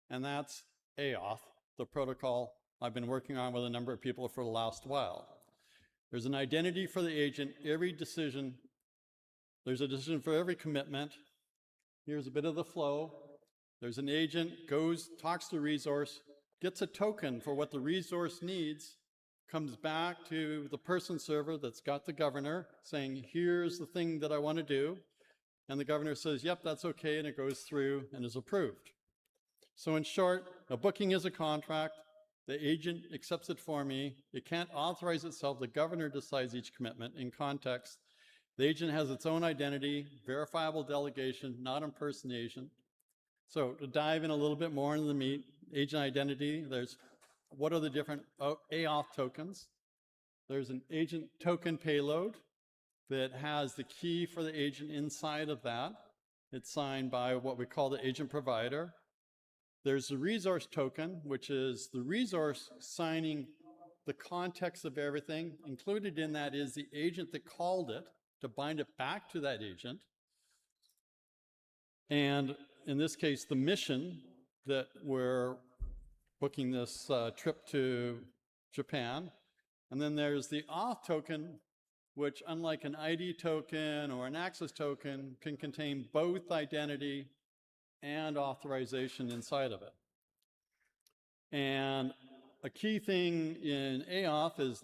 and that's AOF, the protocol I've been working on with a number of people for the last while. There's an identity for the agent, every decision. There's a decision for every commitment. Here's a bit of the flow. There's an agent, goes, talks to the resource, gets a token for what the resource needs, comes back to the person server that's got the governor saying, here's the thing that I want to do. And the governor says, yep, that's okay, and it goes through and is approved. So in short, a booking is a contract. The agent accepts it for me. It can't authorize itself. The governor decides each commitment in context. The agent has its own identity, verifiable delegation, not impersonation. So to dive in a little bit more into the meat, agent identity, there's what are the different AOF tokens? There's an agent token payload that has the key for the agent inside of that. It's signed by what we call the agent provider. There's the resource token, which is the resource signing the context of everything. Included in that is the agent that called it to bind it back to that agent. And in this case, the mission that we're booking this trip to Japan. And then there's the auth token, which unlike an ID token or an access token, can contain both identity and authorization inside of it. And a key thing in AOF is,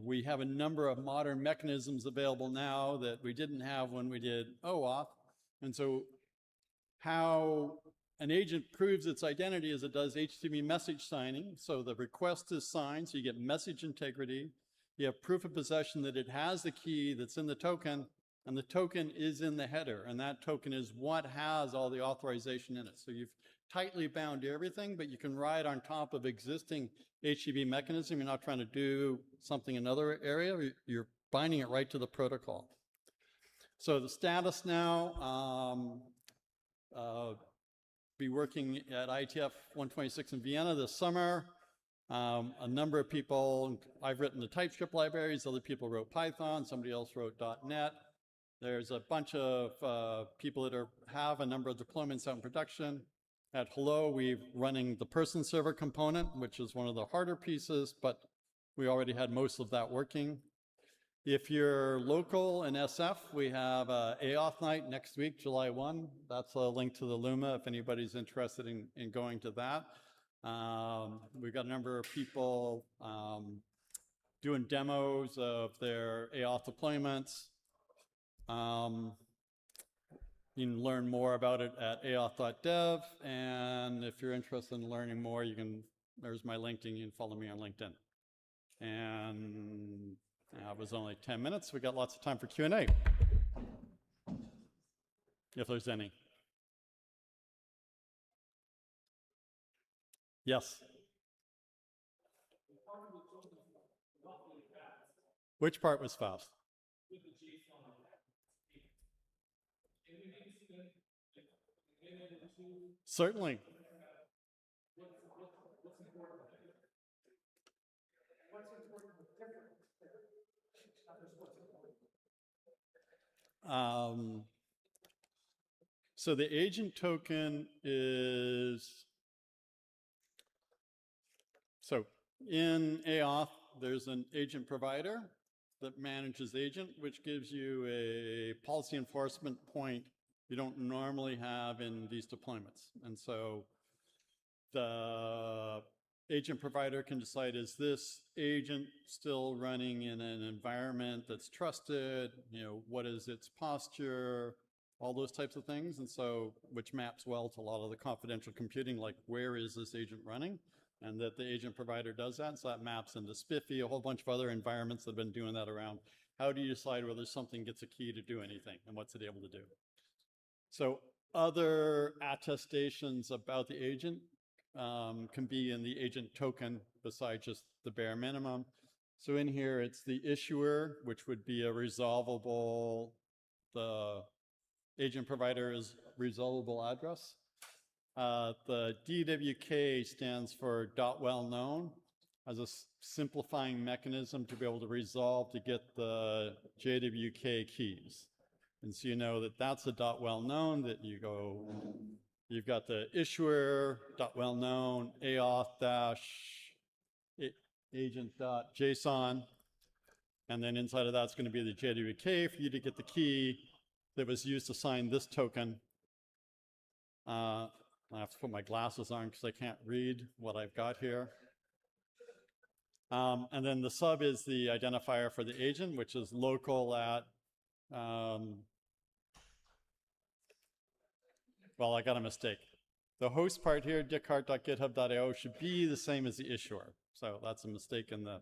we have a number of modern mechanisms available now that we didn't have when we did OAuth. And so how an agent proves its identity is it does HTTP message signing. So the request is signed, so you get message integrity. You have proof of possession that it has the key that's in the token, and the token is in the header, and that token is what has all the authorization in it. So you've tightly bound everything, but you can ride on top of existing HTTP mechanism. You're not trying to do something in another area. You're binding it right to the protocol. So the status now, be working at IETF 126 in Vienna this summer. A number of people, I've written the TypeScript libraries, other people wrote Python, somebody else wrote .NET. There's a bunch of people that have a number of deployments out in production. At Hello, we're running the person server component, which is one of the harder pieces, but we already had most of that working. If you're local in SF, we have AOF night next week, July 1. That's a link to the Luma if anybody's interested in going to that. We've got a number of people doing demos of their AOF deployments. You can learn more about it at aof.dev, and if you're interested in learning more, there's my LinkedIn, you can follow me on LinkedIn. And it was only 10 minutes. We got lots of time for Q&A, if there's any. Yes? Which part was fast? Certainly. So the agent token is, so in AOF, there's an agent provider that manages agent, which gives you a policy enforcement point you don't normally have in these deployments. And so the agent provider can decide, is this agent still running in an environment that's trusted? What is its posture? All those types of things. And so, which maps well to a lot of the confidential computing, like where is this agent running? And that the agent provider does that. So that maps into Spiffy, a whole bunch of other environments that have been doing that around. How do you decide whether something gets a key to do anything and what's it able to do? So other attestations about the agent can be in the agent token besides just the bare minimum. So in here, it's the issuer, which would be a resolvable, the agent provider is resolvable address. The DWK stands for .well known as a simplifying mechanism to be able to resolve to get the JWK keys. And so you know that that's a .well known that you've got the issuer, .well known, aauth-agent.json, and then inside of that's going to be the JWK for you to get the key that was used to sign this token. I have to put my glasses on because I can't read what I've got here. And then the sub is the identifier for the agent, which is local at, well, I got a mistake. The host part here, dickheart.github.io, should be the same as the issuer. So that's a mistake in the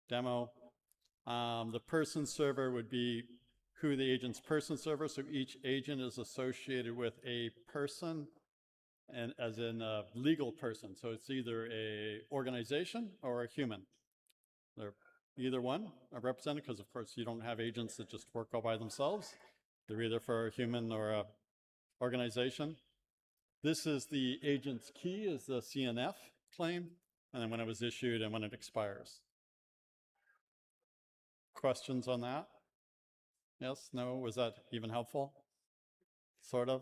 demo. The person server would be who the agent's person server. So each agent is associated with a person, and as in a legal person. So it's either a organization or a human. They're either one are represented, because of course you don't have agents that just work all by themselves. They're either for a human or a organization. This is the agent's key, is the CNF claim, and then when it was issued and when it expires. Questions on that? Yes, no, was that even helpful? Sort of?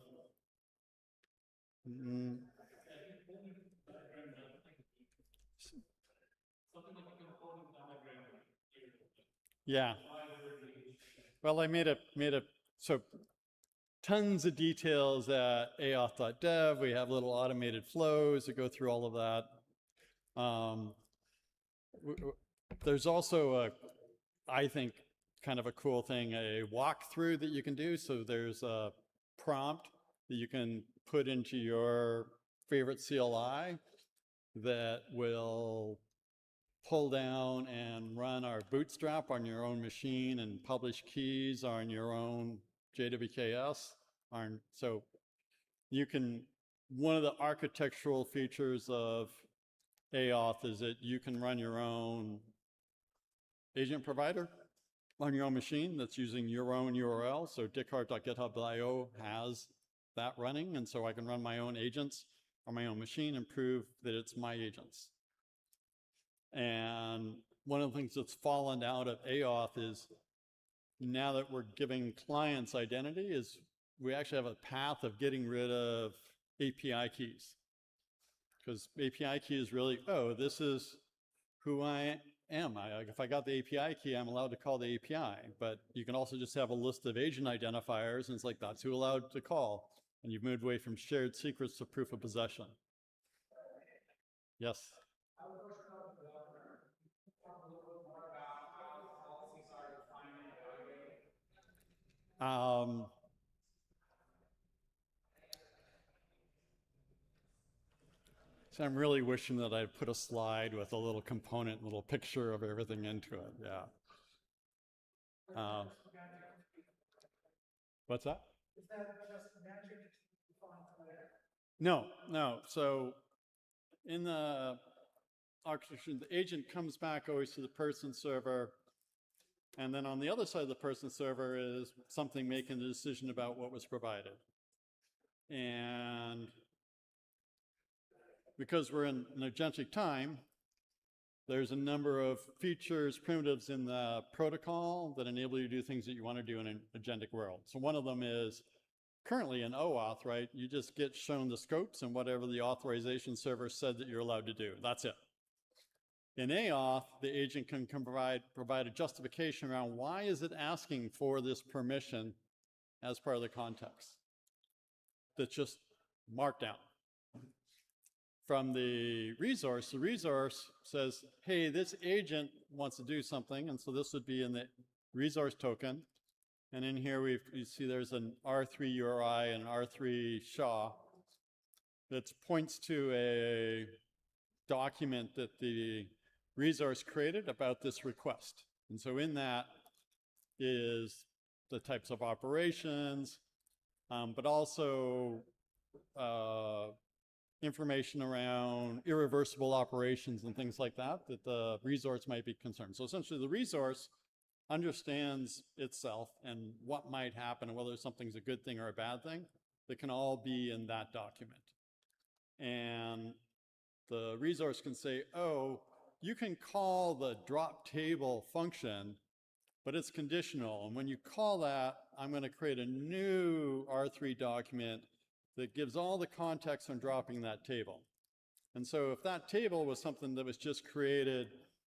Yeah. Well, I made a, so tons of details at aauth.dev. We have little automated flows that go through all of that. There's also I think, kind of a cool thing, a walkthrough that you can do. So there's a prompt that you can put into your favorite CLI that will pull down and run our bootstrap on your own machine and publish keys on your own JWKS. So you can, one of the architectural features of aauth is that you can run your own agent provider on your own machine that's using your own URL. So dickheart.github.io has that running, and so I can run my own agents on my own machine and prove that it's my agents. And one of the things that's fallen out of aauth is, now that we're giving clients identity, is we actually have a path of getting rid of API keys. Because API key is really, oh, this is who I am. If I got the API key, I'm allowed to call the API. But you can also just have a list of agent identifiers, and it's like, that's who allowed to call. And you've moved away from shared secrets to proof of possession. Yes? So I'm really wishing that I'd put a slide with a little component, little picture of everything into it. Yeah. What's that? Is that just magically defined there? No, no. So in the architecture, the agent comes back always to the person server. And then on the other side of the person server is something making the decision about what was provided. And because we're in an agentic time, there's a number of features, primitives in the protocol that enable you to do things that you want to do in an agentic world. So one of them is currently in OAuth, right? You just get shown the scopes and whatever the authorization server said that you're allowed to do. That's it. In aauth, the agent can provide a justification around why is it asking for this permission as part of the context. That's just marked down. From the resource says, hey, this agent wants to do something, and so this would be in the resource token. And in here you see there's an R3 URI and an R3 SHA that points to a document that the resource created about this request. And so in that is the types of operations, but also information around irreversible operations and things like that, that the resource might be concerned. So essentially the resource understands itself and what might happen and whether something's a good thing or a bad thing. That can all be in that document. And the resource can say, oh, you can call the drop table function, but it's conditional. And when you call that, I'm going to create a new R3 document that gives all the context on dropping that table. And so if that table was something that was just created,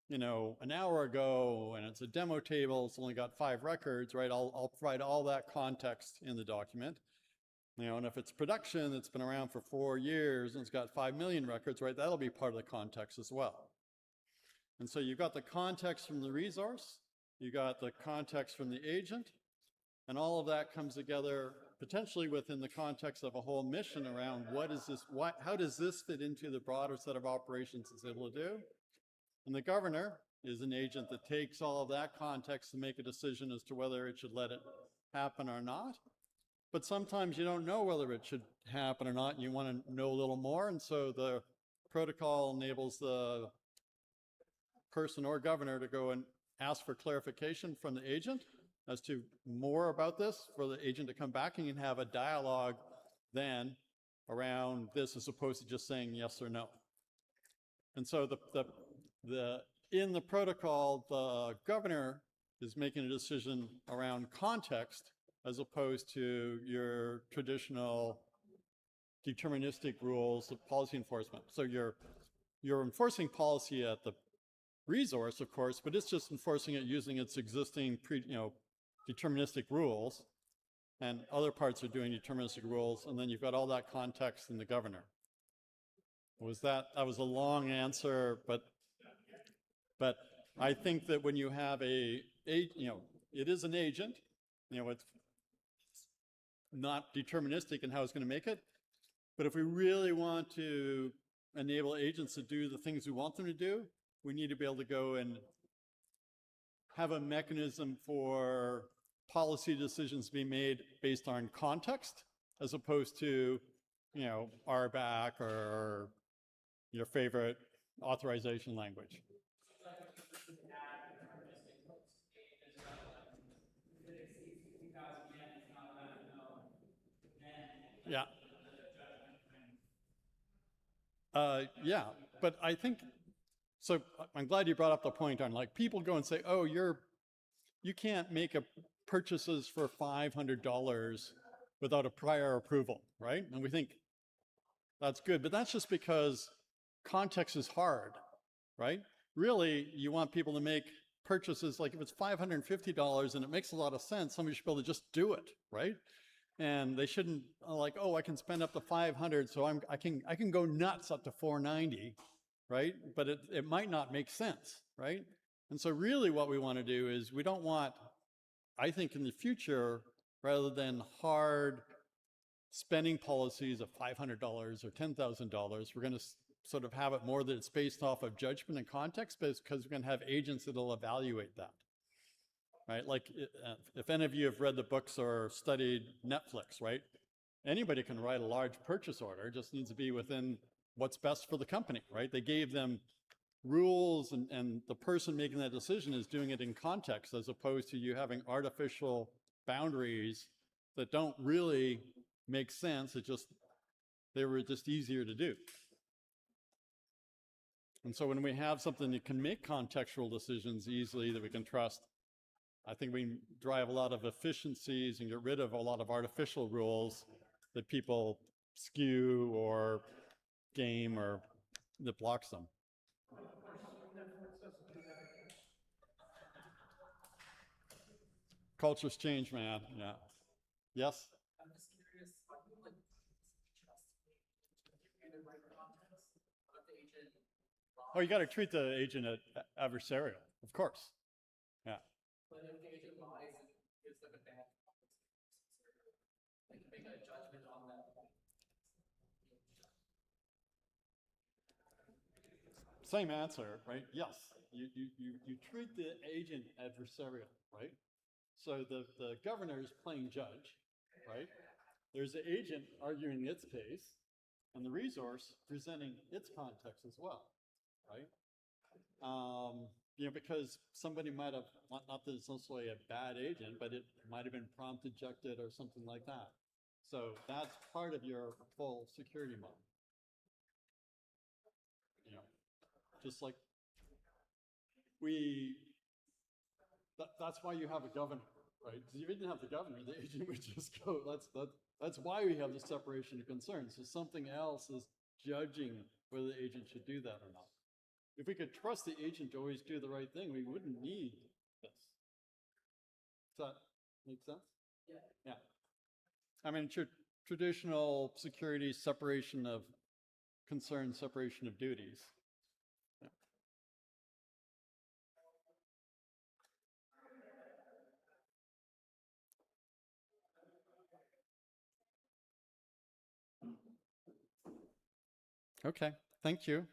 you know, an hour ago, and it's a demo table, it's only got 5 records, right? I'll provide all that context in the document. You know, and if it's production that's been around for 4 years and it's got 5 million records, right, that'll be part of the context as well. And so you've got the context from the resource, you got the context from the agent, and all of that comes together potentially within the context of a whole mission around what is this, how does this fit into the broader set of operations it's able to do? And the governor is an agent that takes all of that context to make a decision as to whether it should let it happen or not. But sometimes you don't know whether it should happen or not, and you want to know a little more, and so the protocol enables the person or governor to go and ask for clarification from the agent as to more about this, for the agent to come back and you can have a dialogue then around this as opposed to just saying yes or no. And so in the protocol, the governor is making a decision around context as opposed to your traditional deterministic rules of policy enforcement. So you're enforcing policy at the resource, of course, but it's just enforcing it using its existing deterministic rules, and other parts are doing deterministic rules, and then you've got all that context in the governor. That was a long answer, but I think that when you have it is an agent, it's not deterministic in how it's going to make it, but if we really want to enable agents to do the things we want them to do, we need to be able to go and have a mechanism for policy decisions being made based on context, as opposed to, RBAC or your favorite authorization language. Yeah. Yeah, but I think, so I'm glad you brought up the point on, like, people go and say, oh, you can't make purchases for $500 without a prior approval, right? And we think that's good, but that's just because context is hard, right? Really, you want people to make purchases, like if it's $550 and it makes a lot of sense, somebody should be able to just do it, right? And they shouldn't like, oh, I can spend up to 500, so I can go nuts up to 490, right? But it might not make sense, right? And so really what we want to do is we don't want, I think in the future, rather than hard spending policies of $500 or $10,000, we're going to sort of have it more that it's based off of judgment and context, because we're going to have agents that'll evaluate that. Right, like if any of you have read the books or studied Netflix, right? Anybody can write a large purchase order, just needs to be within what's best for the company, right? They gave them rules, and the person making that decision is doing it in context, as opposed to you having artificial boundaries that don't really make sense. They were just easier to do. And so when we have something that can make contextual decisions easily that we can trust, I think we drive a lot of efficiencies and get rid of a lot of artificial rules that people skew or game or that blocks them. Cultures change, man. Yeah. Yes? I'm just curious, like, trust in the right context of the agent. Oh, you got to treat the agent adversarial, of course. Yeah. But if the agent lies and gives them a bad like make a judgment on that. Same answer, right? Yes. You treat the agent adversarial, right? So the governor is playing judge, right? There's the agent arguing its case, and the resource presenting its context as well, right? Because somebody might have, not that it's necessarily a bad agent, but it might have been prompt ejected or something like that. So that's part of your full security model. Just like that's why you have a governor, right? Because if you didn't have the governor, the agent would just go, that's why we have the separation of concerns. So something else is judging whether the agent should do that or not. If we could trust the agent to always do the right thing, we wouldn't need this. Does that make sense? Yeah. Yeah. I mean, traditional security separation of concern, separation of duties. Yeah. Okay, thank you.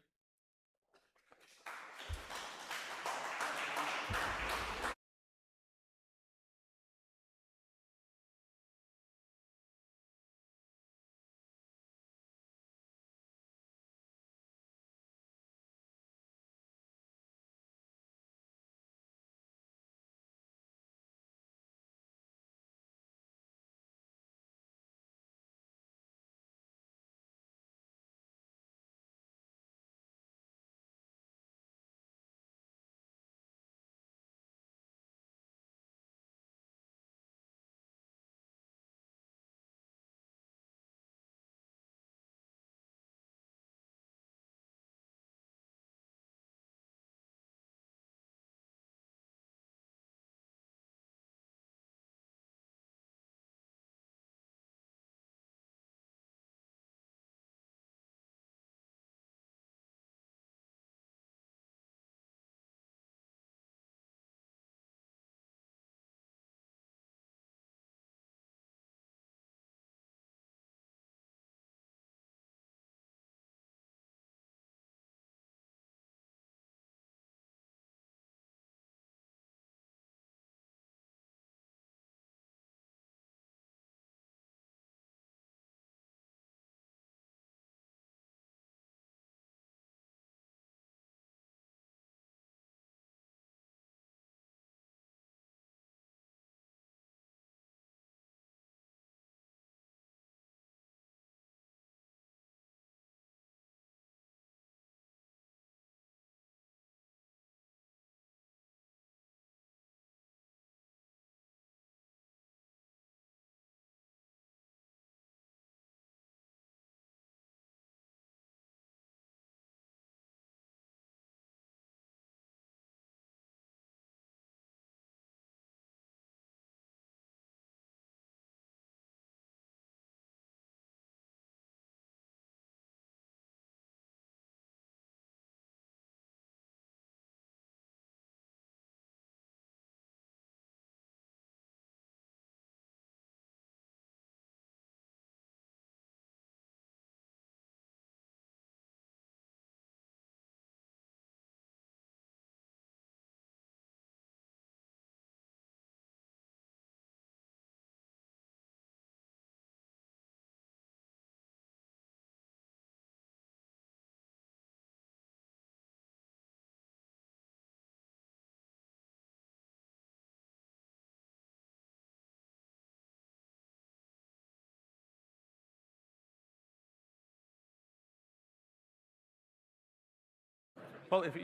Well, if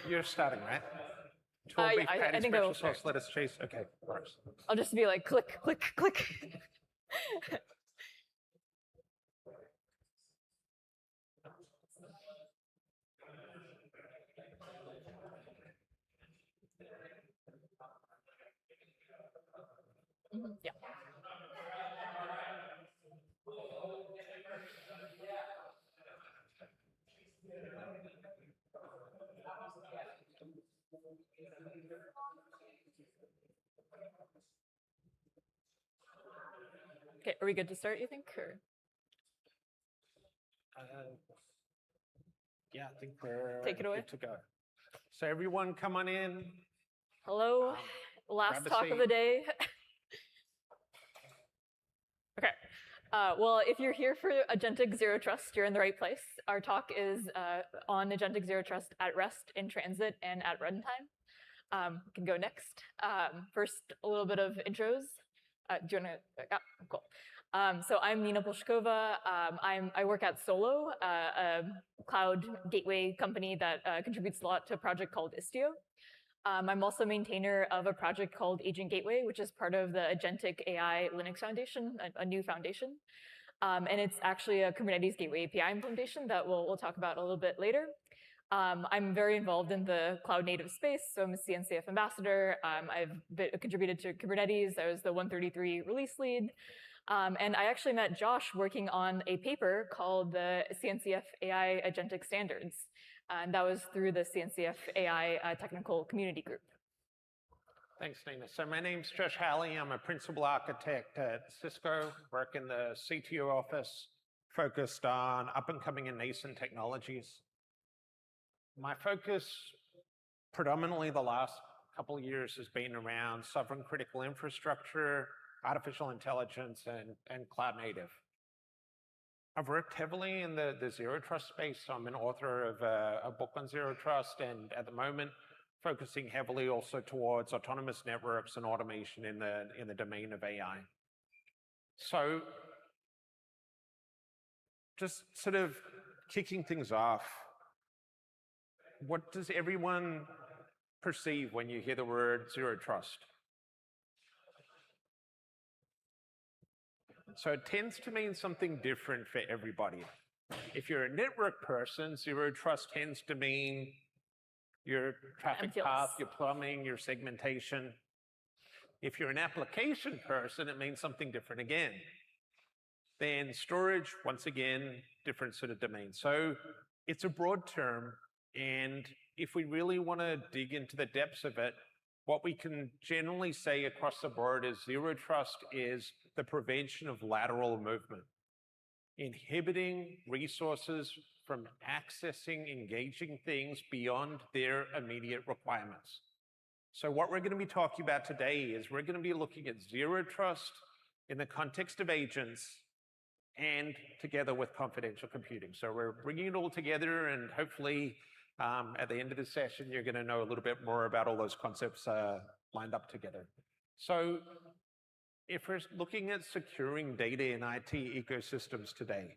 you're starting, right? 12 beef I patty, think special I'll sauce, start. lettuce, cheese. Okay, first. I'll just be like, click, click, click. Yeah. Okay, are we good to start, you think? Or? Yeah, I think we're Take it away. good to go. So everyone come on in. Hello, last grab a talk of the seat. day. Okay. Well, if you're here for Agentic Zero Trust, you're in the right place. Our talk is on Agentic Zero Trust at rest, in transit, and at runtime. We can go next. First, a little bit of intros. Do you want to? Oh, cool. So I'm Nina Polshkova. I work at Solo, a cloud gateway company that contributes a lot to a project called Istio. I'm also maintainer of a project called Agent Gateway, which is part of the Agentic AI Linux Foundation, a new foundation. And it's actually a Kubernetes Gateway API implementation that we'll talk about a little bit later. I'm very involved in the cloud native space, so I'm a CNCF ambassador. I've contributed to Kubernetes. I was the 133 release lead. And I actually met Josh working on a paper called the CNCF AI Agentic Standards. And that was through the CNCF AI technical community group. Thanks, Nina. So my name's Josh Halley. I'm a principal architect at Cisco, work in the CTO office, focused on up-and-coming and nascent technologies. My focus, predominantly the last couple of years, has been around sovereign critical infrastructure, artificial intelligence, and cloud native. I've worked heavily in the zero trust space. So I'm an author of a book on zero trust, and at the moment, focusing heavily also towards autonomous networks and automation in the domain of AI. So just sort of kicking things off, what does everyone perceive when you hear the word zero trust? So it tends to mean something different for everybody. If you're a network person, zero trust tends to mean your traffic path, your plumbing, your segmentation. If you're an application person, it means something different again. Then storage, once again, different sort of domain. So it's a broad term, and if we really want to dig into the depths of it, what we can generally say across the board is zero trust is the prevention of lateral movement, inhibiting resources from accessing, engaging things beyond their immediate requirements. So what we're going to be talking about today is we're going to be looking at zero trust in the context of agents and together with confidential computing. So we're bringing it all together, and hopefully at the end of the session, you're going to know a little bit more about all those concepts lined up together. So if we're looking at securing data in IT ecosystems today,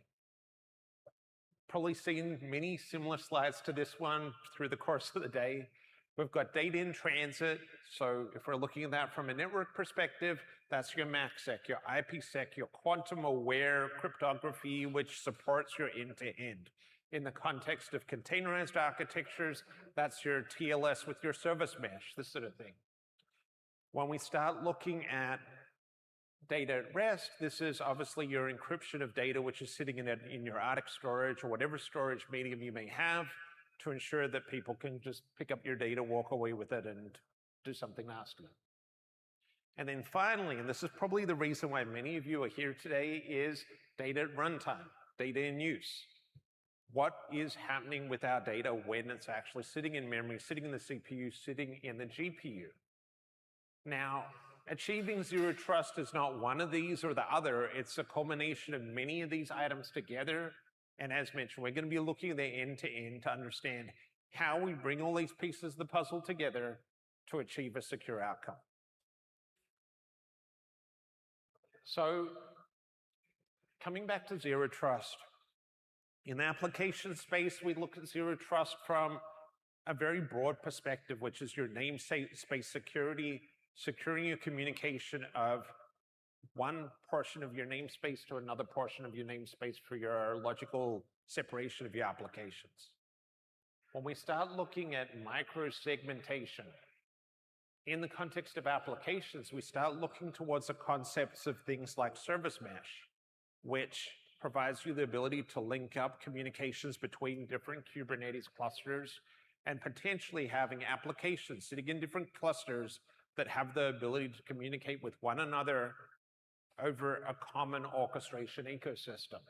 probably seen many similar slides to this one through the course of the day. We've got data in transit. So if we're looking at that from a network perspective, that's your MACsec, your IPsec, your quantum-aware cryptography, which supports your end-to-end. In the context of containerized architectures, that's your TLS with your service mesh, this sort of thing. When we start looking at data at rest, this is obviously your encryption of data, which is sitting in your Arctic storage or whatever storage medium you may have to ensure that people can just pick up your data, walk away with it, and do something nasty. And then finally, and this is probably the reason why many of you are here today, is data at runtime, data in use. What is happening with our data when it's actually sitting in memory, sitting in the CPU, sitting in the GPU? Now, achieving zero trust is not one of these or the other. It's a culmination of many of these items together. And as mentioned, we're going to be looking at the end-to-end to understand how we bring all these pieces of the puzzle together to achieve a secure outcome. So, coming back to zero trust, in the application space, we look at zero trust from a very broad perspective, which is your namespace security, securing your communication of one portion of your namespace to another portion of your namespace for your logical separation of your applications. When we start looking at micro-segmentation, in the context of applications, we start looking towards the concepts of things like service mesh, which provides you the ability to link up communications between different Kubernetes clusters and potentially having applications sitting in different clusters that have the ability to communicate with one another over a common orchestration ecosystem.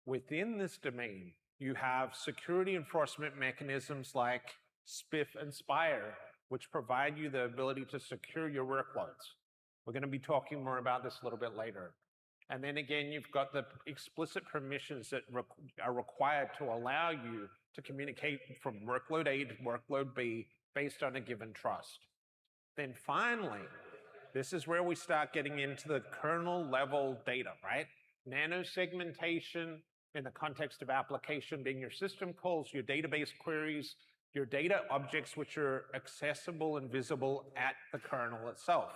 Within this domain, you have security enforcement mechanisms like SPIF and SPIRE, which provide you the ability to secure your workloads. We're going to be talking more about this a little bit later. And then again, you've got the explicit permissions that are required to allow you to communicate from workload A to workload B based on a given trust. Then finally, this is where we start getting into the kernel level data, right? Nano-segmentation in the context of application being your system calls, your database queries, your data objects which are accessible and visible at the kernel itself.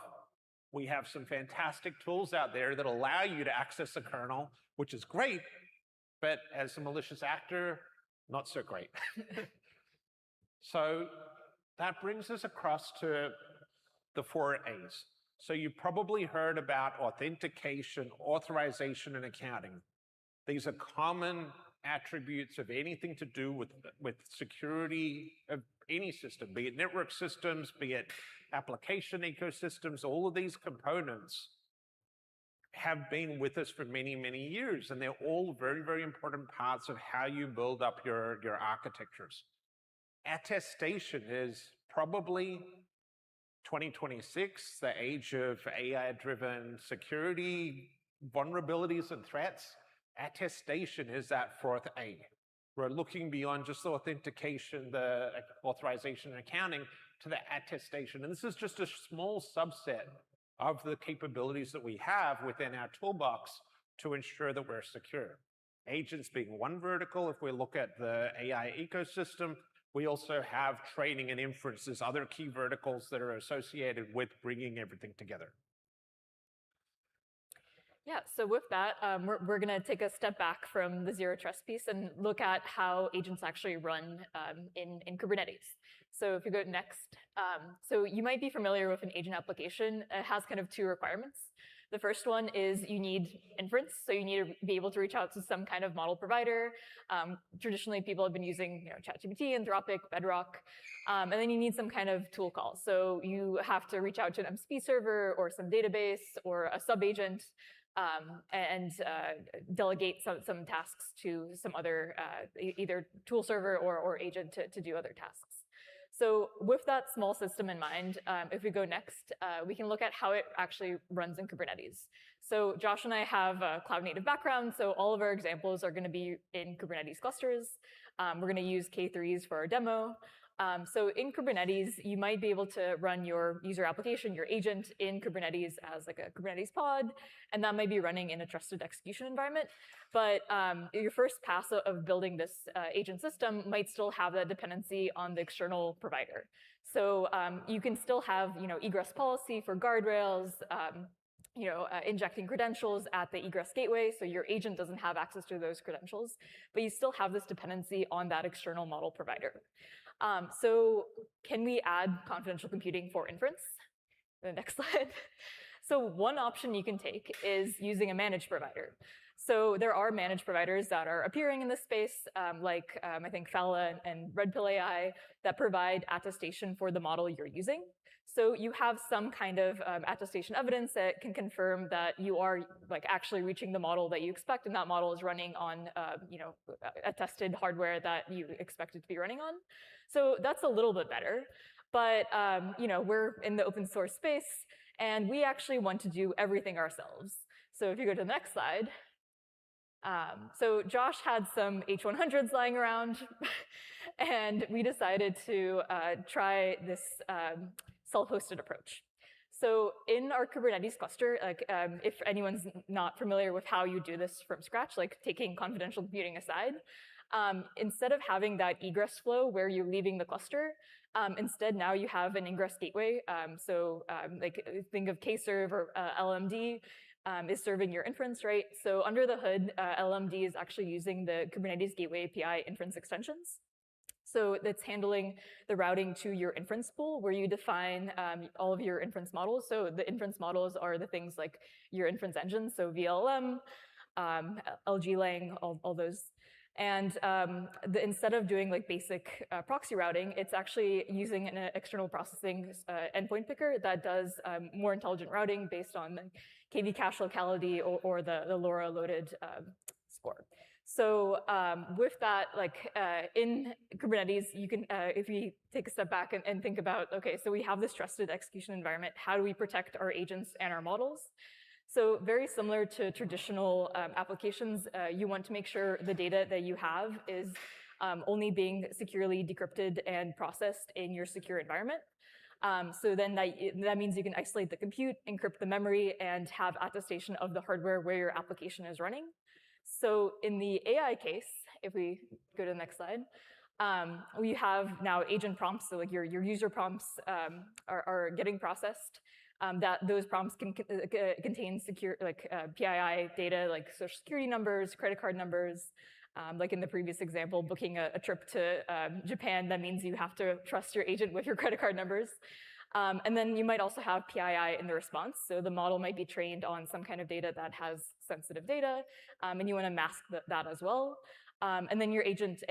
We have some fantastic tools out there that allow you to access the kernel, which is great, but as a malicious actor, not so great. So that brings us across to the 4 A's. So you probably heard about authentication, authorization, and accounting. These are common attributes of anything to do with security of any system, be it network systems, be it application ecosystems. All of these components have been with us for many, many years, and they're all very, very important parts of how you build up your architectures. Attestation is probably 2026, the age of AI-driven security, vulnerabilities and threats. Attestation is that fourth A. We're looking beyond just the authentication, the authorization and accounting to the attestation. And this is just a small subset of the capabilities that we have within our toolbox to ensure that we're secure. Agents being one vertical. If we look at the AI ecosystem, we also have training and inferences, other key verticals that are associated with bringing everything together. Yeah, so with that, we're going to take a step back from the zero trust piece and look at how agents actually run in Kubernetes. So if you go next, so you might be familiar with an agent application. It has kind of two requirements. The first one is you need inference, so you need to be able to reach out to some kind of model provider. Traditionally, people have been using ChatGPT, Anthropic, Bedrock, and then you need some kind of tool call. So you have to reach out to an MCP server or some database or a sub-agent and delegate some tasks to some other either tool server or agent to do other tasks. So with that small system in mind, if we go next, we can look at how it actually runs in Kubernetes. So Josh and I have a cloud native background, so all of our examples are going to be in Kubernetes clusters. We're going to use K3s for our demo. So in Kubernetes, you might be able to run your user application, your agent, in Kubernetes as like a Kubernetes pod, and that might be running in a trusted execution environment. But your first pass of building this agent system might still have that dependency on the external provider. So you can still have egress policy for guardrails, injecting credentials at the egress gateway, so your agent doesn't have access to those credentials, but you still have this dependency on that external model provider. So can we add confidential computing for inference? The next slide. So one option you can take is using a managed provider. So there are managed providers that are appearing in this space, like I think Fala and Red Pill AI, that provide attestation for the model you're using. So you have some kind of attestation evidence that can confirm that you are actually reaching the model that you expect, and that model is running on attested hardware that you expect it to be running on. So that's a little bit better, but we're in the open source space, and we actually want to do everything ourselves. So if you go to the next slide. So Josh had some H100s lying around, and we decided to try this self-hosted approach. So in our Kubernetes cluster, if anyone's not familiar with how you do this from scratch, like taking confidential computing aside, instead of having that egress flow where you're leaving the cluster, instead now you have an ingress gateway. Think of Kserve or LMD is serving your inference, right? So under the hood, LMD is actually using the Kubernetes Gateway API inference extensions. So that's handling the routing to your inference pool where you define all of your inference models. So the inference models are the things like your inference engine, so VLM, LGLang, all those. And instead of doing basic proxy routing, it's actually using an external processing endpoint picker that does more intelligent routing based on the KV cache locality or the LoRa loaded score. So with that, in Kubernetes, you can, if we take a step back and think about, okay, so we have this trusted execution environment. How do we protect our agents and our models? So very similar to traditional applications, you want to make sure the data that you have is only being securely decrypted and processed in your secure environment. So then that means you can isolate the compute, encrypt the memory, and have attestation of the hardware where your application is running. So in the AI case, if we go to the next slide, we have now agent prompts, so your user prompts are getting processed. That those prompts can contain secure PII data like social security numbers, credit card numbers. Like in the previous example, booking a trip to Japan, that means you have to trust your agent with your credit card numbers. And then you might also have PII in the response. So the model might be trained on some kind of data that has sensitive data, and you want to mask that as well. And then your agent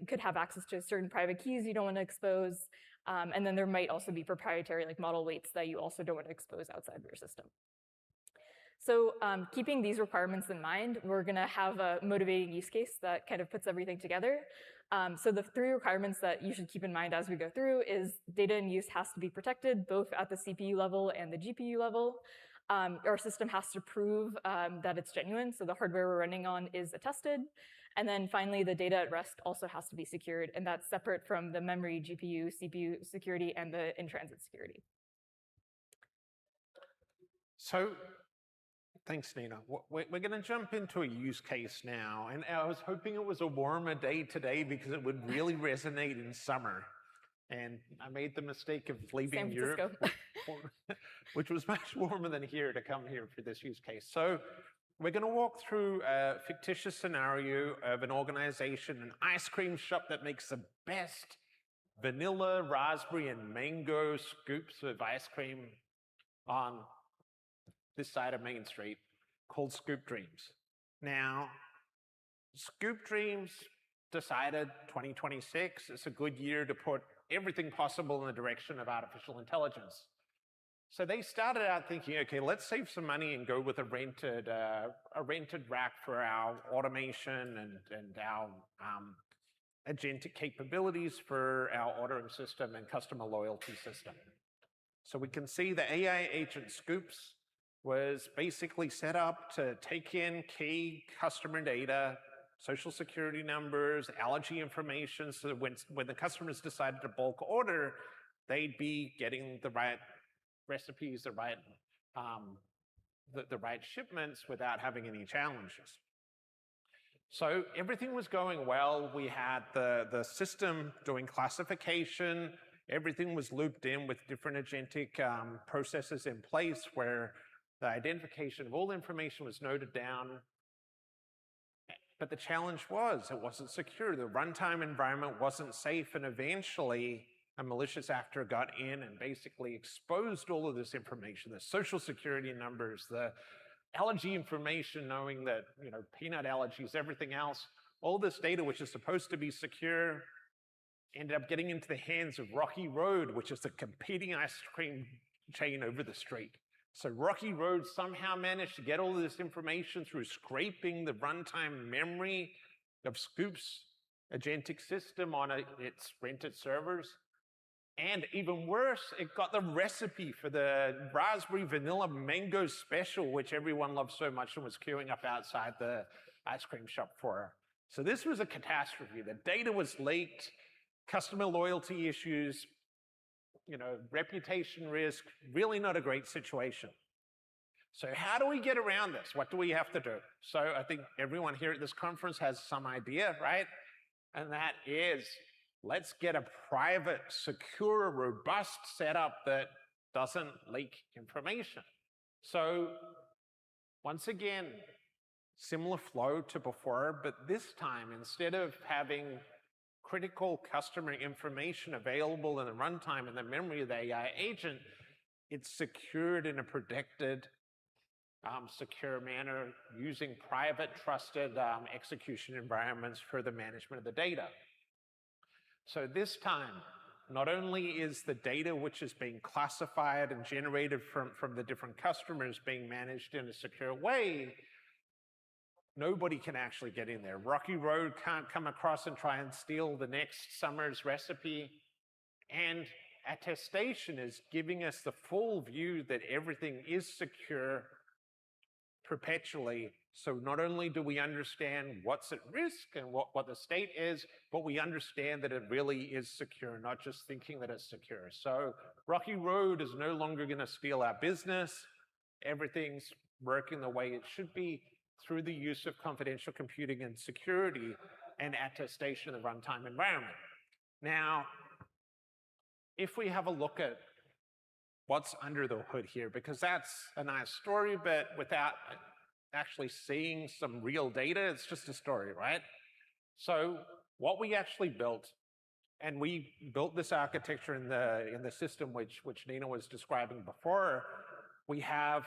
could have access to certain private keys you don't want to expose. And then there might also be proprietary like model weights that you also don't want to expose outside of your system. So keeping these requirements in mind, we're going to have a motivating use case that kind of puts everything together. So the 3 requirements that you should keep in mind as we go through is data in use has to be protected both at the CPU level and the GPU level. Our system has to prove that it's genuine, so the hardware we're running on is attested. And then finally, the data at rest also has to be secured, and that's separate from the memory, GPU, CPU security, and the in-transit security. So thanks, Nina. We're going to jump into a use case now, and I was hoping it was a warmer day today because it would really resonate in summer. And I made the mistake of leaving Europe, which was much warmer than here, to come here for this use case. So we're going to walk through a fictitious scenario of an organization, an ice cream shop that makes the best vanilla, raspberry, and mango scoops of ice cream on this side of Main Street, called Scoop Dreams. Now, Scoop Dreams decided 2026 is a good year to put everything possible in the direction of artificial intelligence. So they started out thinking, okay, let's save some money and go with a rented rack for our automation and our agentic capabilities for our ordering system and customer loyalty system. So we can see the AI agent Scoops was basically set up to take in key customer data, social security numbers, allergy information, so that when the customers decided to bulk order, they'd be getting the right recipes, the right shipments without having any challenges. So everything was going well. We had the system doing classification. Everything was looped in with different agentic processes in place where the identification of all information was noted down. But the challenge was it wasn't secure. The runtime environment wasn't safe. And eventually, a malicious actor got in and basically exposed all of this information, the social security numbers, the allergy information, knowing that, you know, peanut allergies, everything else, all this data, which is supposed to be secure, ended up getting into the hands of Rocky Road, which is the competing ice cream chain over the street. So Rocky Road somehow managed to get all of this information through scraping the runtime memory of Scoop's agentic system on its rented servers. And even worse, it got the recipe for the raspberry vanilla mango special, which everyone loved so much and was queuing up outside the ice cream shop for. So this was a catastrophe. The data was leaked, customer loyalty issues, you know, reputation risk, really not a great situation. So how do we get around this? What do we have to do? So I think everyone here at this conference has some idea, right? And that is, let's get a private, secure, robust setup that doesn't leak information. So once again, similar flow to before, but this time, instead of having critical customer information available in the runtime in the memory of the AI agent, it's secured in a protected, secure manner using private, trusted execution environments for the management of the data. So this time, not only is the data which is being classified and generated from the different customers being managed in a secure way, nobody can actually get in there. Rocky Road can't come across and try and steal the next summer's recipe. And attestation is giving us the full view that everything is secure perpetually. So not only do we understand what's at risk and what the state is, but we understand that it really is secure, not just thinking that it's secure. So Rocky Road is no longer going to steal our business. Everything's working the way it should be through the use of confidential computing and security and attestation of the runtime environment. Now, if we have a look at what's under the hood here, because that's a nice story, but without actually seeing some real data, it's just a story, right? So what we actually built And we built this architecture in the system which Nina was describing before. We have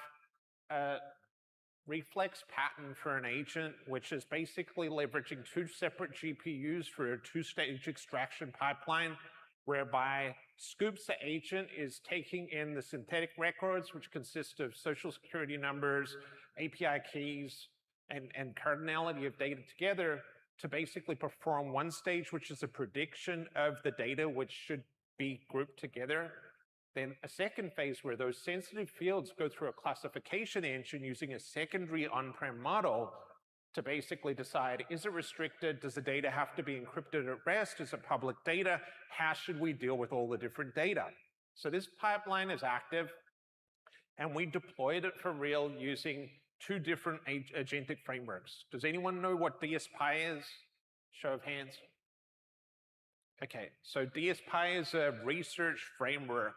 a reflex pattern for an agent, which is basically leveraging two separate GPUs for a two-stage extraction pipeline, whereby Scoops the agent is taking in the synthetic records, which consist of social security numbers, API keys, and cardinality of data together to basically perform one stage, which is a prediction of the data which should be grouped together. Then a second phase where those sensitive fields go through a classification engine using a secondary on-prem model to basically decide, is it restricted? Does the data have to be encrypted at rest? Is it public data? How should we deal with all the different data? So this pipeline is active, and we deployed it for real using two different agentic frameworks. Does anyone know what DSPy is? Show of hands. Okay, so DSPy is a research framework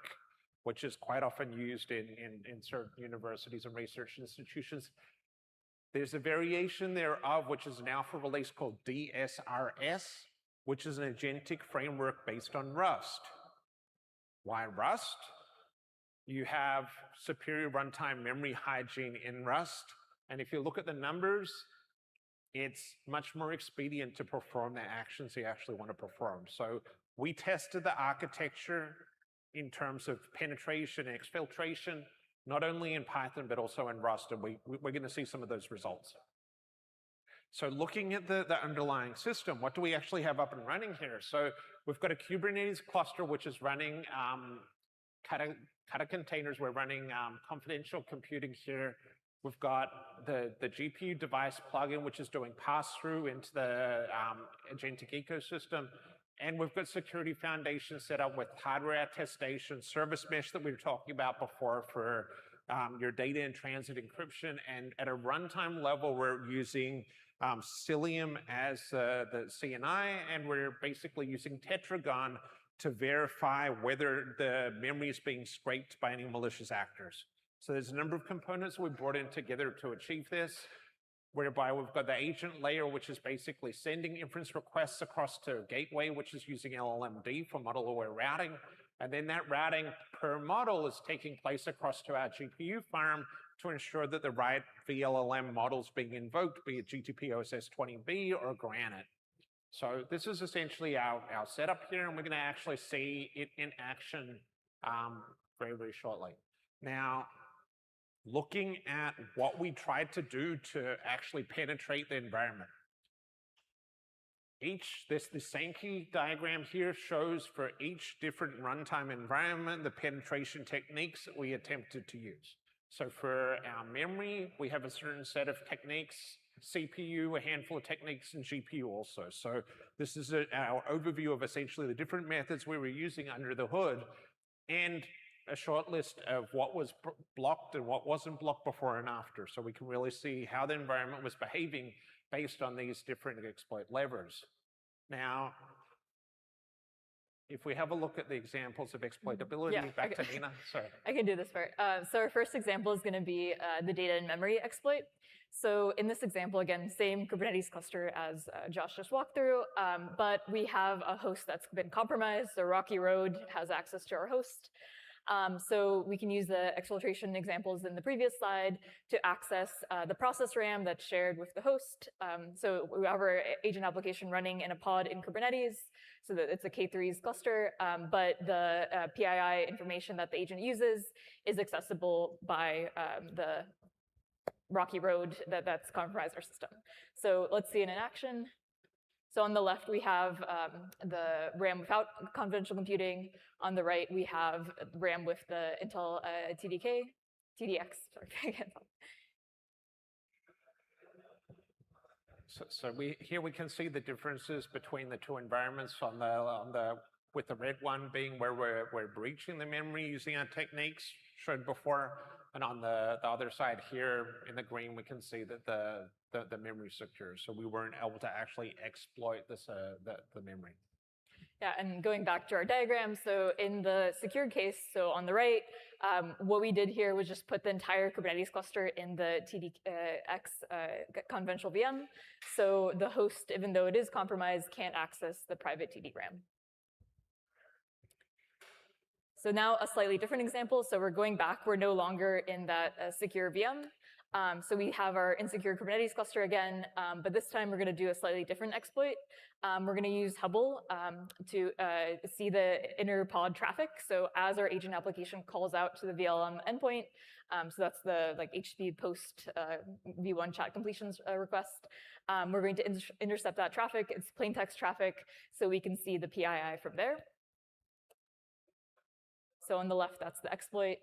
which is quite often used in certain universities and research institutions. There's a variation thereof, which is an alpha release called DSRS, which is an agentic framework based on Rust. Why Rust? You have superior runtime memory hygiene in Rust. And if you look at the numbers, it's much more expedient to perform the actions you actually want to perform. So we tested the architecture in terms of penetration and exfiltration, not only in Python, but also in Rust, and we're going to see some of those results. So looking at the underlying system, what do we actually have up and running here? So we've got a Kubernetes cluster, which is running Kata containers. We're running confidential computing here. We've got the GPU device plugin, which is doing pass-through into the agentic ecosystem. And we've got security foundation set up with hardware attestation, service mesh that we were talking about before for your data in transit encryption. And at a runtime level, we're using Cilium as the CNI, and we're basically using Tetragon to verify whether the memory is being scraped by any malicious actors. So there's a number of components we brought in together to achieve this, whereby we've got the agent layer, which is basically sending inference requests across to a gateway, which is using LLMD for model-aware routing. And then that routing per model is taking place across to our GPU farm to ensure that the right VLLM model is being invoked, be it GTP OSS 20B or Granite. So this is essentially our setup here, and we're going to actually see it in action very, very shortly. Now, looking at what we tried to do to actually penetrate the environment. This Sankey diagram here shows for each different runtime environment the penetration techniques that we attempted to use. So for our memory, we have a certain set of techniques, CPU, a handful of techniques, and GPU also. So this is our overview of essentially the different methods we were using under the hood, and a short list of what was blocked and what wasn't blocked before and after, so we can really see how the environment was behaving based on these different exploit levers. Now, if we have a look at the examples of exploitability, back to Nina. Sorry. I can do this part. So our first example is going to be the data in memory exploit. So in this example, again, same Kubernetes cluster as Josh just walked through, but we have a host that's been compromised. So Rocky Road has access to our host. So we can use the exfiltration examples in the previous slide to access the process RAM that's shared with the host. So we have our agent application running in a pod in Kubernetes, so that it's a K3s cluster, but the PII information that the agent uses is accessible by the Rocky Road that's compromised our system. So let's see it in action. So on the left, we have the RAM without confidential computing. On the right, we have RAM with the Intel TDX, sorry. So here we can see the differences between the two environments with the red one being where we're breaching the memory using our techniques shown before, and on the other side here in the green we can see that the memory is secure. So we weren't able to actually exploit this the memory. Yeah, and going back to our diagram, so in the secured case, so on the right, what we did here was just put the entire Kubernetes cluster in the TDX conventional VM. So the host, even though it is compromised, can't access the private TD RAM. So now a slightly different example. So we're going back. We're no longer in that secure VM. So we have our insecure Kubernetes cluster again, but this time we're going to do a slightly different exploit. We're going to use Hubble to see the inner pod traffic. So as our agent application calls out to the VLM endpoint, so that's the HTTP post V1 chat completions request, we're going to intercept that traffic. It's plain text traffic, so we can see the PII from there. So on the left, that's the exploit.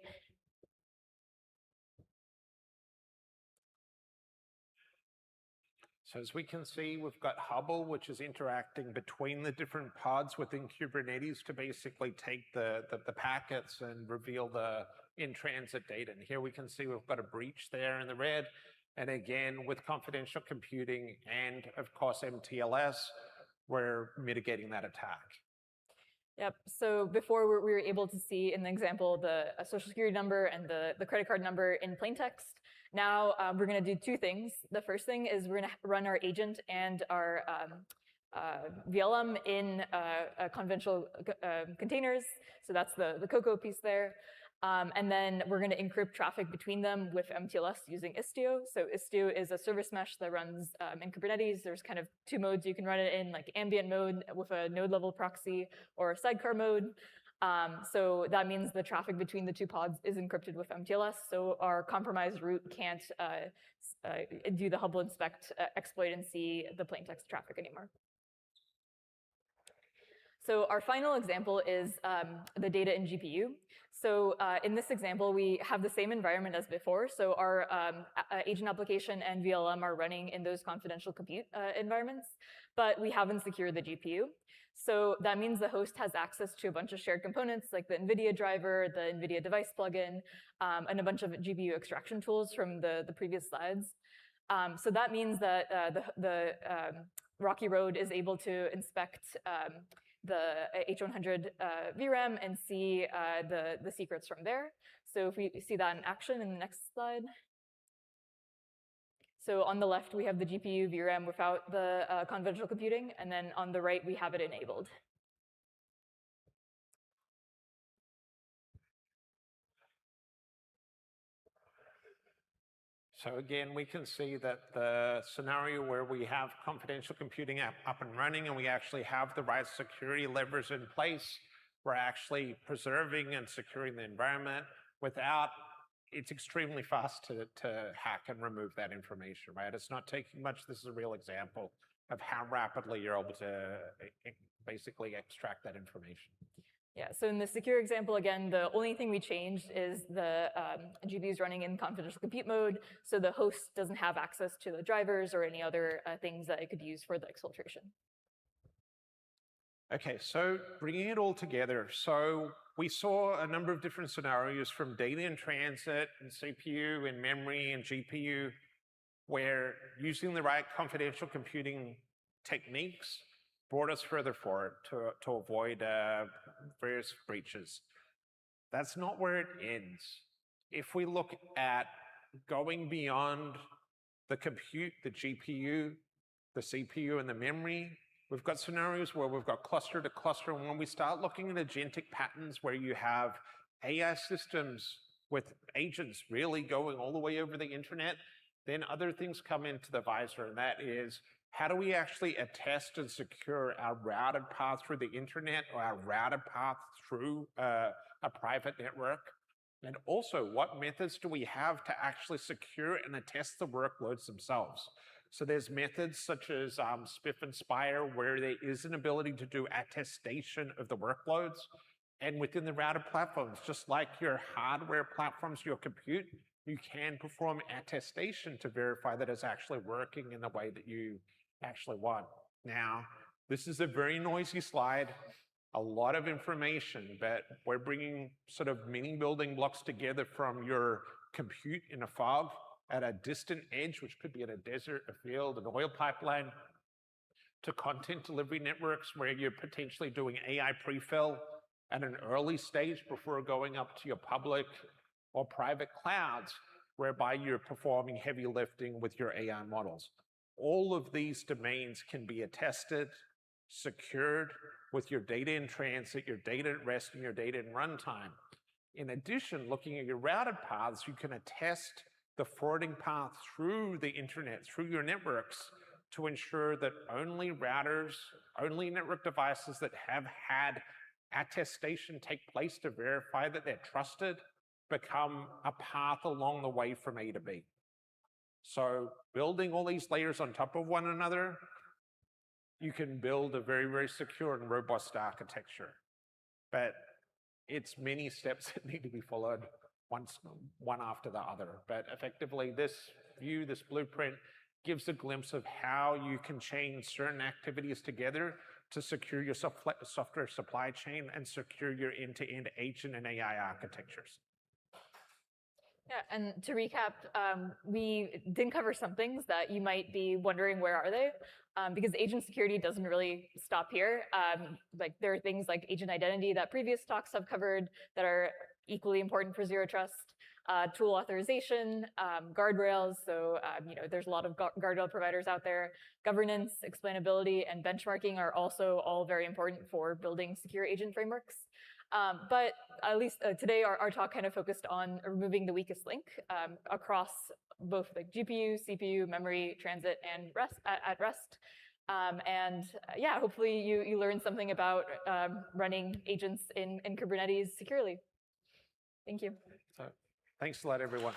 So as we can see, we've got Hubble, which is interacting between the different pods within Kubernetes to basically take the packets and reveal the in-transit data. And here we can see we've got a breach there in the red. And again, with confidential computing and, of course, MTLS, we're mitigating that attack. Yep. So before we were able to see in the example the social security number and the credit card number in plain text. Now we're going to do two things. The first thing is we're going to run our agent and our VLM in confidential containers. So that's the Cocoa piece there. And then we're going to encrypt traffic between them with MTLS using Istio. So Istio is a service mesh that runs in Kubernetes. There's kind of two modes you can run it in, like ambient mode with a node level proxy or sidecar mode. So that means the traffic between the two pods is encrypted with MTLS. So our compromised root can't do the Hubble inspect exploit and see the plain text traffic anymore. So our final example is the data in GPU. So in this example, we have the same environment as before. So our agent application and VLM are running in those confidential compute environments, but we haven't secured the GPU. So that means the host has access to a bunch of shared components like the NVIDIA driver, the NVIDIA device plugin, and a bunch of GPU extraction tools from the previous slides. So that means that the Rocky Road is able to inspect the H100 VRAM and see the secrets from there. So if we see that in action in the next slide. So on the left, we have the GPU VRAM without the conventional computing, and then on the right, we have it enabled. So again, we can see that the scenario where we have confidential computing up and running and we actually have the right security levers in place, we're actually preserving and securing the environment without, it's extremely fast to hack and remove that information, right? It's not taking much. This is a real example of how rapidly you're able to basically extract that information. Yeah, so in the secure example, again, the only thing we changed is the GPU is running in confidential compute mode, so the host doesn't have access to the drivers or any other things that it could use for the exfiltration. Okay, so bringing it all together. So we saw a number of different scenarios from data in transit and CPU and memory and GPU, where using the right confidential computing techniques brought us further forward to avoid various breaches. That's not where it ends. If we look at going beyond the compute, the GPU, the CPU, and the memory, we've got scenarios where we've got cluster to cluster, and when we start looking at agentic patterns where you have AI systems with agents really going all the way over the internet, then other things come into the visor, and that is, how do we actually attest and secure our routed path through the internet or our routed path through a private network? And also, what methods do we have to actually secure and attest the workloads themselves? So there's methods such as SPIF and Spire, where there is an ability to do attestation of the workloads. And within the routed platforms, just like your hardware platforms, your compute, you can perform attestation to verify that it's actually working in the way that you actually want. Now, this is a very noisy slide, a lot of information, but we're bringing sort of mini building blocks together from your compute in a fog at a distant edge, which could be in a desert, a field, an oil pipeline, to content delivery networks where you're potentially doing AI prefill at an early stage before going up to your public or private clouds, whereby you're performing heavy lifting with your AI models. All of these domains can be attested, secured, with your data in transit, your data at rest, and your data in runtime. In addition, looking at your routed paths, you can attest the forwarding path through the internet, through your networks, to ensure that only routers, only network devices that have had attestation take place to verify that they're trusted become a path along the way from A to B. So building all these layers on top of one another, you can build a very, very secure and robust architecture. But it's many steps that need to be followed one after the other. But effectively, this view, this blueprint, gives a glimpse of how you can chain certain activities together to secure your software supply chain and secure your end-to-end agent and AI architectures. Yeah, and to recap, we did cover some things that you might be wondering where are they, because agent security doesn't really stop here. Like there are things like agent identity that previous talks have covered that are equally important for Zero Trust. Tool authorization, guardrails, so there's a lot of guardrail providers out there. Governance, explainability, and benchmarking are also all very important for building secure agent frameworks. But at least today our talk kind of focused on removing the weakest link across both like GPU, CPU, memory, transit, and at rest. Yeah, hopefully you learned something about running agents in Kubernetes securely. Thank you. So, thanks a lot, everyone.